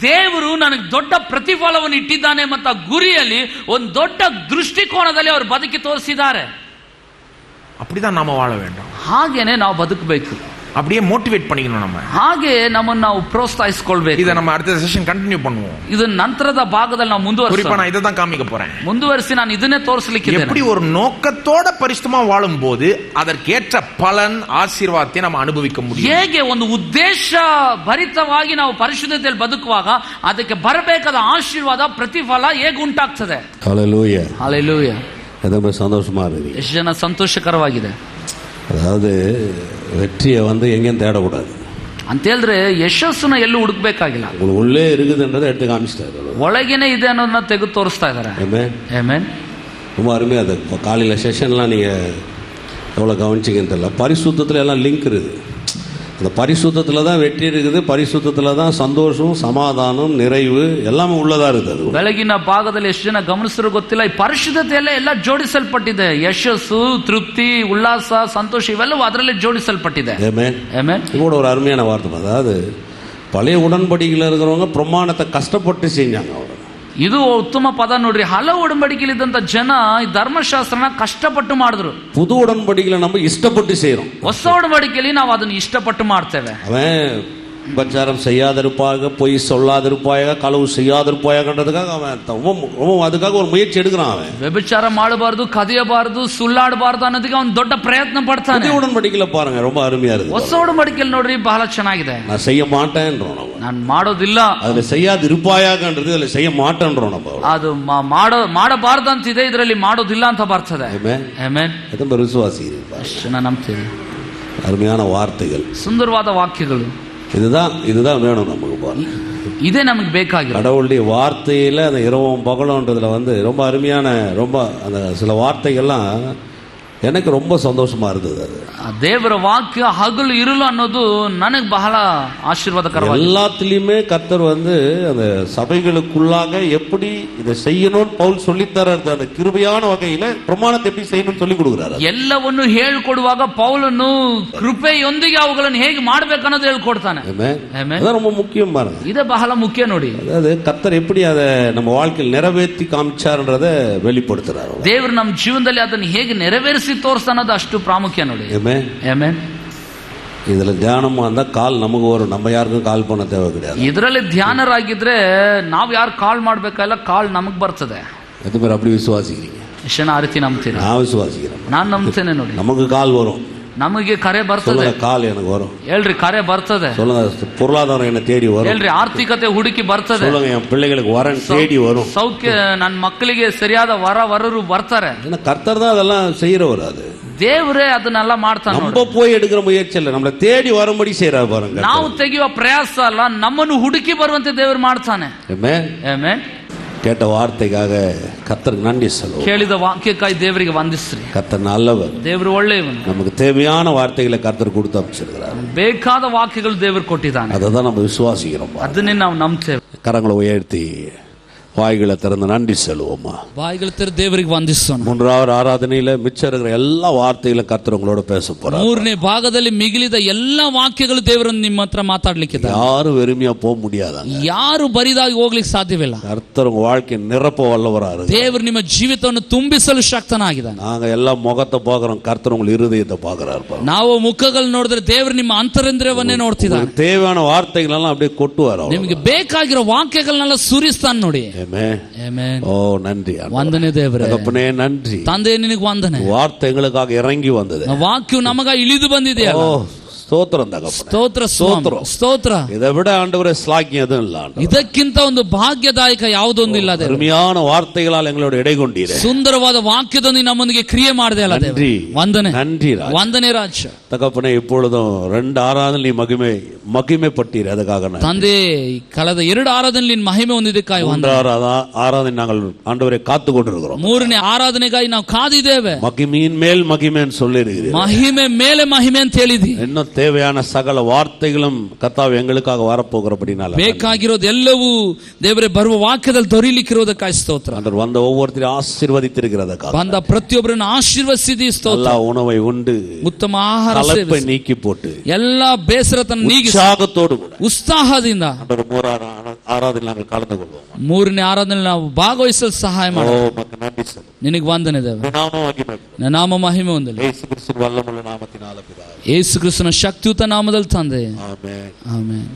[SPEAKER 1] ದೇವರು ನನಗೆ ದೊಡ್ಡ ಪ್ರತಿಫಲವನ್ನು ಇಟ್ಟಿದ್ದಾನೆ ಮತ್ತು ಗುರಿಯಲ್ಲಿ ಒಂದು ದೊಡ್ಡ ದೃಷ್ಟಿಕೋನದಲ್ಲಿ ಅವರು ಬದುಕಿ ತೋರಿಸಿದ್ದಾರೆ.
[SPEAKER 4] அப்படிதான் நாம வாழ வேண்டும்.
[SPEAKER 1] ಹಾಗೇನೆ ನಾವು ಬದುಕಬೇಕು.
[SPEAKER 4] அப்படியே மோட்டிவேட் பண்ணிக்கணும் நம்ம.
[SPEAKER 1] ಹಾಗೆ ನಮ್ಮನ್ನು ನಾವು ಪ್ರೋತ್ಸಾಹಿಸಿಕೊಳ್ಳಬೇಕು.
[SPEAKER 4] இத நம்ம அடுத்த செஷன் ಕಂಟಿನ್ಯೂ பண்ணுவோம்.
[SPEAKER 1] ಇದು ನಂತರದ ಭಾಗದಲ್ಲಿ ನಾವು
[SPEAKER 4] குறிப்பா நான் இத தான் காமிக்க போறேன்.
[SPEAKER 1] ಮುಂದುವರಿಸಿ ನಾನು ಇದನ್ನೇ ತೋರಿಸಲಿಕ್ಕಿದ್ದೇನೆ.
[SPEAKER 4] எப்படி ஒரு நோக்கத்தோட பரிசுத்தமா வாழும்போது அதற்கேற்ற பலன், ஆசீர்வாதத்தை நம்ம ಅನುಭವಿக்க முடியும்.
[SPEAKER 1] ಹೇಗೆ ಒಂದು ಉದ್ದೇಶ ಭರಿತವಾಗಿ ನಾವು ಪರಿಶುದ್ಧತೆಯಲ್ಲಿ ಬದುಕುವಾಗ ಅದಕ್ಕೆ ಬರಬೇಕಾದ ಆಶೀರ್ವಾದ, ಪ್ರತಿಫಲ ಹೇಗೆ ಉಂಟಾಗ್ತದೆ.
[SPEAKER 5] ஹல்லேலூயா,
[SPEAKER 1] ஹல்லேலூயா.
[SPEAKER 5] ரொம்ப சந்தோஷமா இருக்கு.
[SPEAKER 1] ಎಷ್ಟು ಜನ ಸಂತೋಷಕರವಾಗಿದೆ.
[SPEAKER 5] அதாவது வெற்றியை எங்கேயும் தேடக்கூடாது
[SPEAKER 1] ಅಂತ ಹೇಳಿದ್ರೆ ಯಶಸ್ಸನ್ನ ಎಲ್ಲೂ ಹುಡುಕ್ಬೇಕಾಗಿಲ್ಲ.
[SPEAKER 5] உங்களுக்கு உள்ளே இருக்குதுன்றதை எடுத்து காமிச்சிட்டாரு.
[SPEAKER 1] ಒಳಗೇನೆ ಇದೆ ಅನ್ನೋದನ್ನ ತೆಗೆದು ತೋರಿಸ್ತಾ ಇದ್ದಾರೆ. ಆಮೆನ್.
[SPEAKER 5] ரொம்ப அருமையாக அது இப்போ காலையில் செஷன்லாம் நீங்கள் எவ்வளோ கவனிச்சிங்கன்னு தெரியல. பரிசுத்தத்தில் எல்லாம் லிங்க் இருக்குது. அந்த பரிசுத்தத்தில் தான் வெற்றி இருக்குது, பரிசுத்தத்தில் தான் சந்தோஷம், சமாதானம், நிறைவு எல்லாமே உள்ளதாக இருக்குது.
[SPEAKER 1] ಬೆಳಗಿನ ಭಾಗದಲ್ಲಿ ಎಷ್ಟು ಜನ ಗಮನಿಸಿದ್ರು ಗೊತ್ತಿಲ್ಲ, ಈ ಪರಿಶುದ್ಧತೆಯಲ್ಲೇ ಎಲ್ಲ ಜೋಡಿಸಲ್ಪಟ್ಟಿದೆ. ಯಶಸ್ಸು, ತೃಪ್ತಿ, ಉಲ್ಲಾಸ, ಸಂತೋಷ ಇವೆಲ್ಲವೂ ಅದರಲ್ಲೇ ಜೋಡಿಸಲ್ಪಟ್ಟಿದೆ. ಆಮೆನ್.
[SPEAKER 5] கூட ஒரு அருமையான வார்த்தை. அதாவது பழைய உடன்படிக்கையில் இருக்கிறவங்க பிரமாணத்தை கஷ்டப்பட்டு செஞ்சாங்க. அவர்
[SPEAKER 1] ಇದು ಉತ್ತಮ ಪದ ನೋಡ್ರಿ. ಹಲವು ಒಡಂಬಡಿಕೆಯಲ್ಲಿದ್ದಂತ ಜನ ಈ ಧರ್ಮಶಾಸ್ತ್ರನ ಕಷ್ಟಪಟ್ಟು ಮಾಡಿದ್ರು.
[SPEAKER 5] புது உடன்படிக்கையில நம்ம இஷ்டப்பட்டு செய்யறோம்.
[SPEAKER 1] ಹೊಸ ಒಡಂಬಡಿಕೆಯಲ್ಲಿ ನಾವು ಅದನ್ನು ಇಷ್ಟಪಟ್ಟು ಮಾಡ್ತೇವೆ.
[SPEAKER 5] அவன் உபச்சாரம் செய்யாதிருப்பாக, பொய் சொல்லாதிருப்பாயாக, களவு செய்யாதிருப்பாயன்றதுக்காக அவன் அதுக்காக ஒரு முயற்சி எடுக்கிறான். அவன்
[SPEAKER 1] ವ್ಯಭಿಚಾರ ಮಾಡಬಾರದು, ಕದಿಯಬಾರದು, ಸುಳ್ಳಾಡಬಾರದು ಅನ್ನೋದಕ್ಕೆ ಅವನು ದೊಡ್ಡ ಪ್ರಯತ್ನ ಪಡ್ತಾನೆ.
[SPEAKER 5] புதிய உடன்படிக்கையில பாருங்க, ரொம்ப அருமையா இருக்கு.
[SPEAKER 1] ಹೊಸ ಒಡಂಬಡಿಕೆಯಲ್ಲಿ ನೋಡ್ರಿ ಬಹಳ ಚೆನ್ನಾಗಿದೆ.
[SPEAKER 5] நான் செய்ய மாட்டேன்றோம்,
[SPEAKER 1] ನಾನು ಮಾಡೋದಿಲ್ಲ.
[SPEAKER 5] அதுல செய்யாதிருப்பாயாகன்றது அதுல செய்ய மாட்டேன்றோம். நம்ம
[SPEAKER 1] ಅದು ಮಾಡಬಾರ್ದಂತಿದೆ, ಇದರಲ್ಲಿ ಮಾಡೋದಿಲ್ಲ ಅಂತ ಬರ್ತದೆ. ಆಮೆನ್.
[SPEAKER 5] ரொம்ப விசுவாசி.
[SPEAKER 1] ಅಷ್ಟು ಜನ ನಂಬ್ತೀವಿ.
[SPEAKER 5] அருமையான வார்த்தைகள்,
[SPEAKER 1] ಸುಂದರವಾದ ವಾಕ್ಯಗಳು.
[SPEAKER 5] இதுதான் வேணும் நமக்கு. பாருங்க,
[SPEAKER 1] இதே நமக்கு ಬೇಕಾಗಿರೋ
[SPEAKER 5] கடவுளுடைய வார்த்தையில அந்த இரவும் பகலும்ன்றதுல ரொம்ப அருமையான, ரொம்ப அந்த சில வார்த்தைகள்லாம் எனக்கு ரொம்ப சந்தோஷமா இருந்தது. அது
[SPEAKER 1] ದೇವರ ವಾಕ್ಯ ಹಗಲು ಇರುಳು ಅನ್ನೋದು ನನಗೆ ಬಹಳ ಆಶೀರ್ವಾದಕರವಾಗಿದೆ.
[SPEAKER 5] எல்லாத்துலயுமே கர்த்தர் வந்து அந்த சபைகளுக்குள்ளாக எப்படி இதை செய்யணும்னு பவுல் சொல்லித்தர அந்த கிருபையான வகையில பிரமாணத்தை எப்படி செய்யணும்னு சொல்லி கொடுக்குறாரு.
[SPEAKER 1] ಎಲ್ಲವನ್ನು ಹೇಳ್ಕೊಡುವಾಗ ಪೌಲನು ಕೃಪೆಯೊಂದಿಗೆ ಅವುಗಳನ್ನು ಹೇಗೆ ಮಾಡಬೇಕನ್ನೋದು ಹೇಳ್ಕೊಡ್ತಾನೆ.
[SPEAKER 5] அதான் ரொம்ப முக்கியம் பாருங்க.
[SPEAKER 1] ಇದೇ ಬಹಳ ಮುಖ್ಯ ನೋಡಿ.
[SPEAKER 5] அதாவது கர்த்தர் எப்படி அதை நம்ம வாழ்க்கையில் நிறைவேற்றி காமிச்சார்ன்றதை வெளிப்படுத்துறாரு.
[SPEAKER 1] ದೇವರು ನಮ್ಮ ಜೀವನದಲ್ಲಿ ಅದನ್ನು ಹೇಗೆ ನೆರವೇರಿಸಿ ತೋರಿಸ್ತಾನದು ಅಷ್ಟು ಪ್ರಾಮುಖ್ಯ ನೋಡಿ. ಆಮೆನ್.
[SPEAKER 5] இதுல தியானமா இருந்தா கால் நமக்கு வரும், நம்ம யாருக்கும் கால் பண்ண தேவை கிடையாது.
[SPEAKER 1] ಇದರಲ್ಲಿ ಧ್ಯಾನರಾಗಿದ್ರೆ ನಾವು ಯಾರು ಕಾಲ್ ಮಾಡ್ಬೇಕಲ್ಲ, ಕಾಲ್ ನಮಗ್ ಬರ್ತದೆ.
[SPEAKER 5] எத்தனை பேர் அப்படி விசுவாசிக்கிறீங்க?
[SPEAKER 1] ಆ ರೀತಿ ನಂಬ್ತೀರಾ?
[SPEAKER 5] நான் விசுவாசிக்கிறேன்.
[SPEAKER 1] ನಾನು ನಂಬ್ತೇನೆ ನೋಡಿ.
[SPEAKER 5] நமக்கு கால் வரும்,
[SPEAKER 1] ನಮಗೆ ಕರೆ ಬರ್ತದೆ.
[SPEAKER 5] ಕಾಲ್ எனக்கு வரும்.
[SPEAKER 1] ಹೇಳ್ರಿ ಕರೆ ಬರ್ತದೆ.
[SPEAKER 5] சொல்லுங்க பொருளாதாரம் என்ன தேடி வரும்.
[SPEAKER 1] ಹೇಳ್ರಿ ಆರ್ಥಿಕತೆ ಹುಡುಕಿ ಬರ್ತದೆ.
[SPEAKER 5] சொல்லுங்க என் பிள்ளைகளுக்கு வரன் தேடி வரும்.
[SPEAKER 1] ಸೌಖ್ಯ ನನ್ನ ಮಕ್ಕಳಿಗೆ ಸರಿಯಾದ ವರರು ಬರ್ತಾರೆ.
[SPEAKER 5] ஏன்னா கர்த்தர் தான் அதெல்லாம் செய்யறவர். அது
[SPEAKER 1] ದೇವರೇ ಅದನ್ನೆಲ್ಲ ಮಾಡ್ತಾನೆ.
[SPEAKER 5] நம்ம போய் எடுக்கிற முயற்சி இல்ல, நம்மள தேடி வரும்படி செய்யறாரு பாருங்க.
[SPEAKER 1] ನಾವು ತೆಗೆಯುವ ಪ್ರಯಾಸ ಅಲ್ಲ, ನಮ್ಮನ್ನು ಹುಡುಕಿ ಬರುವಂತೆ ದೇವರು ಮಾಡ್ತಾನೆ.
[SPEAKER 5] ಆಮೆನ್.
[SPEAKER 1] ಆಮೆನ್.
[SPEAKER 5] கேட்ட வார்த்தைக்காக கர்த்தருக்கு நன்றி சொல்லுவோம்.
[SPEAKER 1] ಕೇಳಿದ ವಾಕ್ಯಕ್ಕಾಗಿ ದೇವರಿಗೆ ವಂದಿಸ್ರಿ.
[SPEAKER 5] கர்த்தர் நல்லவர்,
[SPEAKER 1] ದೇವರು ಒಳ್ಳೆಯವನು.
[SPEAKER 5] நமக்கு தேவையான வார்த்தைகளை கர்த்தர் கொடுத்து அனுப்பிச்சிருக்கிறார்.
[SPEAKER 1] ಬೇಕಾದ ವಾಕ್ಯಗಳು ದೇವರು ಕೊಟ್ಟಿದ್ದಾನೆ.
[SPEAKER 5] ಅದನ್ನ நம்ம விசுவாசிக்கிறோம்.
[SPEAKER 1] ಅದನ್ನೇ ನಾವು ನಂಬ್ತೇವೆ.
[SPEAKER 5] கரங்களை உயர்த்தி வாய்களை திறந்து நன்றி சொல்லுவோமா?
[SPEAKER 1] வாய்களை திறந்து தேவರಿಗೆ ವಂದಿಸೋಣ.
[SPEAKER 5] மூன்றாவது ஆராதனையில மிச்சம் இருக்கிற எல்லா வார்த்தைகளும் கர்த்தர் உங்களோட பேச போறார்.
[SPEAKER 1] ಮೂರನೇ ಭಾಗದಲ್ಲಿ ಮಿಗಿಲಿದ ಎಲ್ಲ ವಾಕ್ಯಗಳು ದೇವರನ್ನು ನಿಮ್ಮ ಹತ್ರ ಮಾತಾಡ್ಲಿಕ್ಕಿದ್ದಾರೆ.
[SPEAKER 5] யாரும் வெறுமையா போக முடியாது.
[SPEAKER 1] ಯಾರು ಬರಿದಾಗಿ ಹೋಗ್ಲಿಕ್ಕೆ ಸಾಧ್ಯವಿಲ್ಲ.
[SPEAKER 5] கர்த்தர் உங்க வாழ்க்கையை நிரப்ப வல்லவராரு.
[SPEAKER 1] ದೇವರು ನಿಮ್ಮ ಜೀವಿತವನ್ನು ತುಂಬಿಸಲು ಶಕ್ತನಾಗಿದ್ದಾನೆ.
[SPEAKER 5] நாங்க எல்லா முகத்தை பார்க்கிறோம், கர்த்தர் உங்க இருதயத்தை பார்க்கிறார்.
[SPEAKER 1] ನಾವು ಮುಖಗಳು ನೋಡಿದ್ರೆ ದೇವರು ನಿಮ್ಮ ಅಂತರಂದ್ರವನ್ನೇ ನೋಡ್ತಿದ್ದಾನೆ.
[SPEAKER 5] தேவையான வார்த்தைகளெல்லாம் அப்படியே கொட்டுவார்.
[SPEAKER 1] ನಿಮಗೆ ಬೇಕಾಗಿರೋ ವಾಕ್ಯಗಳನ್ನೆಲ್ಲ ಸುರಿಸ್ತಾನೆ ನೋಡಿ.
[SPEAKER 5] ஆமென். ஓ நன்றி
[SPEAKER 1] ವಂದನೆ ದೇವರೇ.
[SPEAKER 5] தகப்பனே நன்றி.
[SPEAKER 1] ತಂದೆ ನಿನಗೆ ವಂದನೆ.
[SPEAKER 5] வார்த்தை எங்களுக்காக இறங்கி வந்தது.
[SPEAKER 1] ವಾಕ್ಯವು ನಮಗ ಇಳಿದು ಬಂದಿದೆಯಲ್ಲ.
[SPEAKER 5] ಸ್ತೋತ್ರಂ ತಗಪ್ಪನೆ.
[SPEAKER 1] ಸ್ತೋತ್ರ ಸ್ತೋತ್ರ ಸ್ತೋತ್ರ.
[SPEAKER 5] இதை விட ஆண்டவரே ஸ்லாக்கியம் எதுவும் இல்ல.
[SPEAKER 1] ಇದಕ್ಕಿಂತ ಒಂದು ಭಾಗ್ಯದಾಯಕ ಯಾವುದೊಂದು ಇಲ್ಲ.
[SPEAKER 5] ಅರುமையான வார்த்தைகளால் எங்களோட இடை கொண்டீரே.
[SPEAKER 1] ಸುಂದರವಾದ ವಾಕ್ಯದೊಂದಿಗೆ ನಮ್ಮೊಂದಿಗೆ ಕ್ರಿಯೆ ಮಾಡಿದೆ ಅಲ್ಲ ದೇವರೇ. ವಂದನೆ.
[SPEAKER 5] நன்றி
[SPEAKER 1] ವಂದನೆ ರಾಜ.
[SPEAKER 5] தகப்பனே இப்பொழுதும் 2 ஆராதனை நீ மகிமைப்பட்டீர். அதுக்காக
[SPEAKER 1] ತಂದೆ ಕಳೆದ 2 ಆರಾಧನೆ ನೀನು ಮಹಿಮೆ ಹೊಂದಿದ್ದಕ್ಕಾಗಿ ವಂದನೆ.
[SPEAKER 5] ஆராதனை நாங்கள் ஆண்டவரே ಕಾத்து கொண்டிருக்கிறோம்.
[SPEAKER 1] 3ನೇ ಆರಾಧನೆಗಾಗಿ ನಾವು ಕಾದಿದ್ದೇವೆ.
[SPEAKER 5] மகிமையின் மேல் மகிமைன்னு சொல்லியிருக்கிறீர்.
[SPEAKER 1] ಮಹಿಮೆ ಮೇಲೆ ಮಹಿಮೆ ಅಂತ ಹೇಳಿದಿ.
[SPEAKER 5] இன்னும் தேவையான சகல வார்த்தைகளும் கர்த்தாவே எங்களுக்காக வரப்போகிறபடினால
[SPEAKER 1] ಬೇಕಾಗಿರೋದು ಎಲ್ಲವೂ ದೇವರೇ ಬರುವ ವಾಕ್ಯದಲ್ಲಿ ದೊರೆಯಲಿಕ್ಕಿರೋದಕ್ಕಾಗಿ ಸ್ತೋತ್ರ.
[SPEAKER 5] ஆண்டவர் வந்த ஒவ்வொருத்தரையும் ஆசீர்வதித்திருக்கிறதுக்காக
[SPEAKER 1] ಬಂದ ಪ್ರತಿಯೊಬ್ಬರನ್ನು ಆಶೀರ್ವದಿಸಿದಿ ಸ್ತೋತ್ರ.
[SPEAKER 5] நல்ல உணவை உண்டு
[SPEAKER 1] ಉತ್ತಮ ಆಹಾರ
[SPEAKER 5] கலப்பை நீக்கி போட்டு
[SPEAKER 1] ಎಲ್ಲಾ ಬೇಸರತನ ನೀಗಿ
[SPEAKER 5] ಉತ್ಸಾಹத்தோடு
[SPEAKER 1] ಉತ್ಸಾಹದಿಂದ
[SPEAKER 5] ಆರಾಧನೆ நாங்கள் கலந்து கொள்வோம்.
[SPEAKER 1] 3ನೇ ಆರಾಧನೆ ನಾವು ಭಾಗವಹಿಸಲು ಸಹಾಯ ಮಾಡು. ನಿನಗೆ ವಂದನೆ ದೇವರೇ. ನಾಮ ಮಹಿಮೆ ಹೊಂದಲಿ. ಯೇಸು ಕ್ರಿಸ್ತನ ಶಕ್ತಿಯುತ ನಾಮದಲ್ಲಿ ತಂದೆ. ಆಮೆನ್. ಆಮೆನ್.